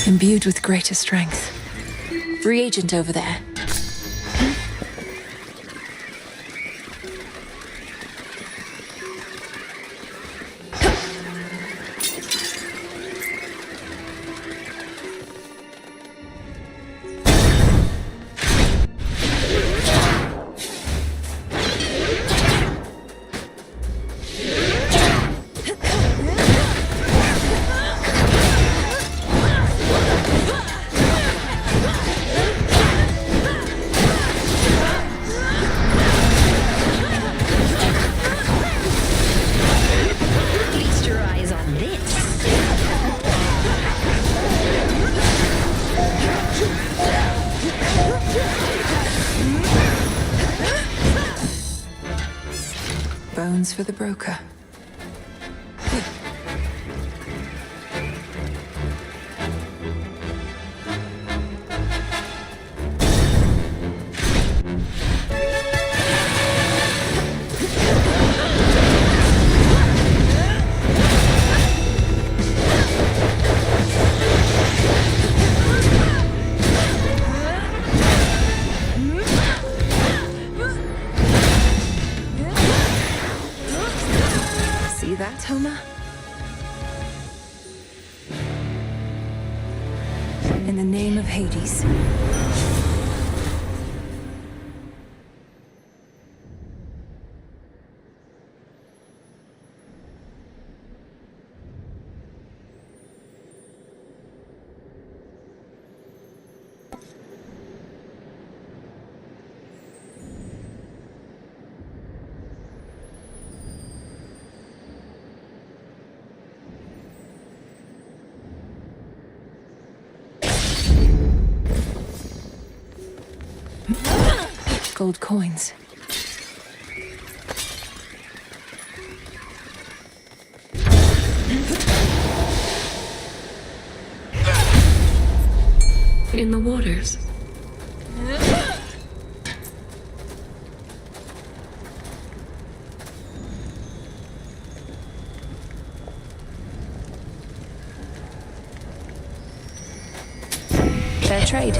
Imbued with greater strength. Reagent over there. Bones for the broker. In the name of Hades. Gold coins. In the waters. Fair trade.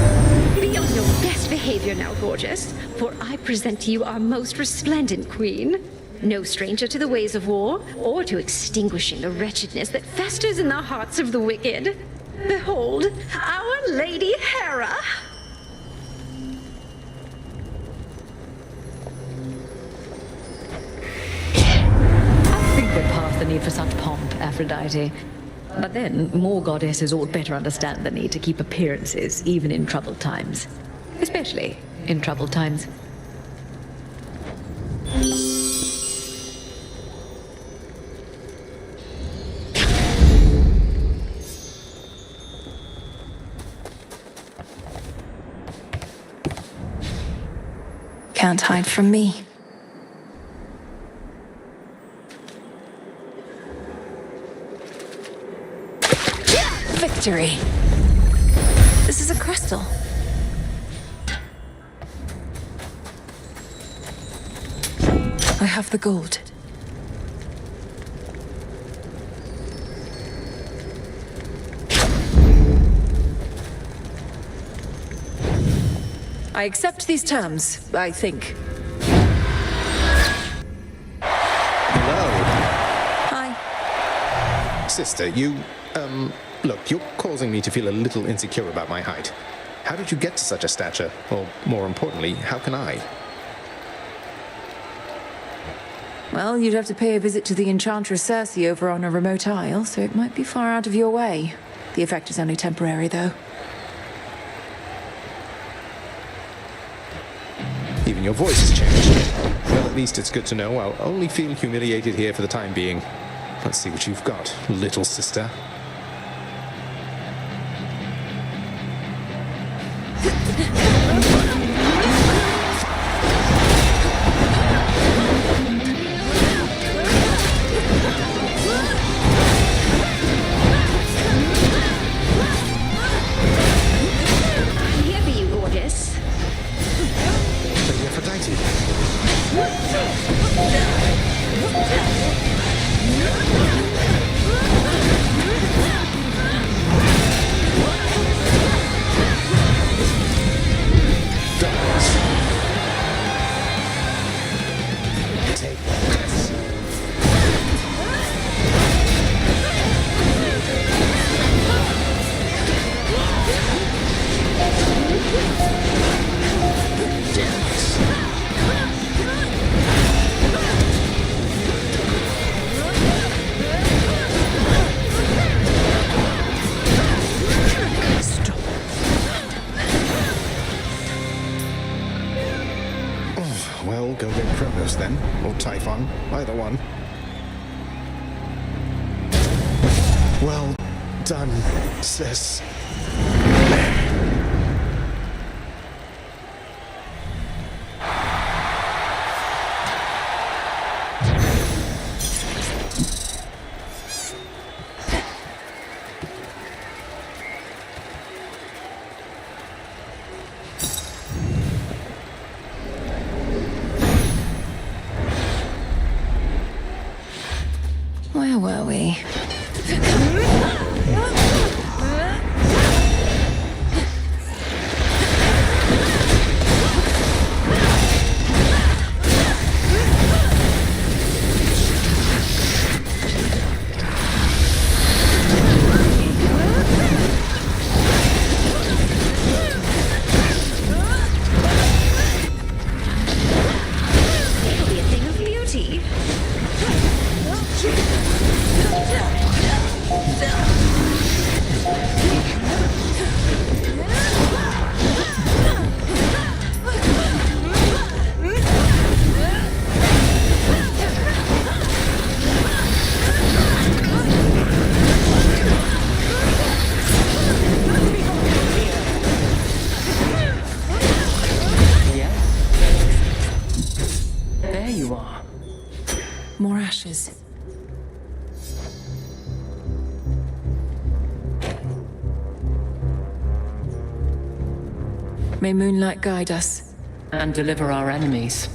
Be on your best behavior now, gorgeous, for I present to you our most resplendent queen. No stranger to the ways of war, or to extinguishing the wretchedness that festers in the hearts of the wicked. Behold, our Lady Hera! I think we're past the need for such pomp, Aphrodite. But then, more goddesses ought better understand the need to keep appearances, even in troubled times. Especially in troubled times. Can't hide from me. Victory! This is a crystal. I have the gold. I accept these terms, I think. Hello. Hi. Sister, look, you're causing me to feel a little insecure about my height. How did you get to such a stature? Or, more importantly, how can I? Well, you'd have to pay a visit to the Enchantress Circe over on a remote isle, so it might be far out of your way. The effect is only temporary, though. Even your voice has changed. Well, at least it's good to know I'll only feel humiliated here for the time being. Let's see what you've got, little sister. Well, go get Kronos then, or Typhon, either one. Well done, sis. Where were we? May moonlight guide us. And deliver our enemies.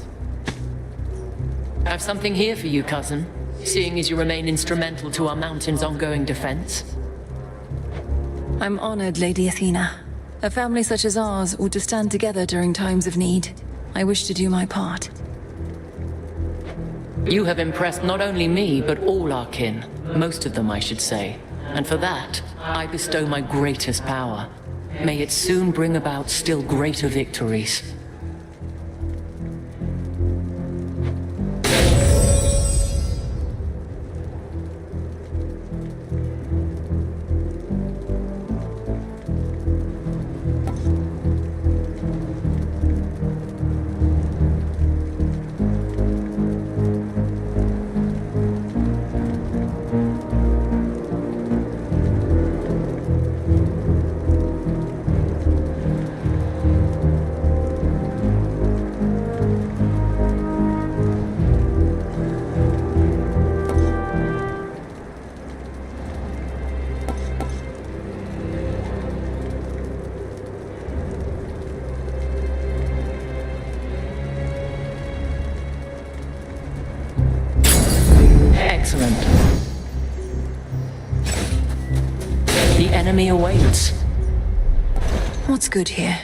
I've something here for you, cousin, seeing as you remain instrumental to our mountain's ongoing defense. I'm honored, Lady Athena. A family such as ours ought to stand together during times of need. I wish to do my part. You have impressed not only me, but all our kin. Most of them, I should say. And for that, I bestow my greatest power. May it soon bring about still greater victories. Excellent. The enemy awaits. What's good here?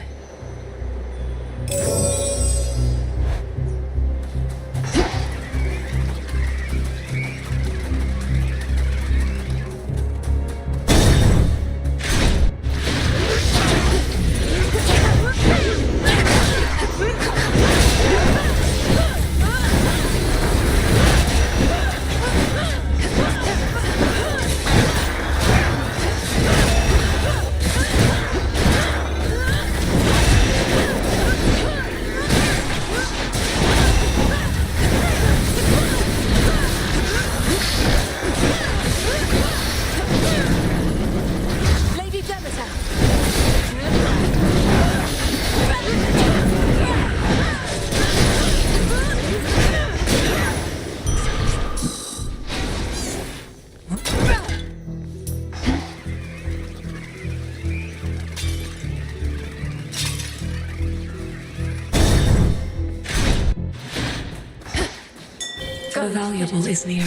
The valuable is near.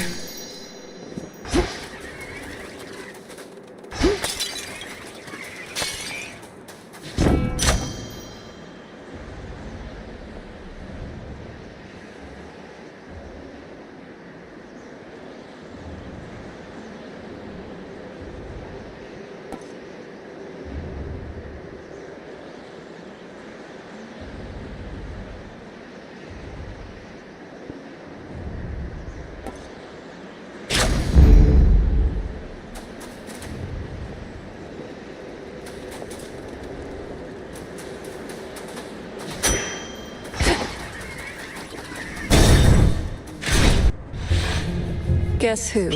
Guess who?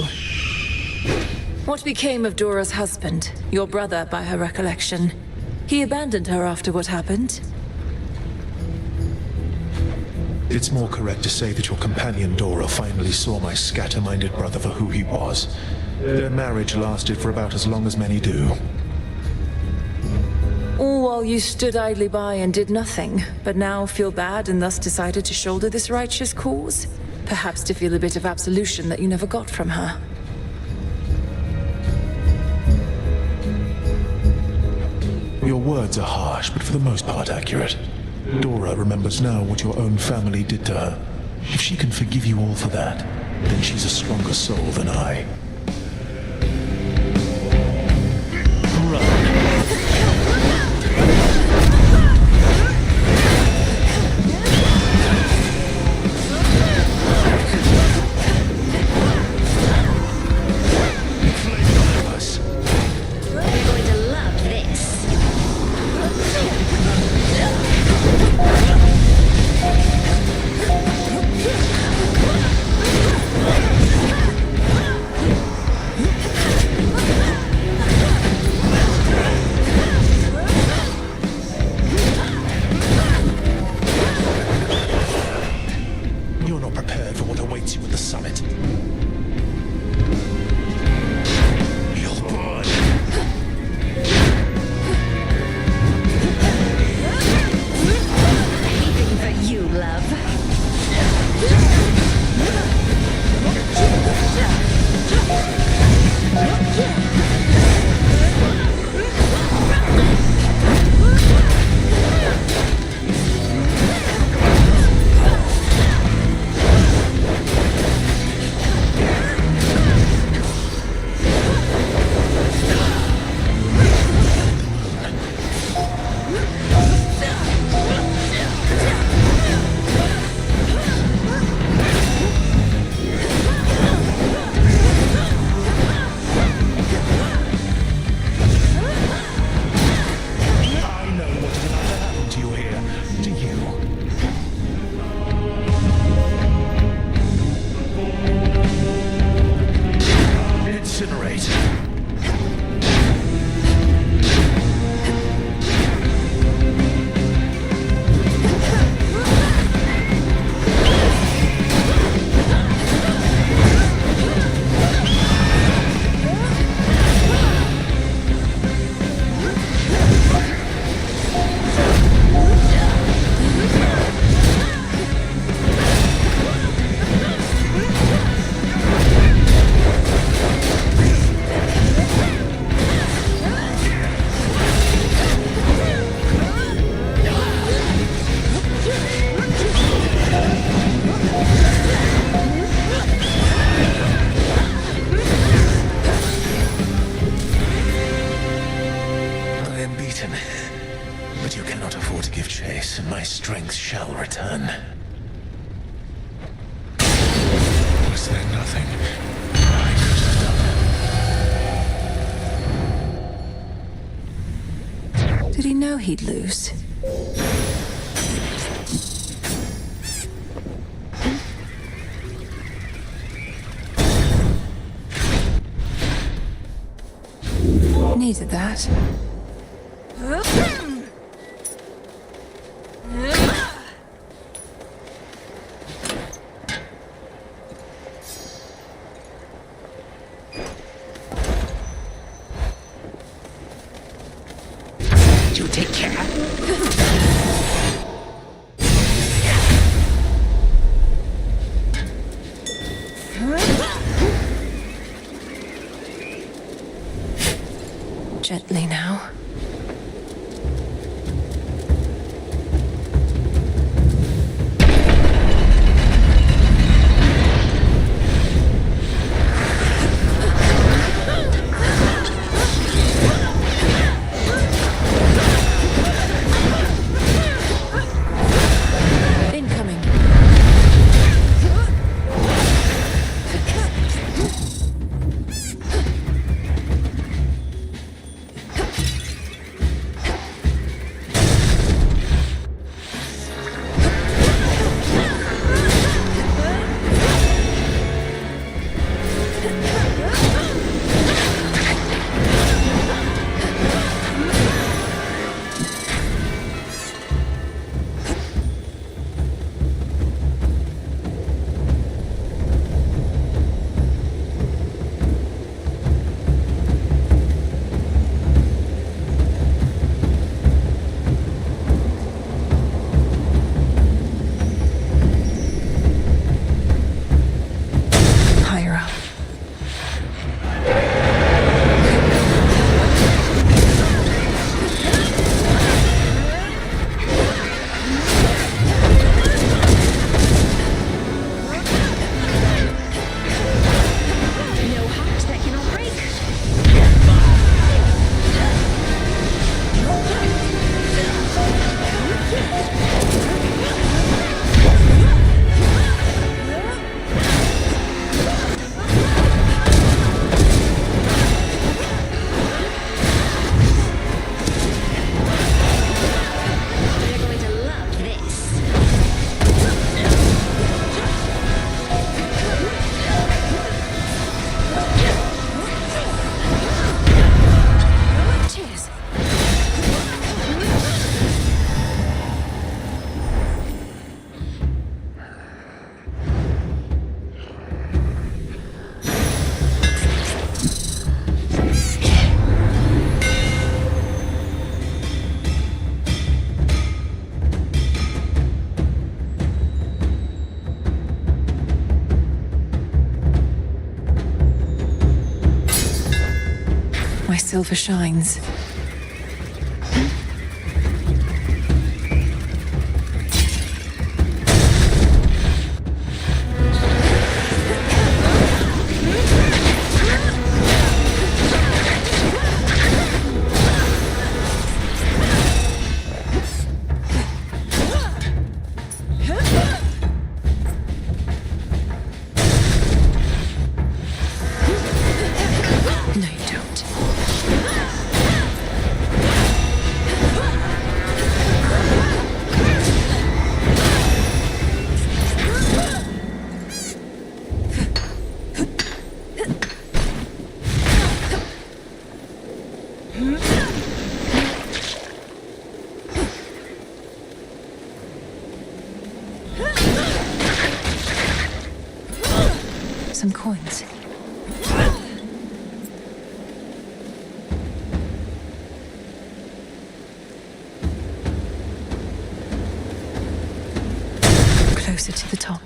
What became of Dora's husband? Your brother, by her recollection. He abandoned her after what happened? It's more correct to say that your companion Dora finally saw my scatter-minded brother for who he was. Their marriage lasted for about as long as many do. All while you stood idly by and did nothing, but now feel bad and thus decided to shoulder this righteous cause? Perhaps to feel a bit of absolution that you never got from her. Your words are harsh, but for the most part accurate. Dora remembers now what your own family did to her. If she can forgive you all for that, then she's a stronger soul than I. give chase, and my strength shall return. Was there nothing I could have done? Did he know he'd lose? Needed that. You take care. Gently now. Silver shines. Some coins. Closer to the top.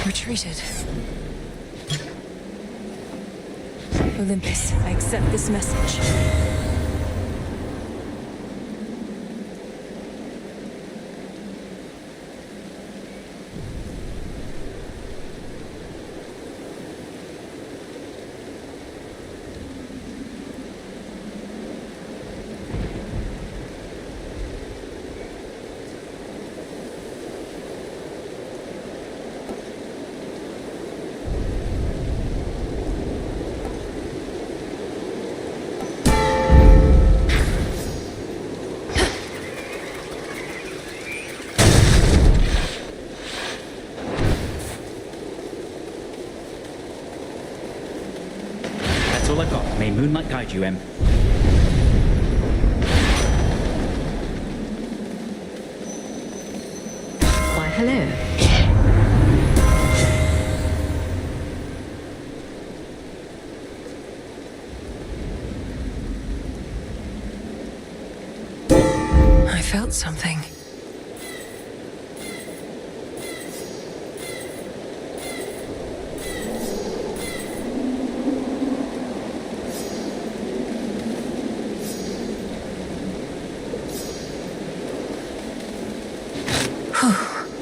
Retreated. Olympus, I accept this message. That's all I've got. May moonlight guide you, Em. Why, hello. I felt something.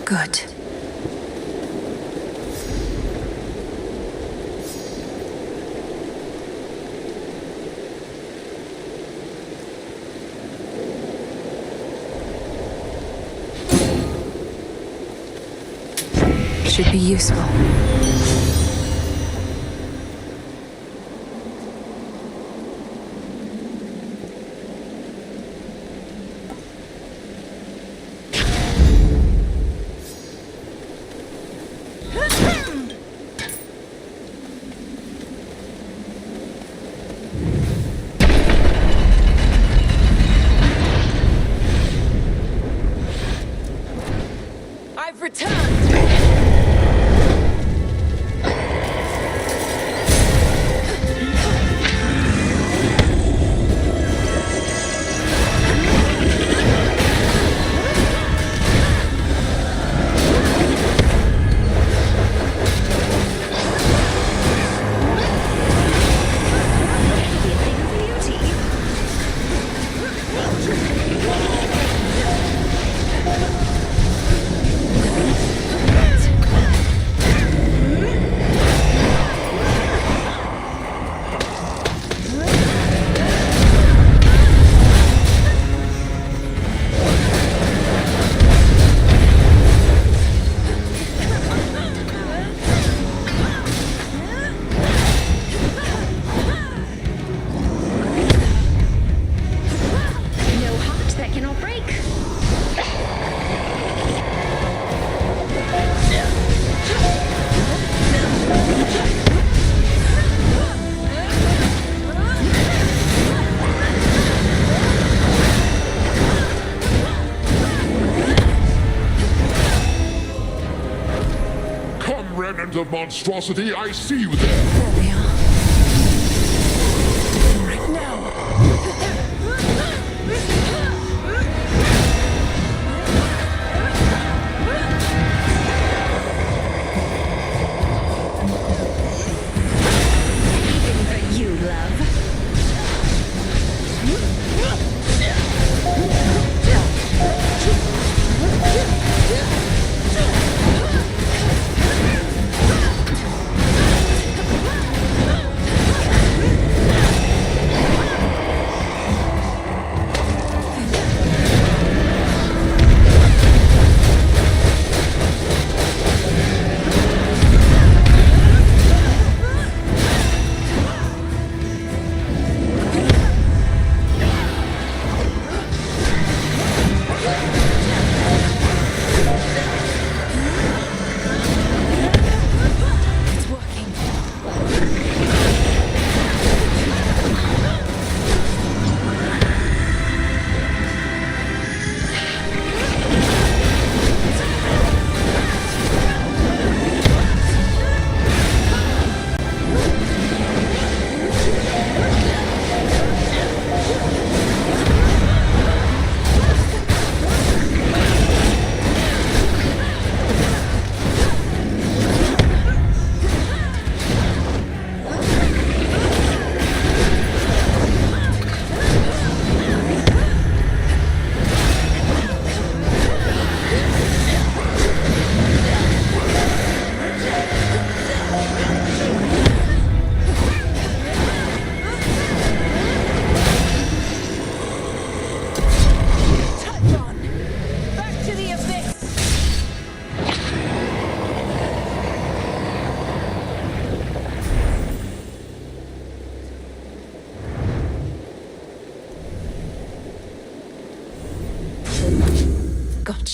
Good. Should be useful. I've returned! Remnant of monstrosity, I see you there. There we are. Right now. Anything for you, love.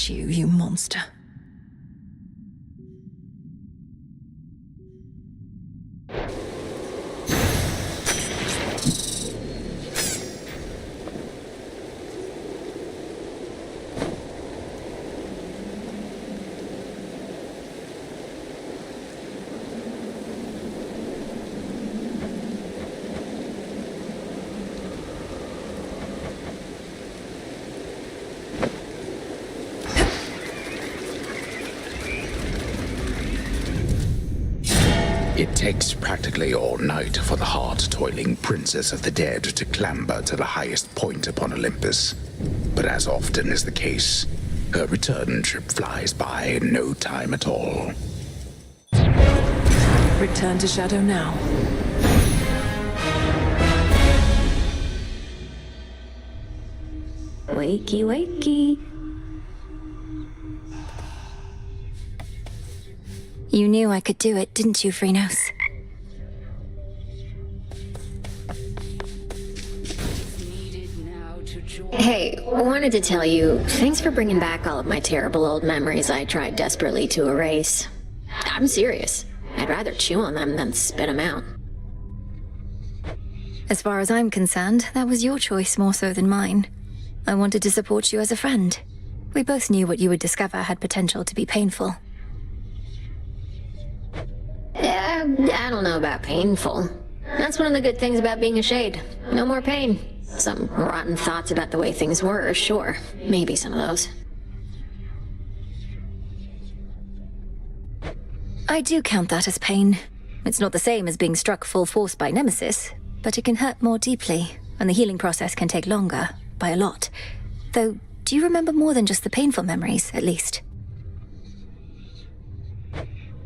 at you, you monster. It takes practically all night for the hard-toiling princess of the dead to clamber to the highest point upon Olympus. But as often is the case, her return trip flies by in no time at all. Return to Shadow now. Wakey, wakey. You knew I could do it, didn't you, Phrynos? Hey, wanted to tell you, thanks for bringing back all of my terrible old memories I tried desperately to erase. I'm serious. I'd rather chew on them than spit them out. As far as I'm concerned, that was your choice more so than mine. I wanted to support you as a friend. We both knew what you would discover had potential to be painful. I don't know about painful. That's one of the good things about being a shade. No more pain. Some rotten thoughts about the way things were, sure. Maybe some of those. I do count that as pain. It's not the same as being struck full force by Nemesis, but it can hurt more deeply, and the healing process can take longer, by a lot. Though, do you remember more than just the painful memories, at least?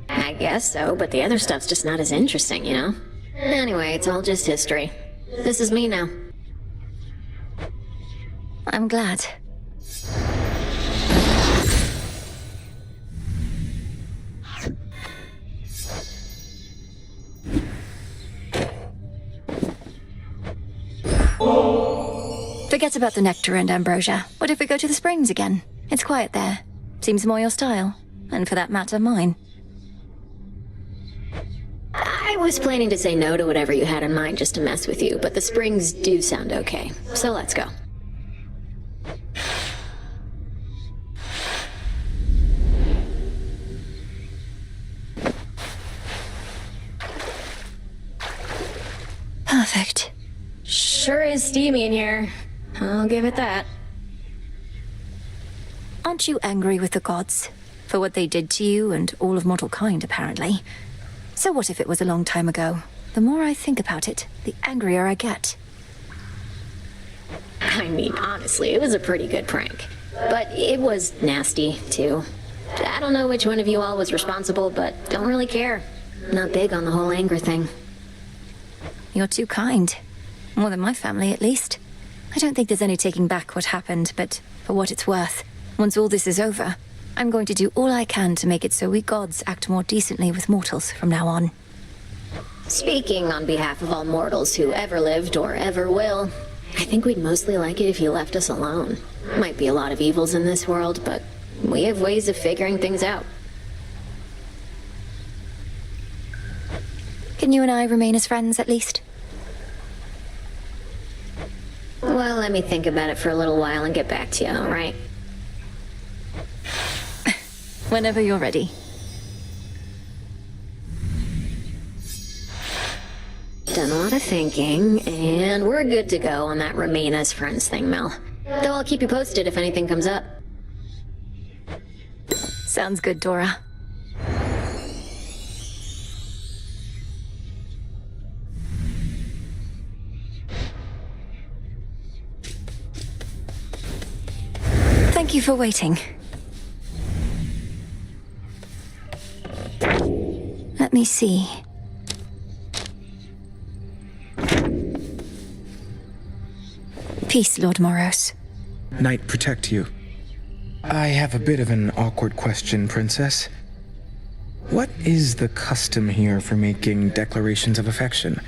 I guess so, but the other stuff's just not as interesting, you know? Anyway, it's all just history. This is me now. I'm glad. Forget about the nectar and ambrosia. What if we go to the springs again? It's quiet there. Seems more your style. And for that matter, mine. I was planning to say no to whatever you had in mind just to mess with you, but the springs do sound okay. So let's go. Perfect. Sure is steamy in here. I'll give it that. Aren't you angry with the gods? For what they did to you and all of mortal kind, apparently. So what if it was a long time ago? The more I think about it, the angrier I get. I mean, honestly, it was a pretty good prank. But it was nasty, too. I don't know which one of you all was responsible, but don't really care. Not big on the whole anger thing. You're too kind. More than my family, at least. I don't think there's any taking back what happened, but for what it's worth, once all this is over, I'm going to do all I can to make it so we gods act more decently with mortals from now on. Speaking on behalf of all mortals who ever lived or ever will, I think we'd mostly like it if you left us alone. Might be a lot of evils in this world, but we have ways of figuring things out. Can you and I remain as friends, at least? Well, let me think about it for a little while and get back to you, all right? Whenever you're ready. Done a lot of thinking, and we're good to go on that remain as friends thing, Mel. Though I'll keep you posted if anything comes up. Sounds good, Dora. Thank you for waiting. Let me see. Peace, Lord Moros. Night protect you. I have a bit of an awkward question, Princess. What is the custom here for making declarations of affection?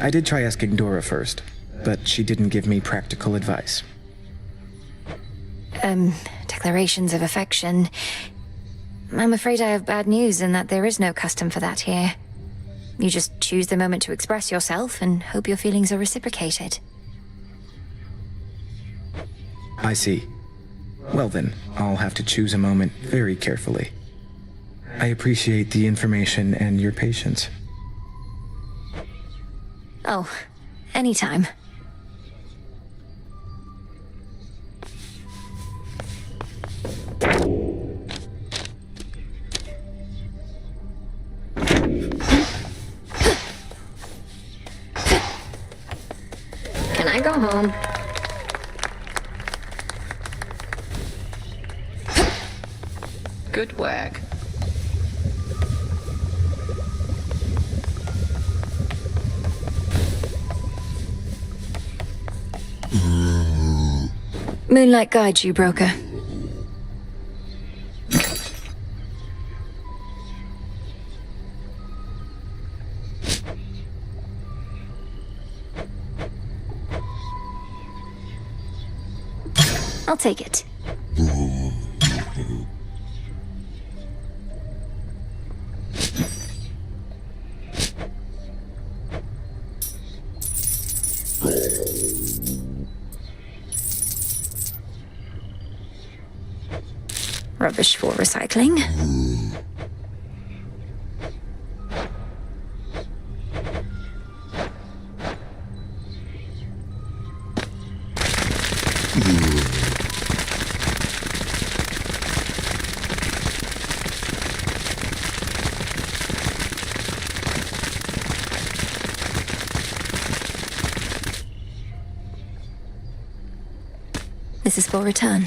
I did try asking Dora first, but she didn't give me practical advice. declarations of affection. I'm afraid I have bad news in that there is no custom for that here. You just choose the moment to express yourself and hope your feelings are reciprocated. I see. Well then, I'll have to choose a moment very carefully. I appreciate the information and your patience. Oh, anytime. Can I go home? Good work. Moonlight guides you, broker. I'll take it. Rubbish for recycling. This is for return.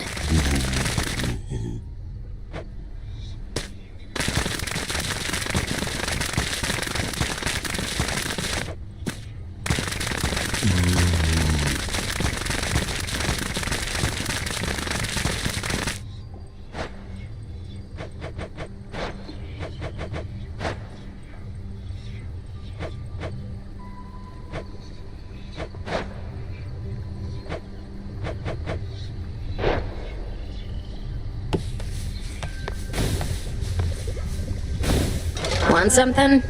Want something?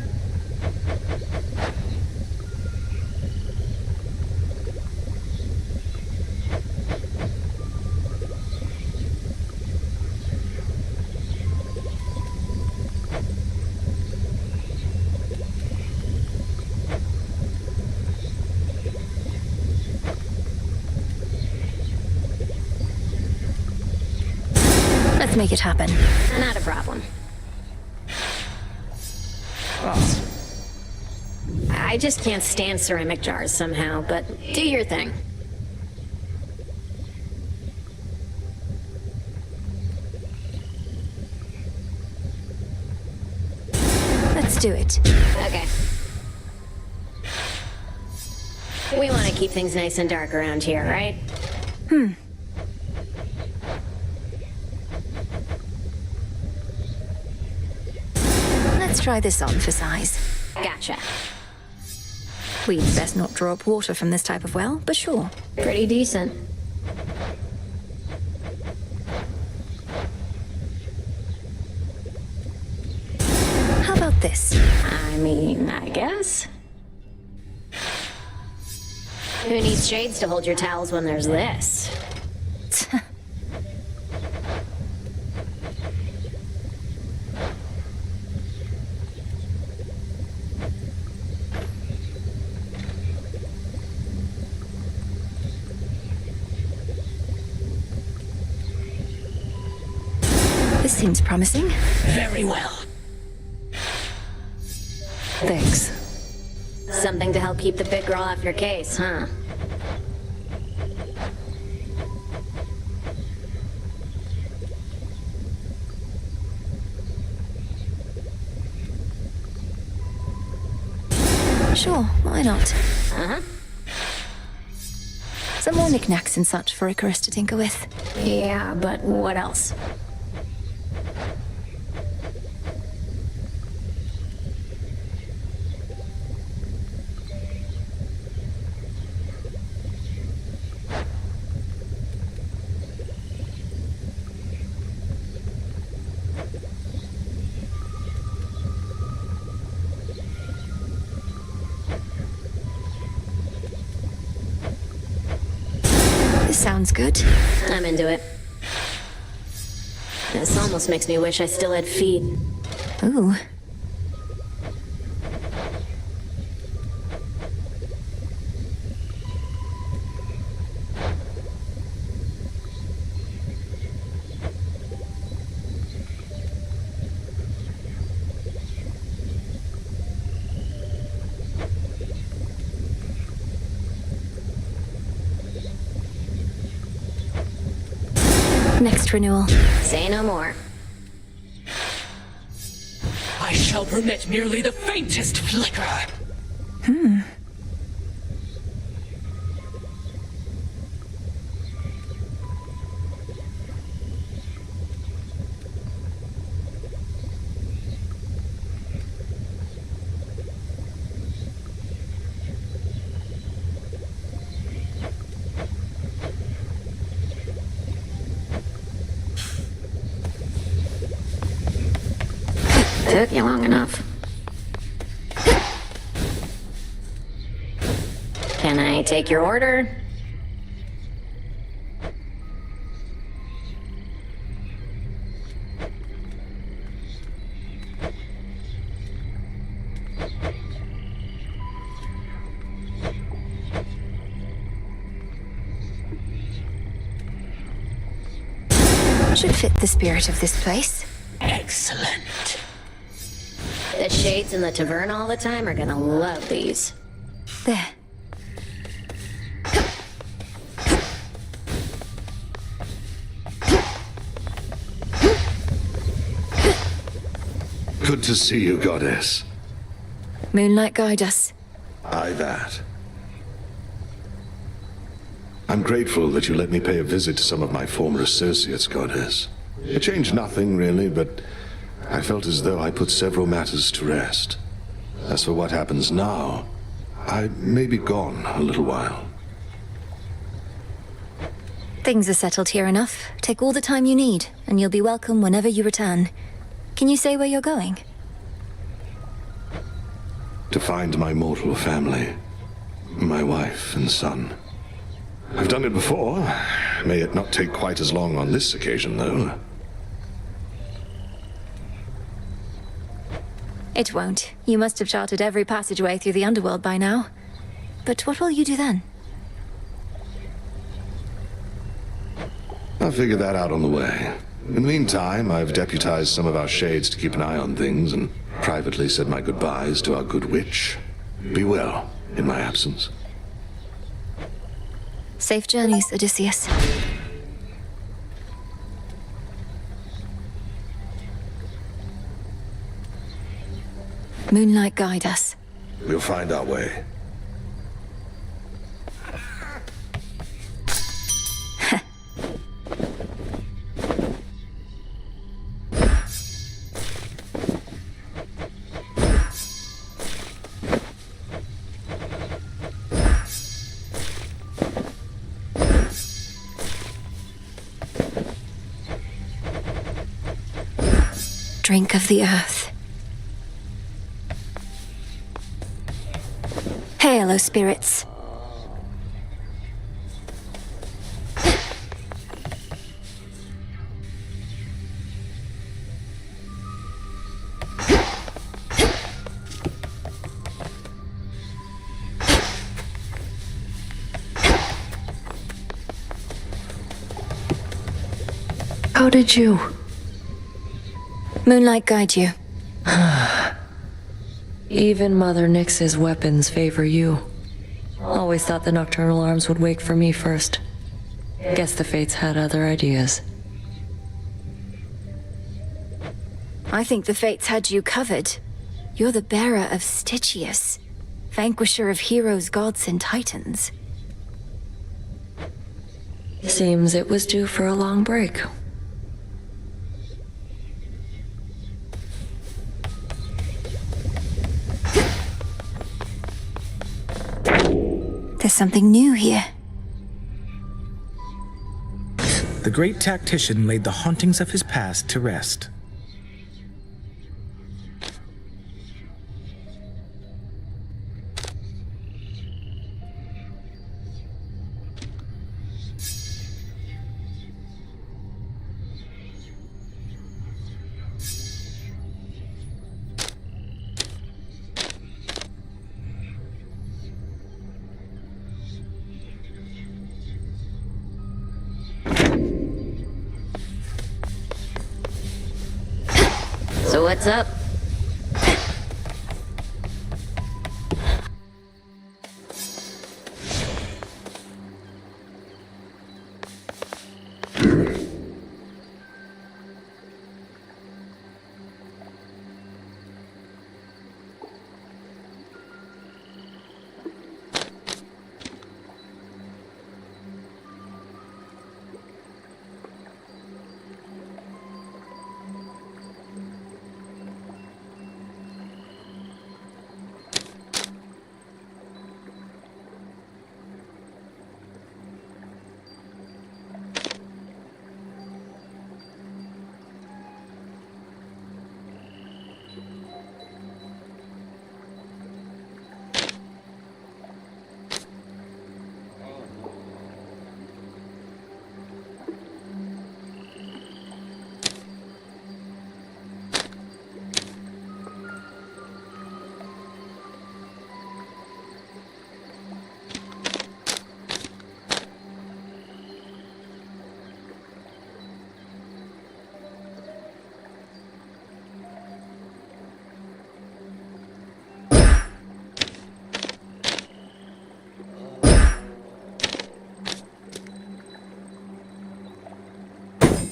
Let's make it happen. Not a problem. I just can't stand ceramic jars somehow, but do your thing. Let's do it. Okay. We want to keep things nice and dark around here, right? Let's try this on for size. Gotcha. We'd best not draw up water from this type of well, but sure. Pretty decent. How about this? I mean, I guess. Who needs shades to hold your towels when there's this? This seems promising. Very well. Thanks. Something to help keep the big girl off your case, huh? Sure, why not? Uh-huh. Some more knickknacks and such for Icarus to tinker with. Yeah, but what else? Sounds good. I'm into it. This almost makes me wish I still had feet. Ooh. Next renewal. Say no more. I shall permit merely the faintest flicker. Took you long enough. Can I take your order? Should fit the spirit of this place. Excellent. The shades in the tavern all the time are gonna love these. There. Good to see you, Goddess. Moonlight guide us. Aye, that. I'm grateful that you let me pay a visit to some of my former associates, Goddess. It changed nothing, really, but I felt as though I put several matters to rest. As for what happens now, I may be gone a little while. Things are settled here enough. Take all the time you need, and you'll be welcome whenever you return. Can you say where you're going? To find my mortal family. My wife and son. I've done it before. May it not take quite as long on this occasion, though. It won't. You must have charted every passageway through the underworld by now. But what will you do then? I'll figure that out on the way. In the meantime, I've deputized some of our shades to keep an eye on things and privately said my goodbyes to our good witch. Be well in my absence. Safe journeys, Odysseus. Moonlight guide us. We'll find our way. Drink of the earth. Hail, O spirits. How did you? Moonlight guide you. Even Mother Nyx's weapons favor you. Always thought the nocturnal arms would wake for me first. Guess the fates had other ideas. I think the fates had you covered. You're the bearer of Stygius, vanquisher of heroes, gods, and titans. Seems it was due for a long break. There's something new here. The great tactician laid the hauntings of his past to rest. What's up?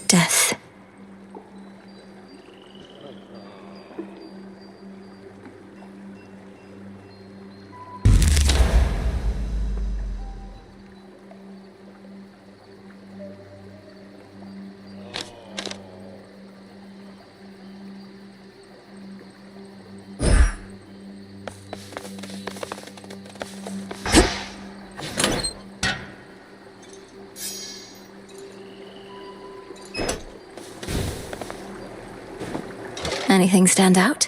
Death. Anything stand out?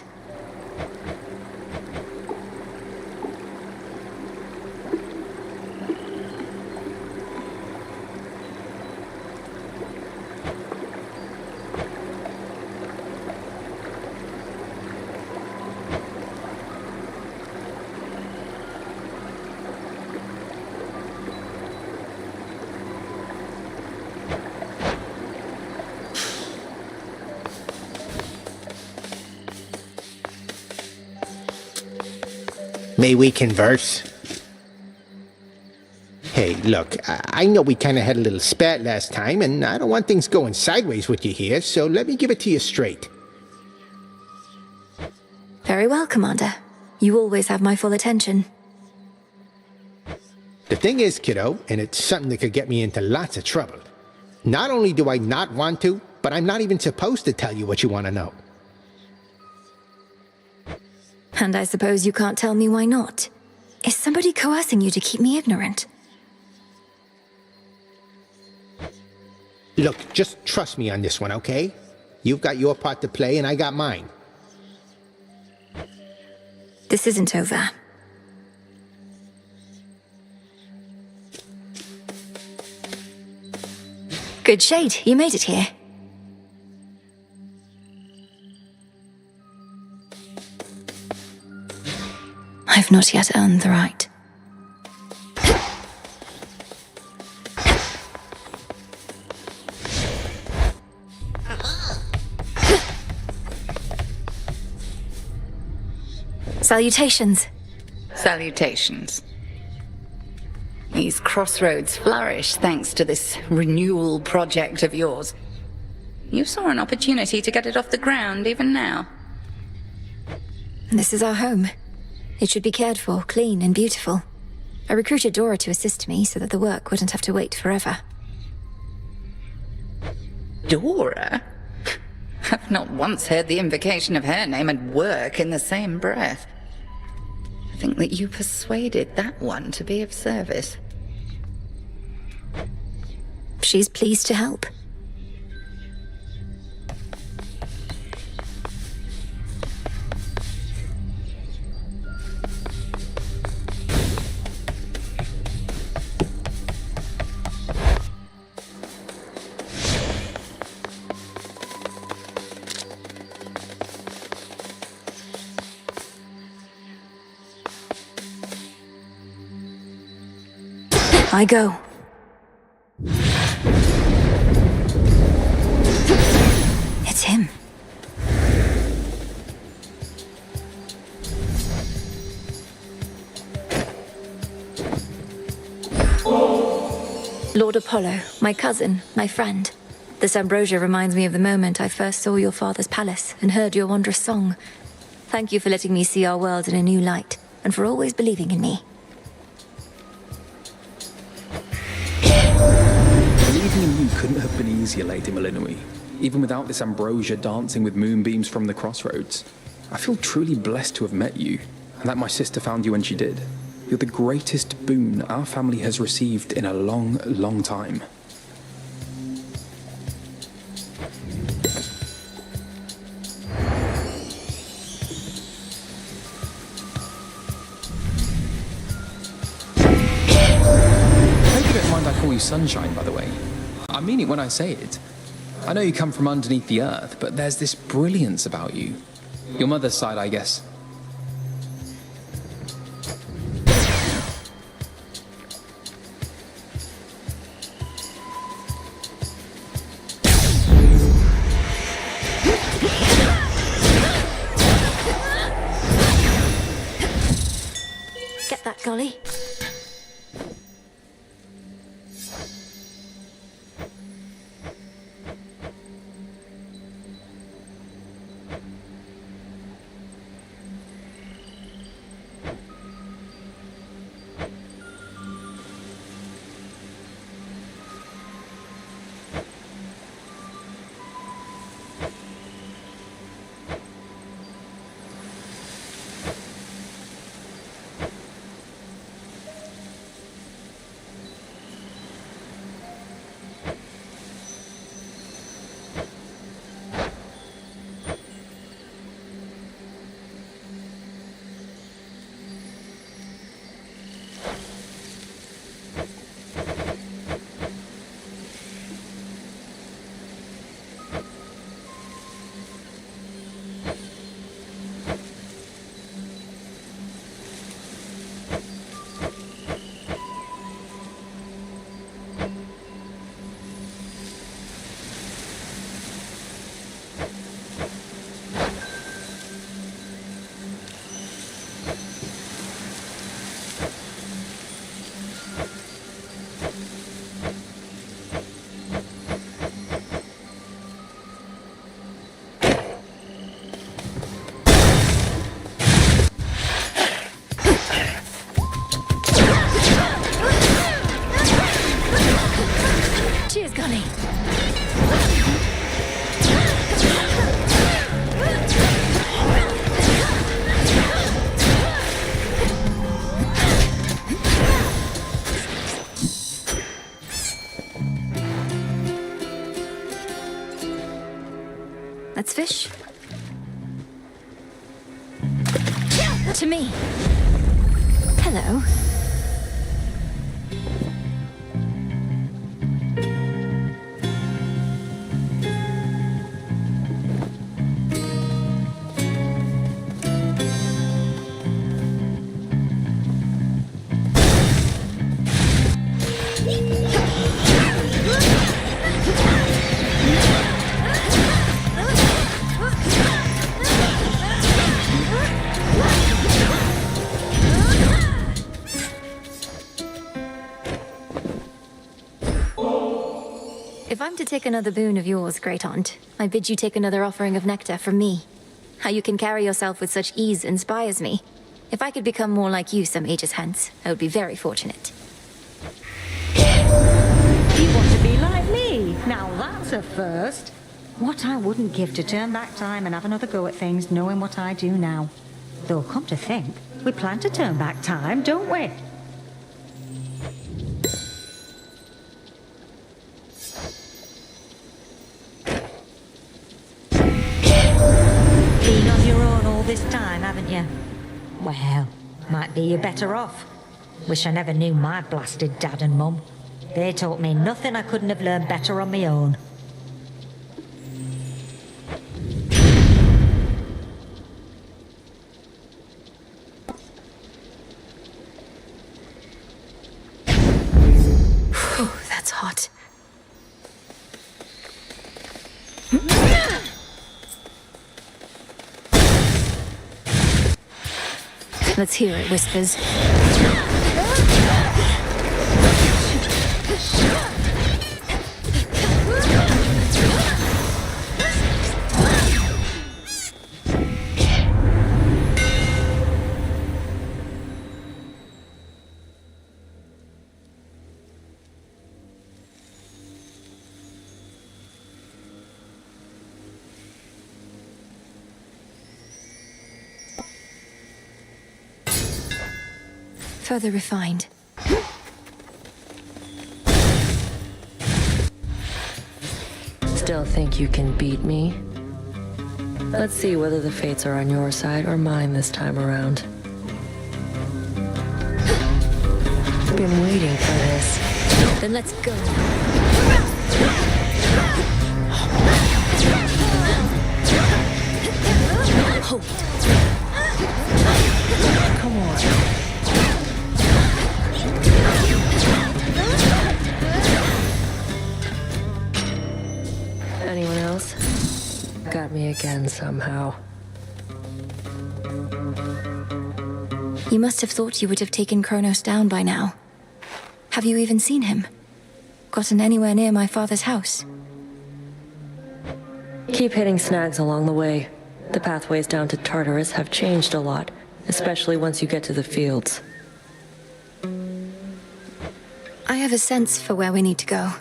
May we converse? Hey, look, I know we kind of had a little spat last time, and I don't want things going sideways with you here, so let me give it to you straight. Very well, Commander. You always have my full attention. The thing is, kiddo, and it's something that could get me into lots of trouble. Not only do I not want to, but I'm not even supposed to tell you what you want to know. And I suppose you can't tell me why not. Is somebody coercing you to keep me ignorant? Look, just trust me on this one, okay? You've got your part to play, and I got mine. This isn't over. Good shade, you made it here. I've not yet earned the right. Salutations. Salutations. These crossroads flourish thanks to this renewal project of yours. You saw an opportunity to get it off the ground even now. This is our home. It should be cared for, clean and beautiful. I recruited Dora to assist me so that the work wouldn't have to wait forever. Dora? I've not once heard the invocation of her name and work in the same breath. I think that you persuaded that one to be of service. She's pleased to help. I go. It's him. Lord Apollo, my cousin, my friend. This ambrosia reminds me of the moment I first saw your father's palace and heard your wondrous song. Thank you for letting me see our world in a new light, and for always believing in me. Believing in you couldn't have been easier, Lady Malinois. Even without this ambrosia dancing with moonbeams from the crossroads. I feel truly blessed to have met you, and that my sister found you when she did. You're the greatest boon our family has received in a long, long time. I hope you don't mind I call you Sunshine, by the way. I mean it when I say it. I know you come from underneath the earth, but there's this brilliance about you. Your mother's side, I guess. Get that, Golly? Cheers, Golly. Let's fish. To me. Hello. If I'm to take another boon of yours, Great Aunt, I bid you take another offering of nectar from me. How you can carry yourself with such ease inspires me. If I could become more like you some ages hence, I would be very fortunate. You want to be like me? Now that's a first. What I wouldn't give to turn back time and have another go at things knowing what I do now. Though, come to think, we plan to turn back time, don't we? Been on your own all this time, haven't you? Well, might be you're better off. Wish I never knew my blasted dad and mum. They taught me nothing I couldn't have learned better on my own. Whew, that's hot. Let's hear it, Whispers. further refined. Still think you can beat me? Let's see whether the fates are on your side or mine this time around. Been waiting for this. Then let's go. Hold. Come on. Anyone else? Got me again somehow. You must have thought you would have taken Kronos down by now. Have you even seen him? Gotten anywhere near my father's house? Keep hitting snags along the way. The pathways down to Tartarus have changed a lot, especially once you get to the fields. I have a sense for where we need to go.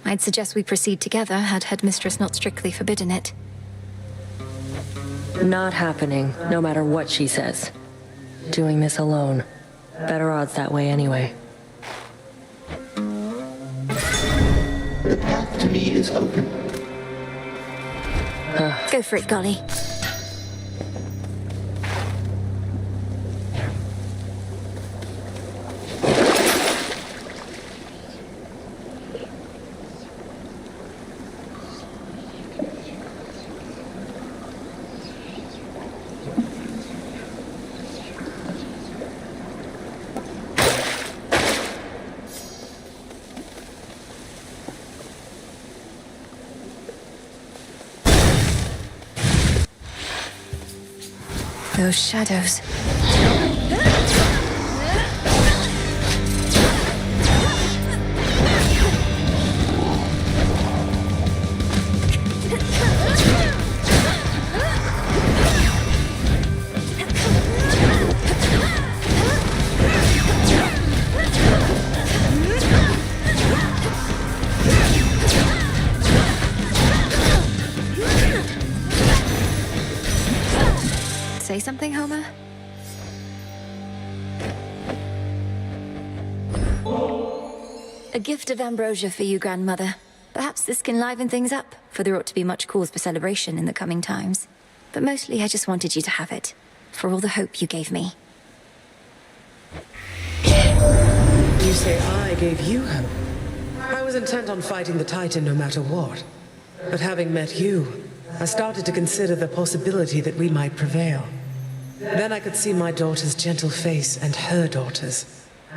I'd suggest we proceed together, had Headmistress not strictly forbidden it. Not happening, no matter what she says. Doing this alone. Better odds that way anyway. The path to me is open. Go for it, Golly. Those shadows. Say something, Homer? A gift of ambrosia for you, Grandmother. Perhaps this can liven things up, for there ought to be much cause for celebration in the coming times. But mostly I just wanted you to have it, for all the hope you gave me. You say I gave you hope? I was intent on fighting the Titan no matter what. But having met you, I started to consider the possibility that we might prevail. Then I could see my daughter's gentle face and her daughter's.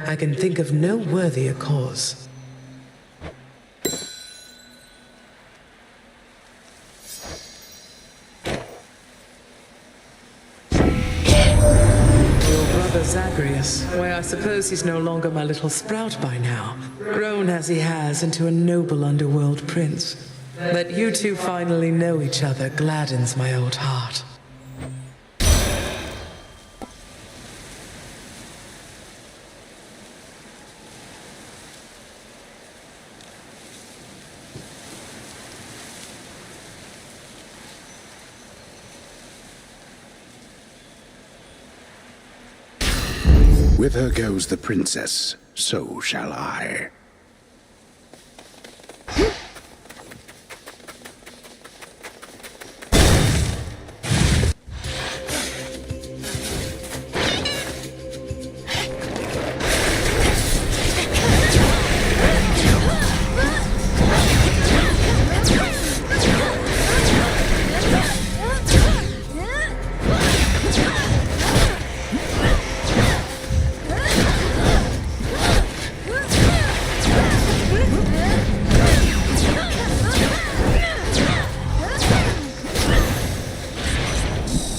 I can think of no worthier cause. Your brother Zagreus, why I suppose he's no longer my little sprout by now. Grown as he has into a noble underworld prince. That you two finally know each other gladdens my old heart. With her goes the princess, so shall I.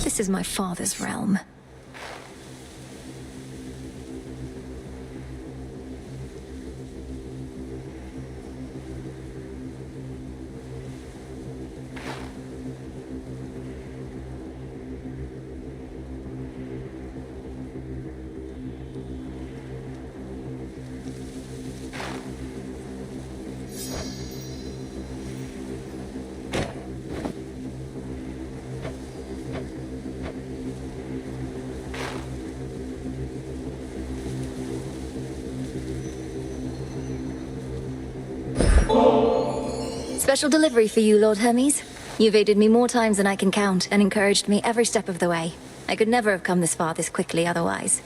This is my father's realm. Special delivery for you, Lord Hermes. You've aided me more times than I can count and encouraged me every step of the way. I could never have come this far this quickly otherwise.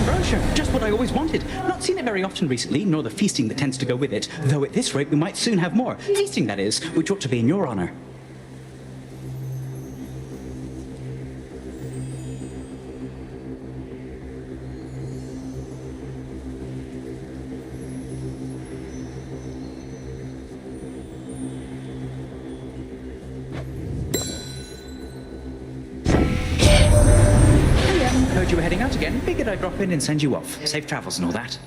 Brochure, just what I always wanted. Not seen it very often recently, nor the feasting that tends to go with it. Though at this rate we might soon have more. Feasting, that is, which ought to be in your honor. Heard you were heading out again. Figured I'd drop in and send you off. Safe travels and all that.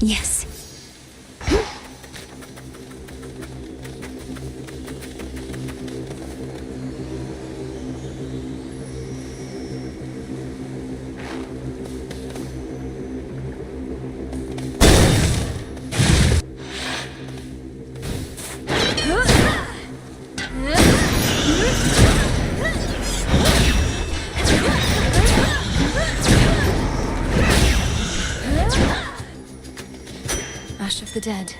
Yes. Ash of the Dead.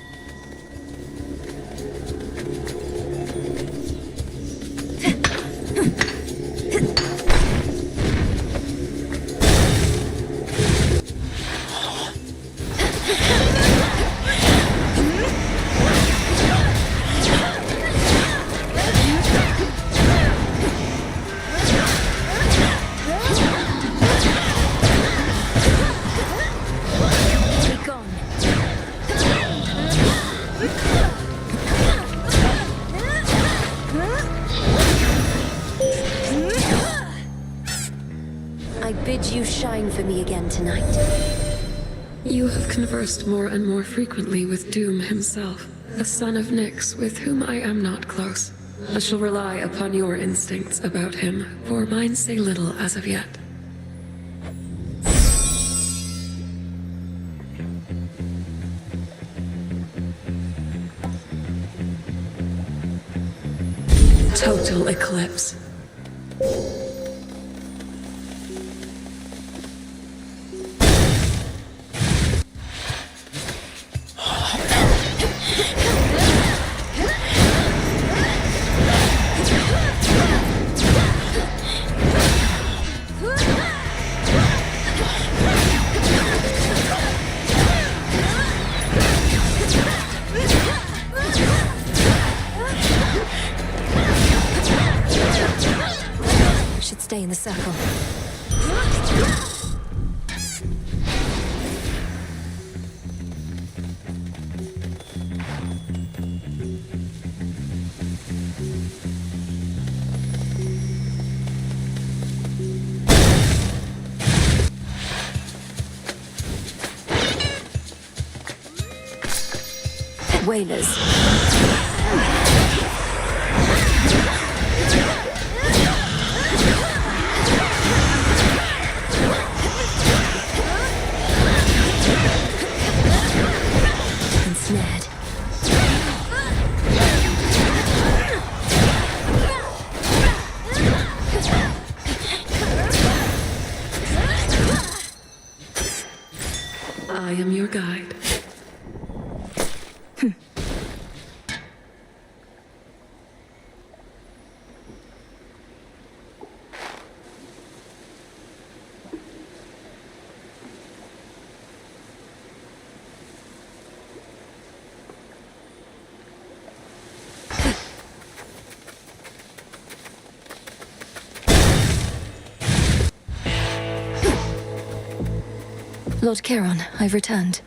You shine for me again tonight. You have conversed more and more frequently with Doom himself, a son of Nyx with whom I am not close. I shall rely upon your instincts about him, for mine say little as of yet. Total eclipse. Stay in the circle. Whalers. Ensnared. I am your guide. Lord Chiron, I've returned.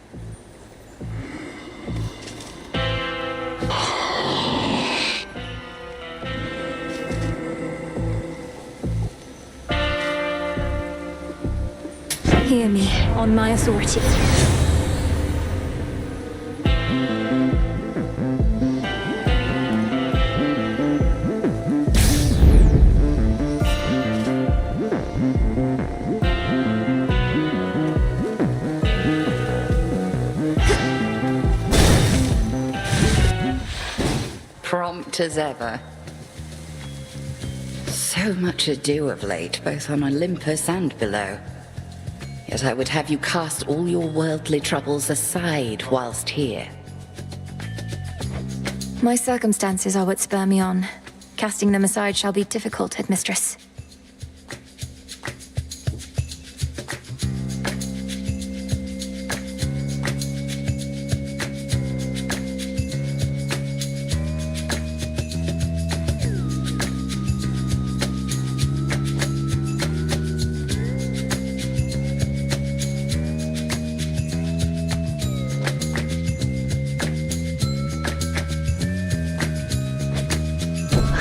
Hear me, on my authority. bright as ever. So much ado of late, both on Olympus and below. Yet I would have you cast all your worldly troubles aside whilst here. My circumstances are what spur me on. Casting them aside shall be difficult, Headmistress.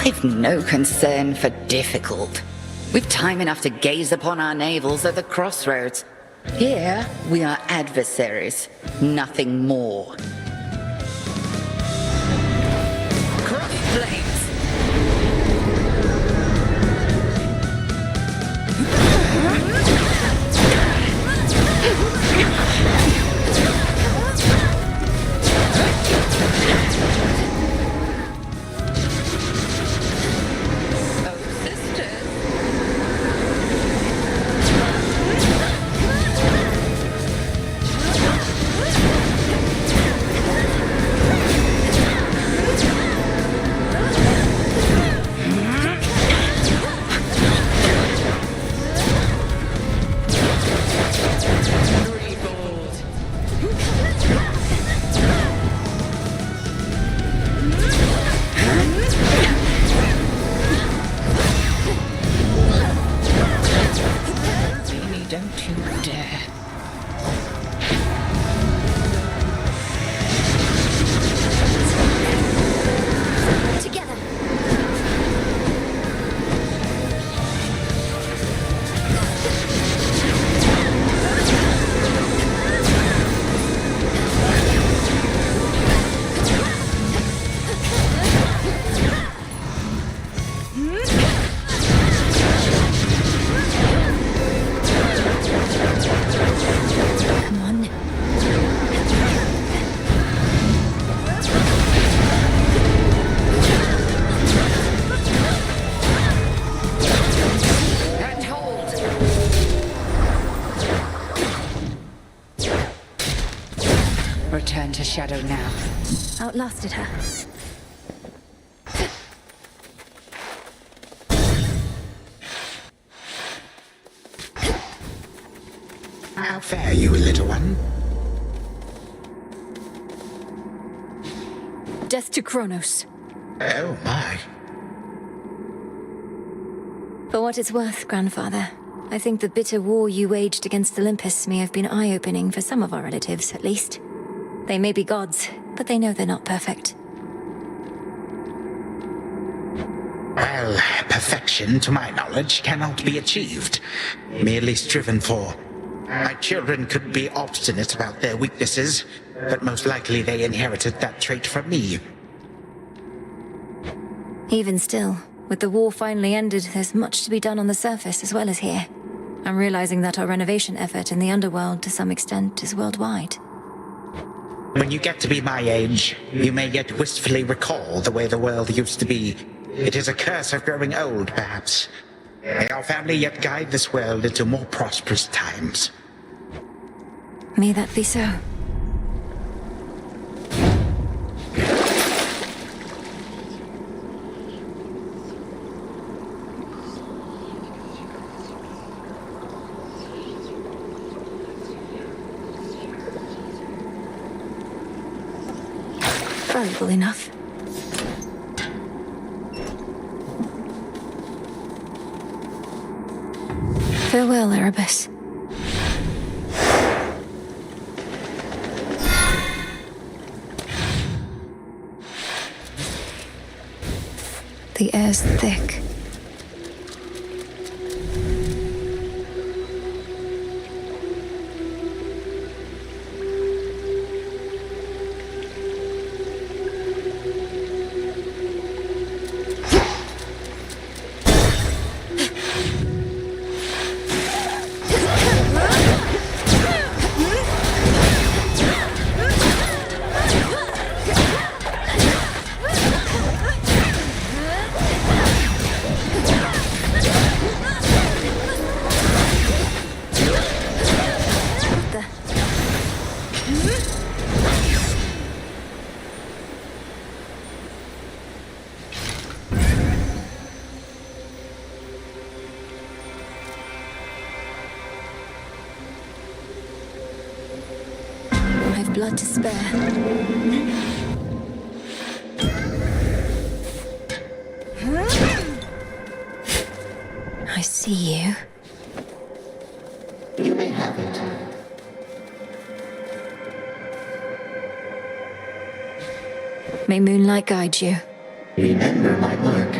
I've no concern for difficult. We've time enough to gaze upon our navels at the crossroads. Here, we are adversaries, nothing more. Crossblades! Return to Shadow now. Outlasted her. How fare you, little one? Death to Kronos. Oh my. For what it's worth, Grandfather, I think the bitter war you waged against Olympus may have been eye-opening for some of our relatives, at least. They may be gods, but they know they're not perfect. Well, perfection, to my knowledge, cannot be achieved. Merely striven for. My children could be obstinate about their weaknesses, but most likely they inherited that trait from me. Even still, with the war finally ended, there's much to be done on the surface as well as here. I'm realizing that our renovation effort in the underworld, to some extent, is worldwide. When you get to be my age, you may yet wistfully recall the way the world used to be. It is a curse of growing old, perhaps. May our family yet guide this world into more prosperous times. May that be so. Valuable enough. Farewell, Erebus. The air's thick. blood to spare. I see you. You may have it. May moonlight guide you. Remember my mark.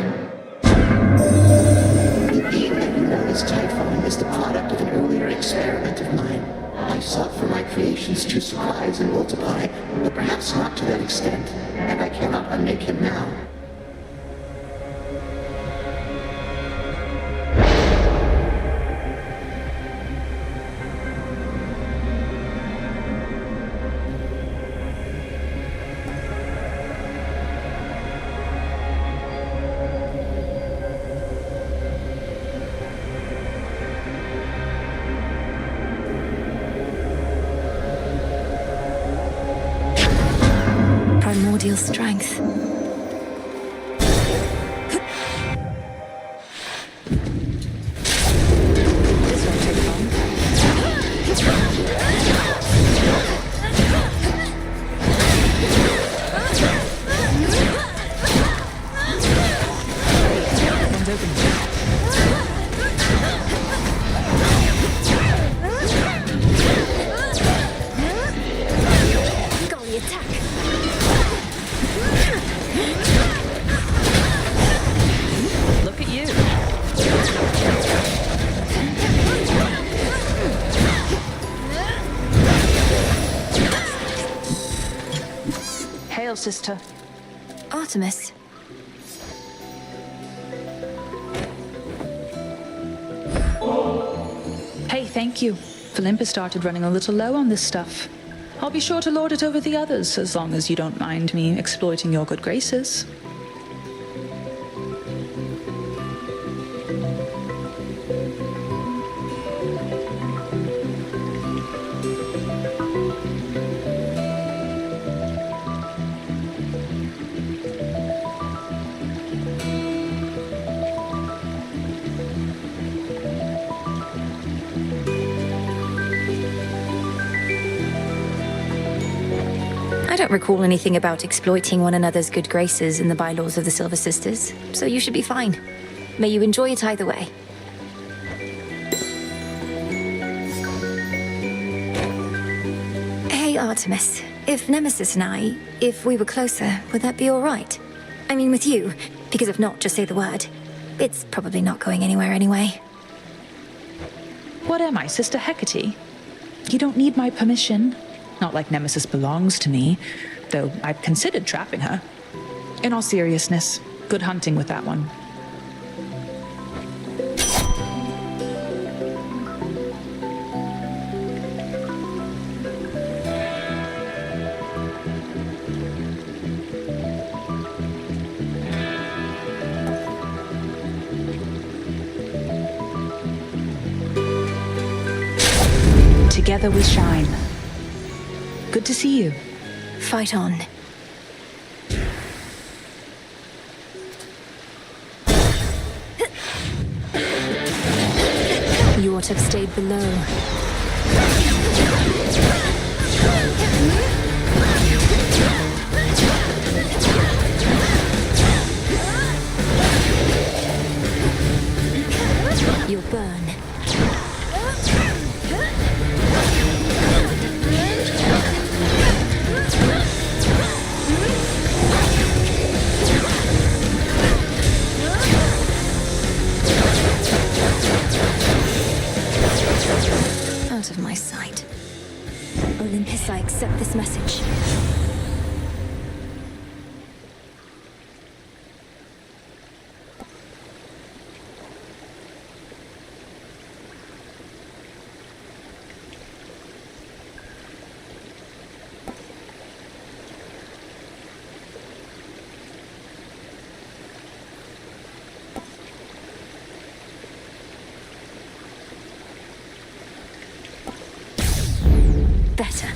The being that you know as Typhon is the product of an earlier experiment of mine. I sought for my creations to surprise and multiply, but perhaps not to that extent, and I cannot unmake him now. Primordial strength. Golly attack. Look at you. Hail, sister. Artemis. Hey, thank you. Olympus started running a little low on this stuff. I'll be sure to lord it over the others, as long as you don't mind me exploiting your good graces. I don't recall anything about exploiting one another's good graces in the bylaws of the Silver Sisters, so you should be fine. May you enjoy it either way. Hey, Artemis. If Nemesis and if we were closer, would that be all right? I mean with you, because if not, just say the word. It's probably not going anywhere anyway. What am I, Sister Hecate? You don't need my permission. Not like Nemesis belongs to me, though I've considered trapping her. In all seriousness, good hunting with that one. Together we shine. Good to see you. Fight on. You ought to have stayed below. You'll burn. Out of my sight. Olympus, I accept this message. Better.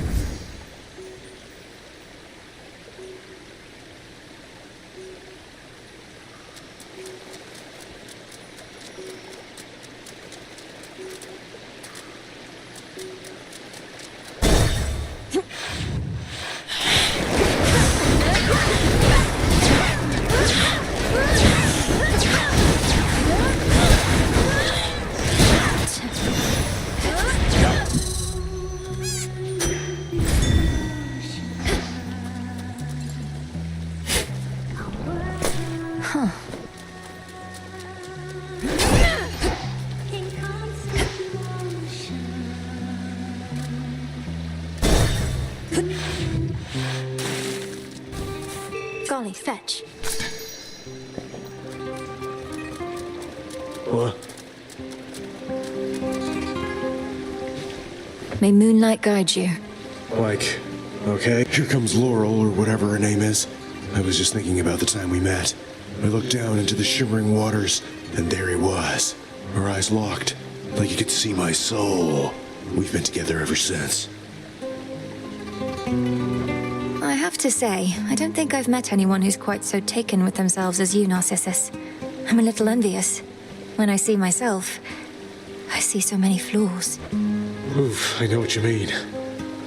Charlie, fetch. What? May moonlight guide you. Like, okay, here comes Laurel, or whatever her name is. I was just thinking about the time we met. I looked down into the shimmering waters, and there he was. Our eyes locked, like he could see my soul. We've been together ever since. I have to say, I don't think I've met anyone who's quite so taken with themselves as you, Narcissus. I'm a little envious. When I see myself, I see so many flaws. Oof, I know what you mean.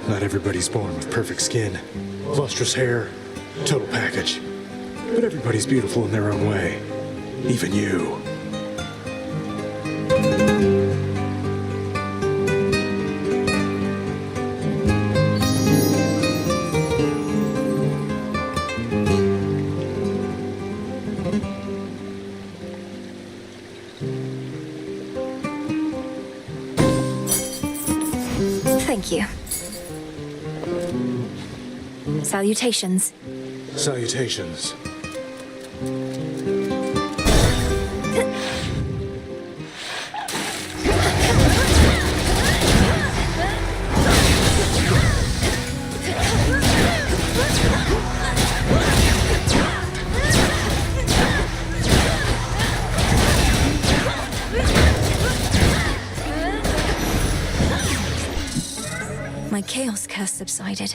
Not everybody's born with perfect skin, lustrous hair, total package. But everybody's beautiful in their own way. Even you. Thank you. Salutations. Salutations. My chaos curse subsided.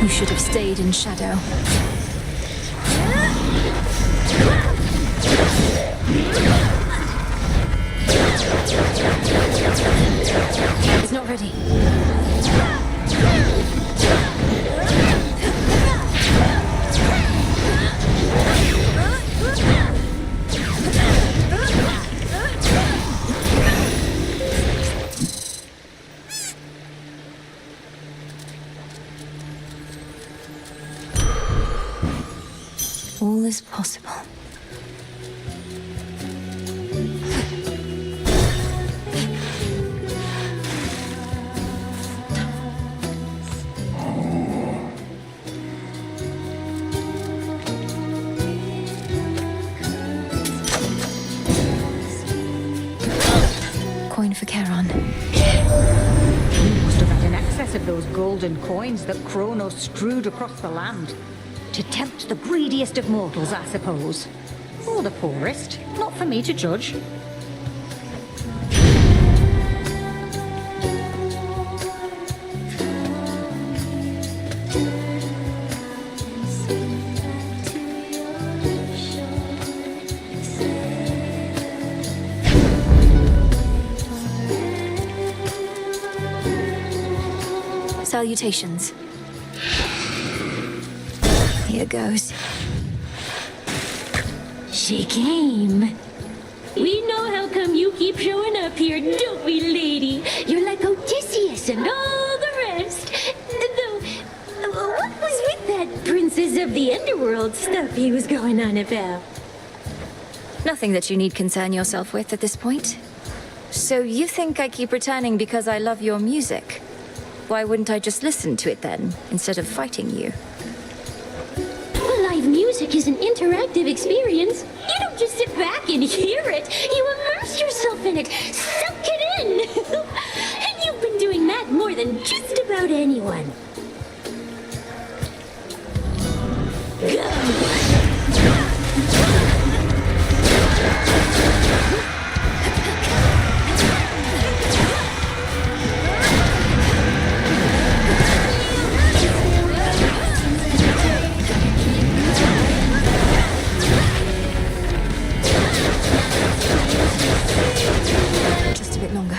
You should have stayed in shadow. It's not ready. All is possible. Coin for Charon. You must have had an excess of those golden coins that Kronos strewed across the land. To tempt the greediest of mortals, I suppose. Or the poorest. Not for me to judge. Salutations. Here goes. She came. We know how come you keep showing up here, don't we, lady? You're like Odysseus and all the rest. Though, what was with that princess of the underworld stuff he was going on about? Nothing that you need concern yourself with at this point. So you think I keep returning because I love your music? Why wouldn't I just listen to it then, instead of fighting you? Live music is an interactive experience. You don't just sit back and hear it. You immerse yourself in it, soak it in. And you've been doing that more than just about anyone. Go! Just a bit longer.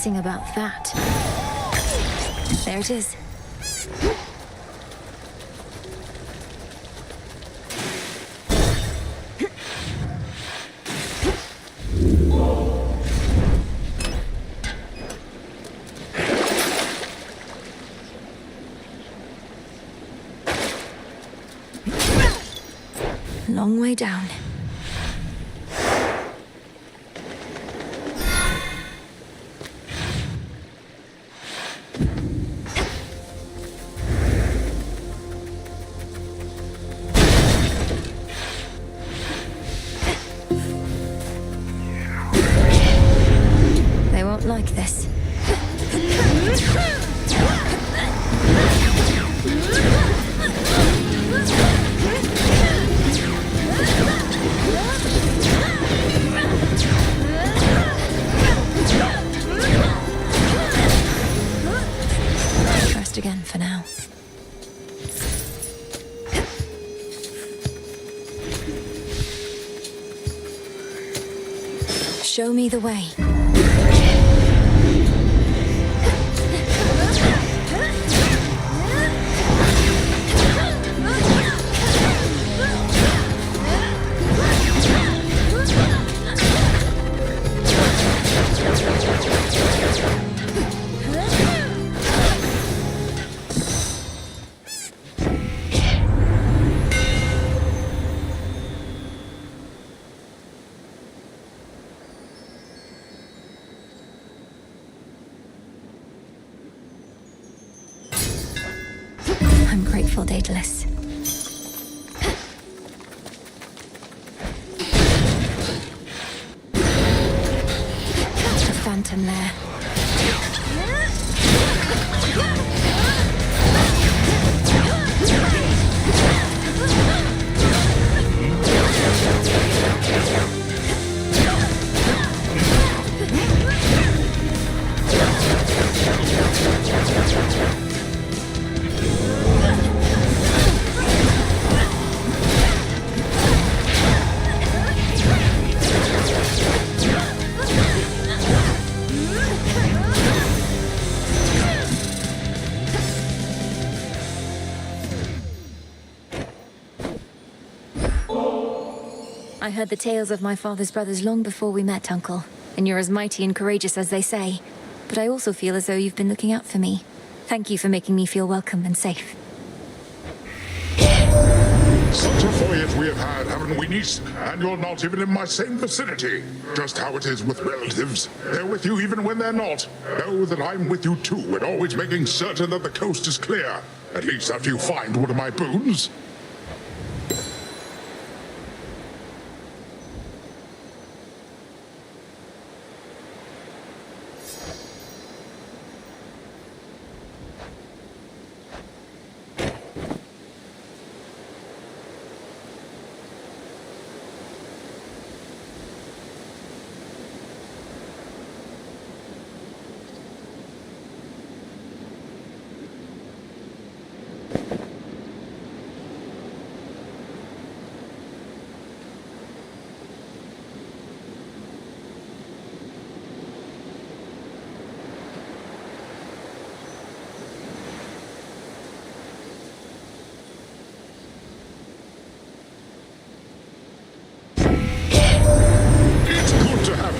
sing about that. There it is. Long way down. They won't like this. Rest again for now. Show me the way. I'm grateful, Daedalus. The phantom lair. I heard the tales of my father's brothers long before we met, Uncle. And you're as mighty and courageous as they say. But I also feel as though you've been looking out for me. Thank you for making me feel welcome and safe. Such a voyage we have had, haven't we, niece? And you're not even in my same vicinity. Just how it is with relatives. They're with you even when they're not. Know that I'm with you too, and always making certain that the coast is clear. At least after you find one of my boons.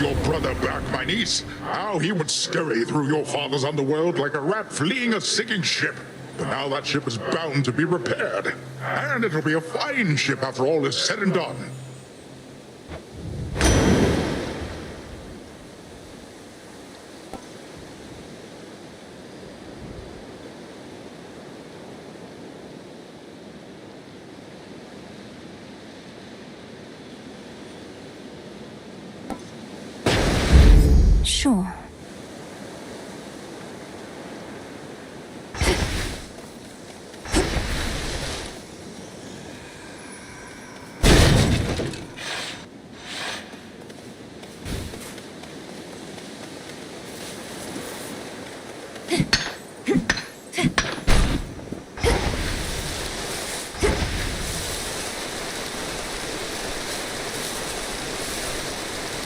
Your brother back, my niece. How he would scurry through your father's underworld like a rat fleeing a sinking ship. But now that ship is bound to be repaired. And it'll be a fine ship after all is said and done. Sure.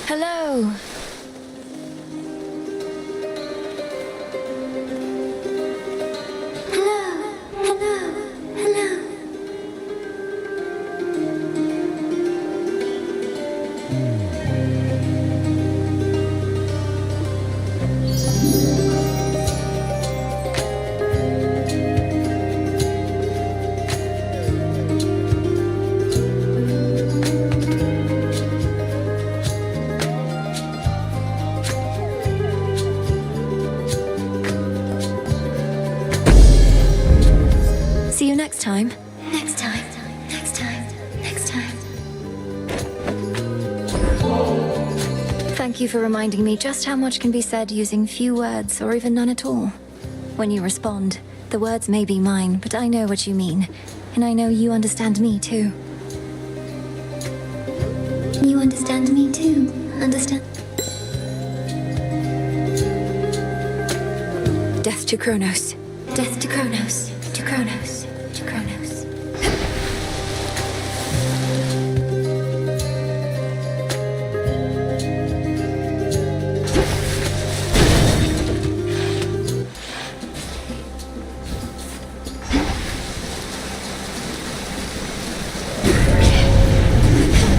Hello. Thank you for reminding me just how much can be said using few words or even none at all. When you respond, the words may be mine, but I know what you mean. And I know you understand me too. You understand me too. Understand? Death to Kronos. Death to Kronos. To Kronos. To Kronos.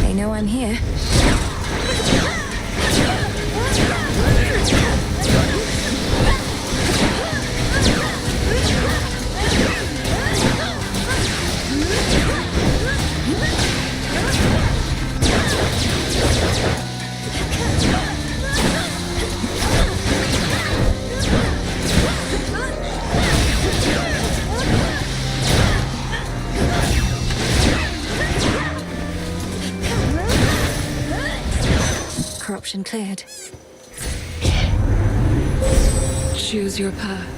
They know I'm here. Corruption cleared. Choose your path.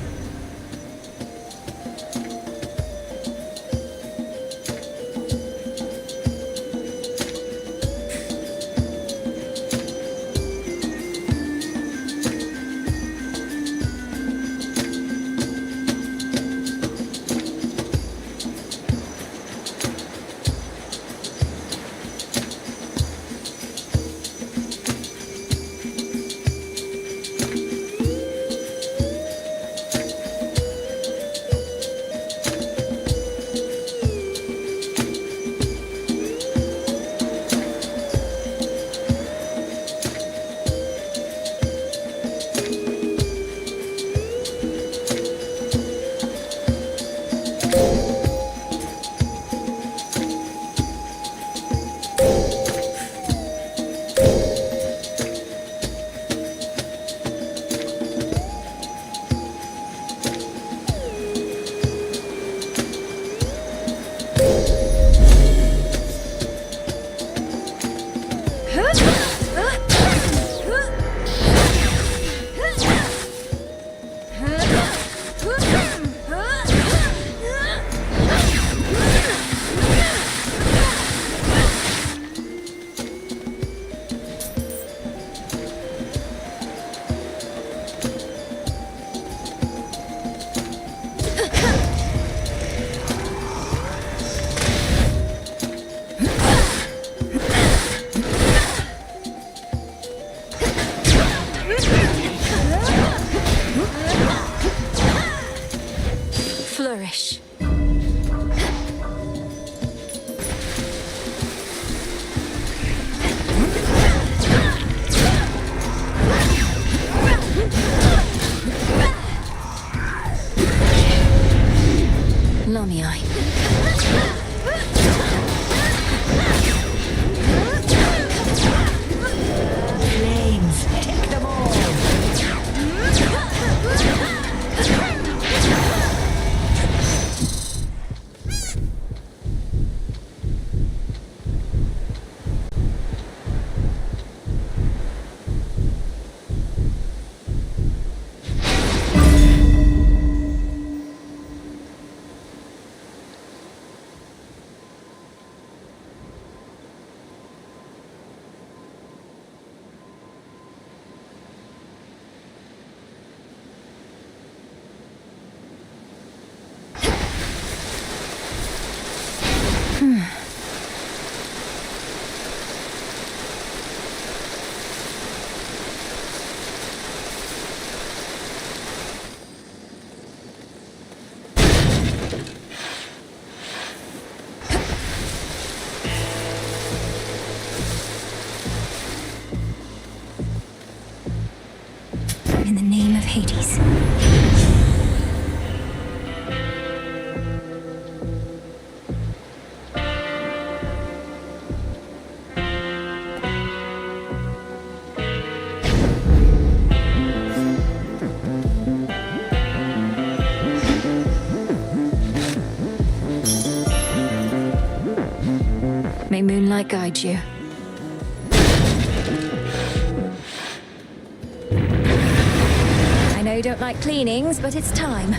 Flourish. Lamii. Flames, take them all. In the name of Hades. May moonlight guide you. you don't like cleanings, but it's time.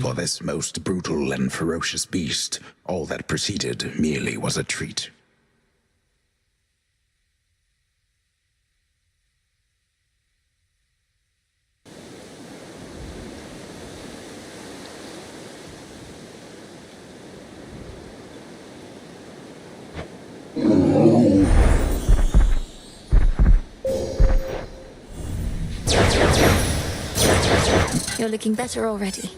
For this most brutal and ferocious beast, all that preceded merely was a treat. You're looking better already.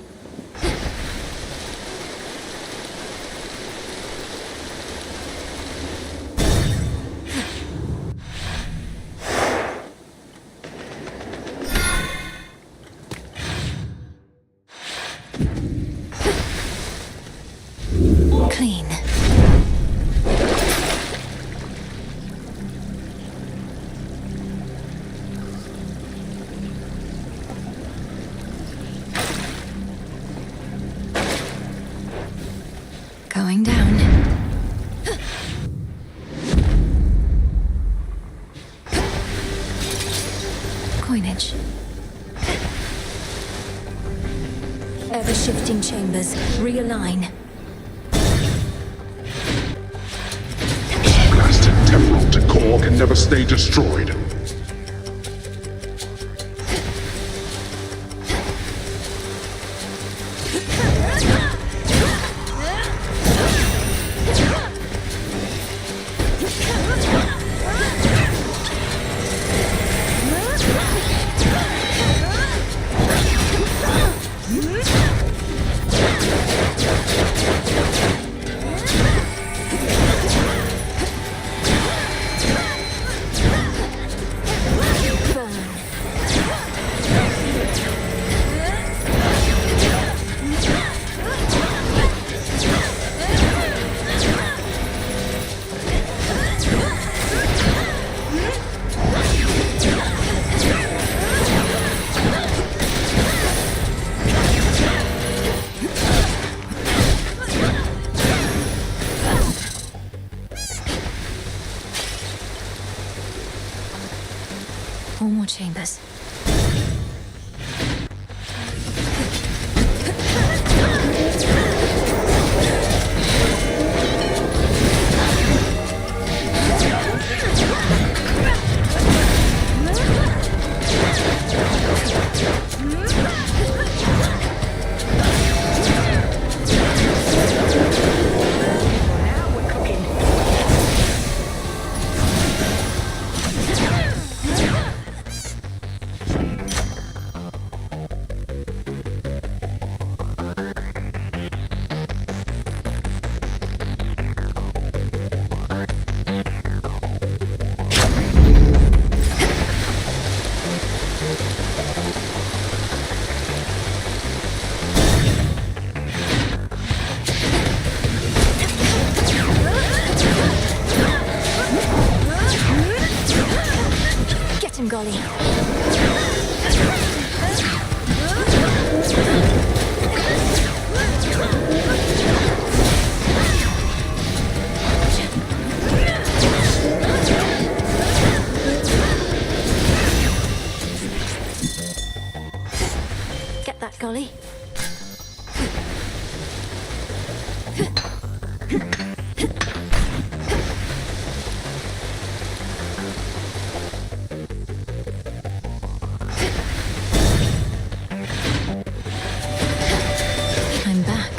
Clean. Going down. Coinage. Ever-shifting chambers. Realign. Blasted temporal decor can never stay destroyed. Four more chambers. that, Golly. I'm back.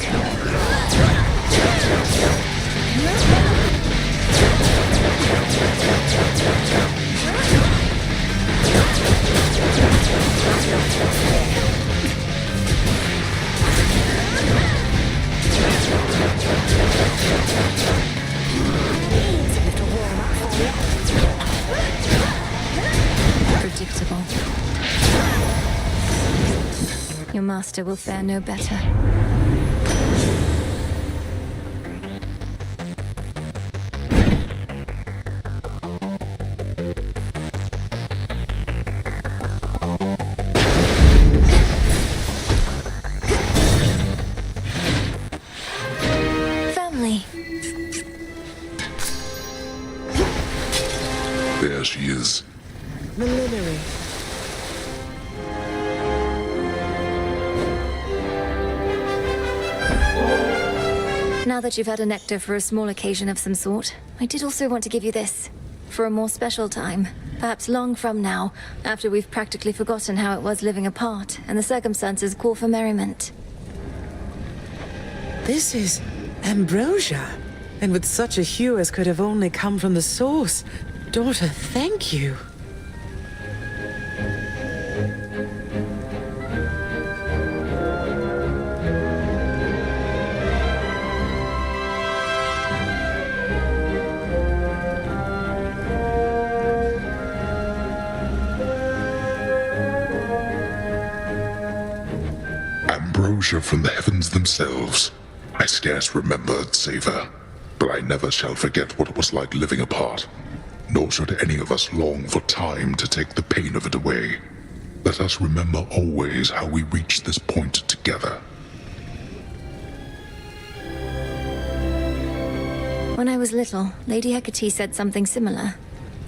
Predictable. Your master will fare no better. Family. There she is. Millinery. Now that you've had a nectar for a small occasion of some sort, I did also want to give you this. For a more special time. Perhaps long from now, after we've practically forgotten how it was living apart, and the circumstances call for merriment. This is ambrosia, and with such a hue as could have only come from the source. Daughter, thank you. Ambrosia from the heavens themselves. I scarce remember its savor, but I never shall forget what it was like living apart. Nor should any of us long for time to take the pain of it away. Let us remember always how we reached this point together. When I was little, Lady Hecate said something similar.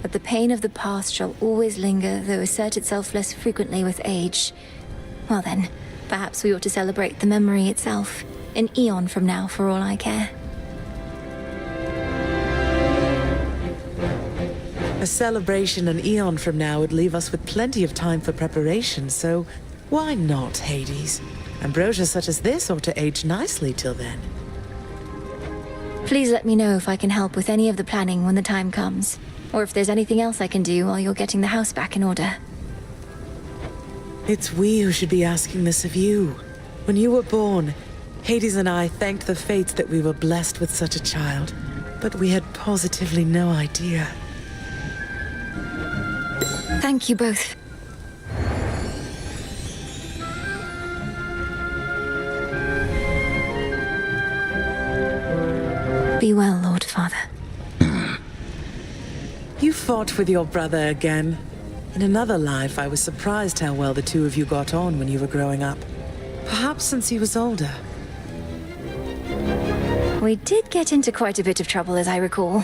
That the pain of the past shall always linger, though assert itself less frequently with age. Well then, perhaps we ought to celebrate the memory itself. An eon from now, for all I care. A celebration an eon from now would leave us with plenty of time for preparation, so why not, Hades? Ambrosia such as this ought to age nicely till then. Please let me know if I can help with any of the planning when the time comes. Or if there's anything else I can do while you're getting the house back in order. It's we who should be asking this of you. When you were born, Hades and I thanked the fates that we were blessed with such a child. But we had positively no idea. Thank you both. Be well, Lord Father. You fought with your brother again. In another life, I was surprised how well the two of you got on when you were growing up. Perhaps since he was older. We did get into quite a bit of trouble, as I recall.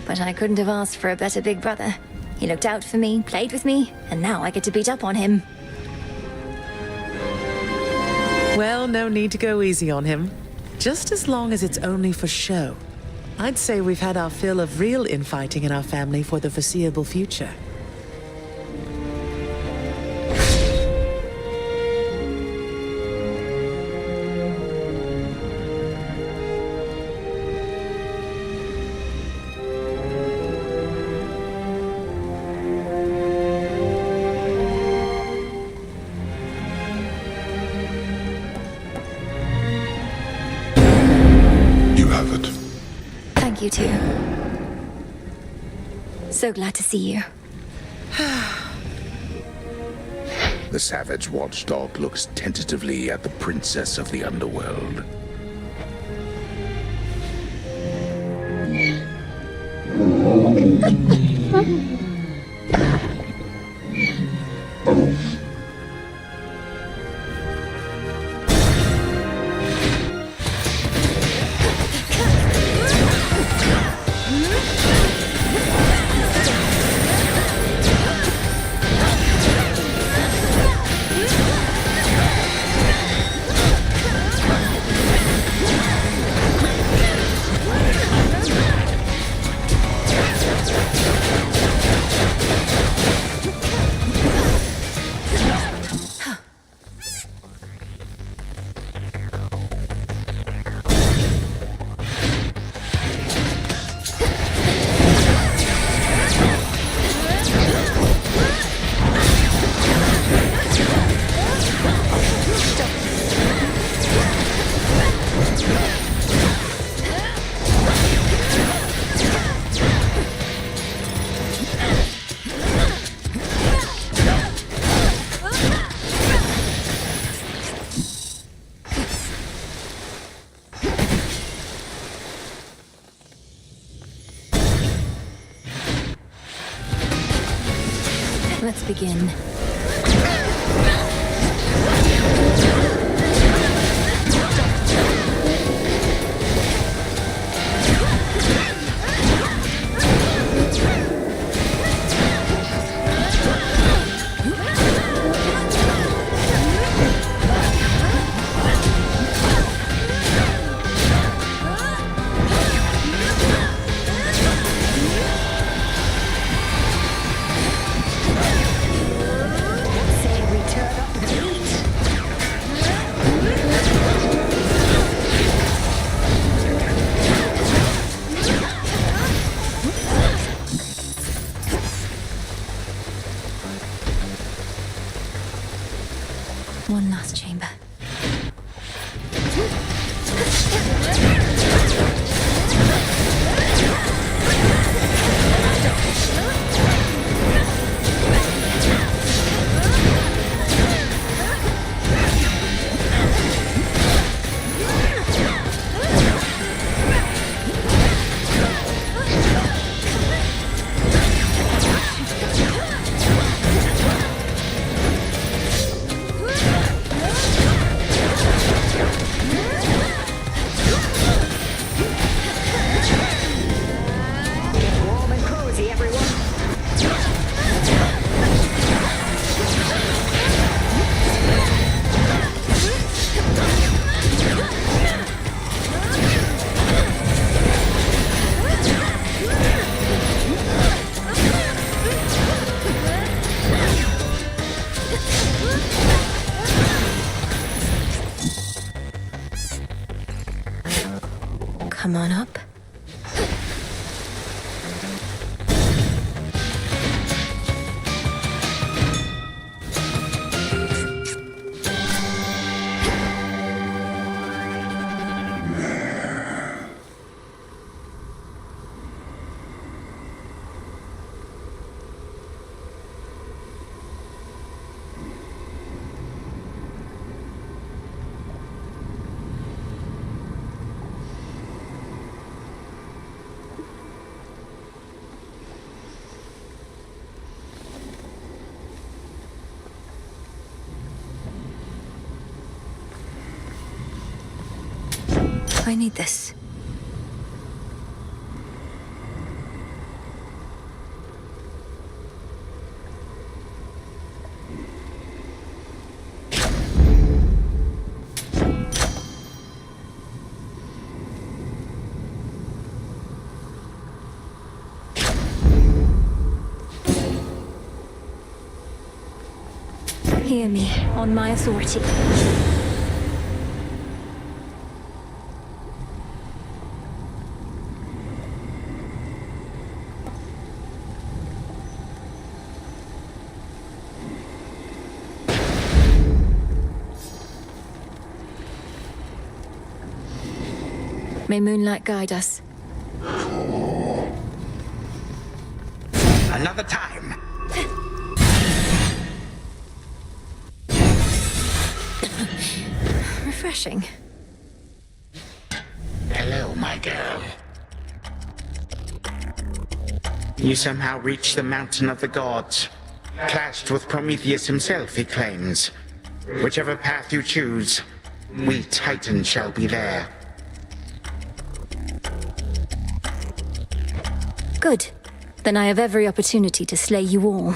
But I couldn't have asked for a better big brother. He looked out for me, played with me, and now I get to beat up on him. Well, no need to go easy on him. Just as long as it's only for show. I'd say we've had our fill of real infighting in our family for the foreseeable future. You too. So glad to see you. The savage watchdog looks tentatively at the princess of the underworld. begin. One last chamber. Come on up. I need this. Hear me, on my authority. May moonlight guide us. Another time. Refreshing. Hello, my girl. You somehow reached the mountain of the gods. Clashed with Prometheus himself, he claims. Whichever path you choose, we Titans shall be there. Good. Then I have every opportunity to slay you all.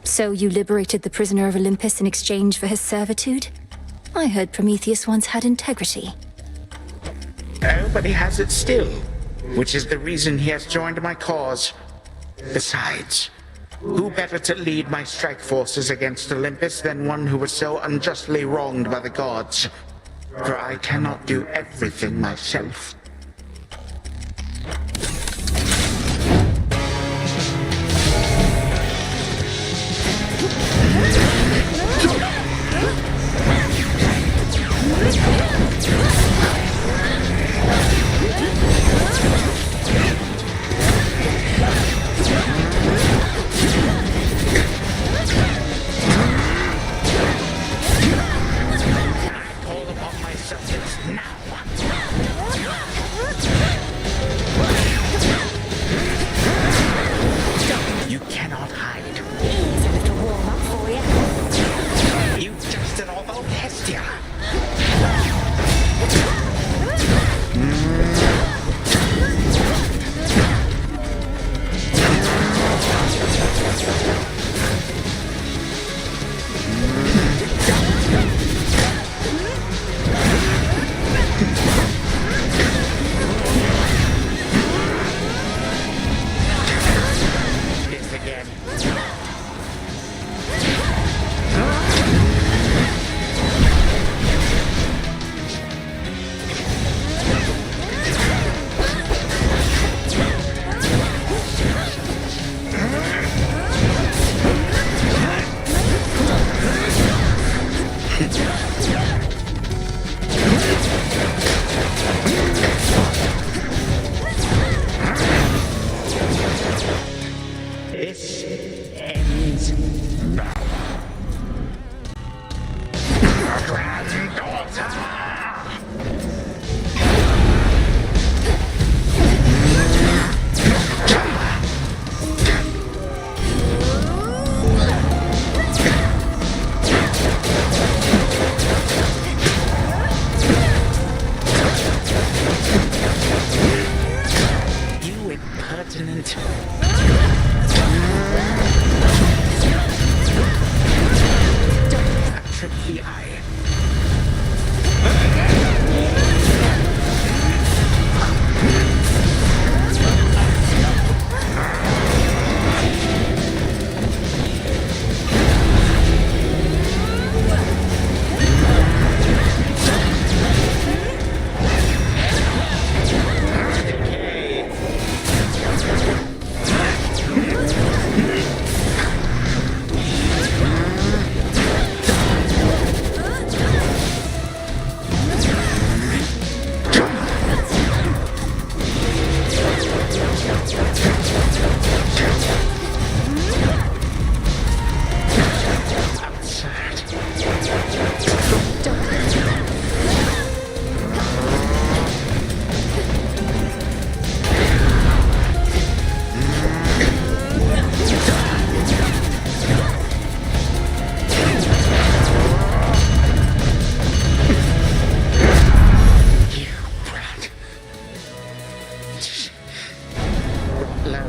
So you liberated the prisoner of Olympus in exchange for his servitude? I heard Prometheus once had integrity. Oh, but he has it still. Which is the reason he has joined my cause. Besides, who better to lead my strike forces against Olympus than one who was so unjustly wronged by the gods? For I cannot do everything myself.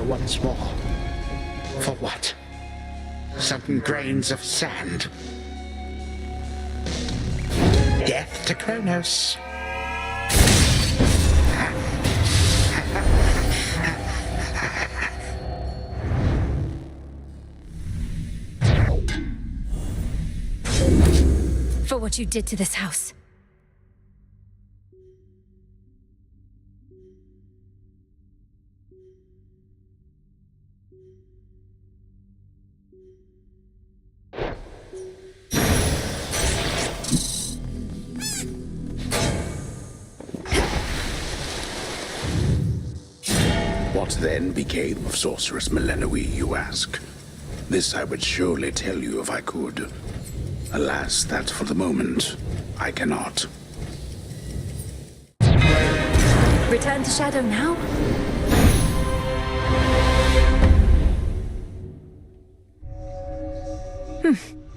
once more. For what? Some grains of sand. Death to Kronos. For what you did to this house. What then became of Sorceress Melanoe, you ask? This I would surely tell you if I could. Alas, that for the moment, I cannot. Return to Shadow now?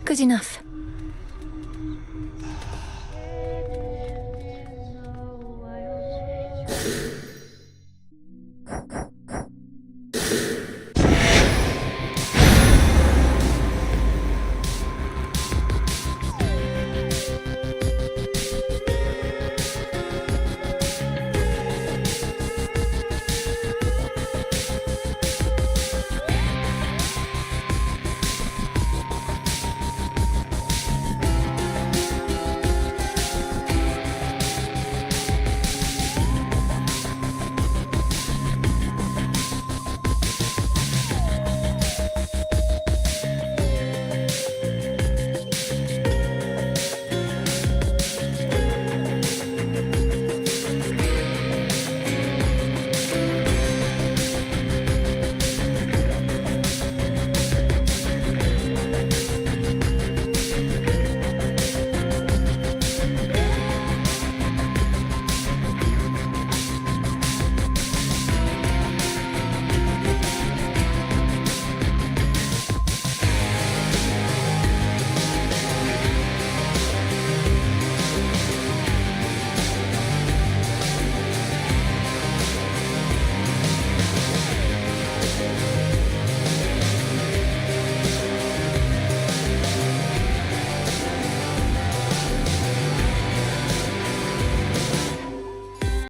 Good enough.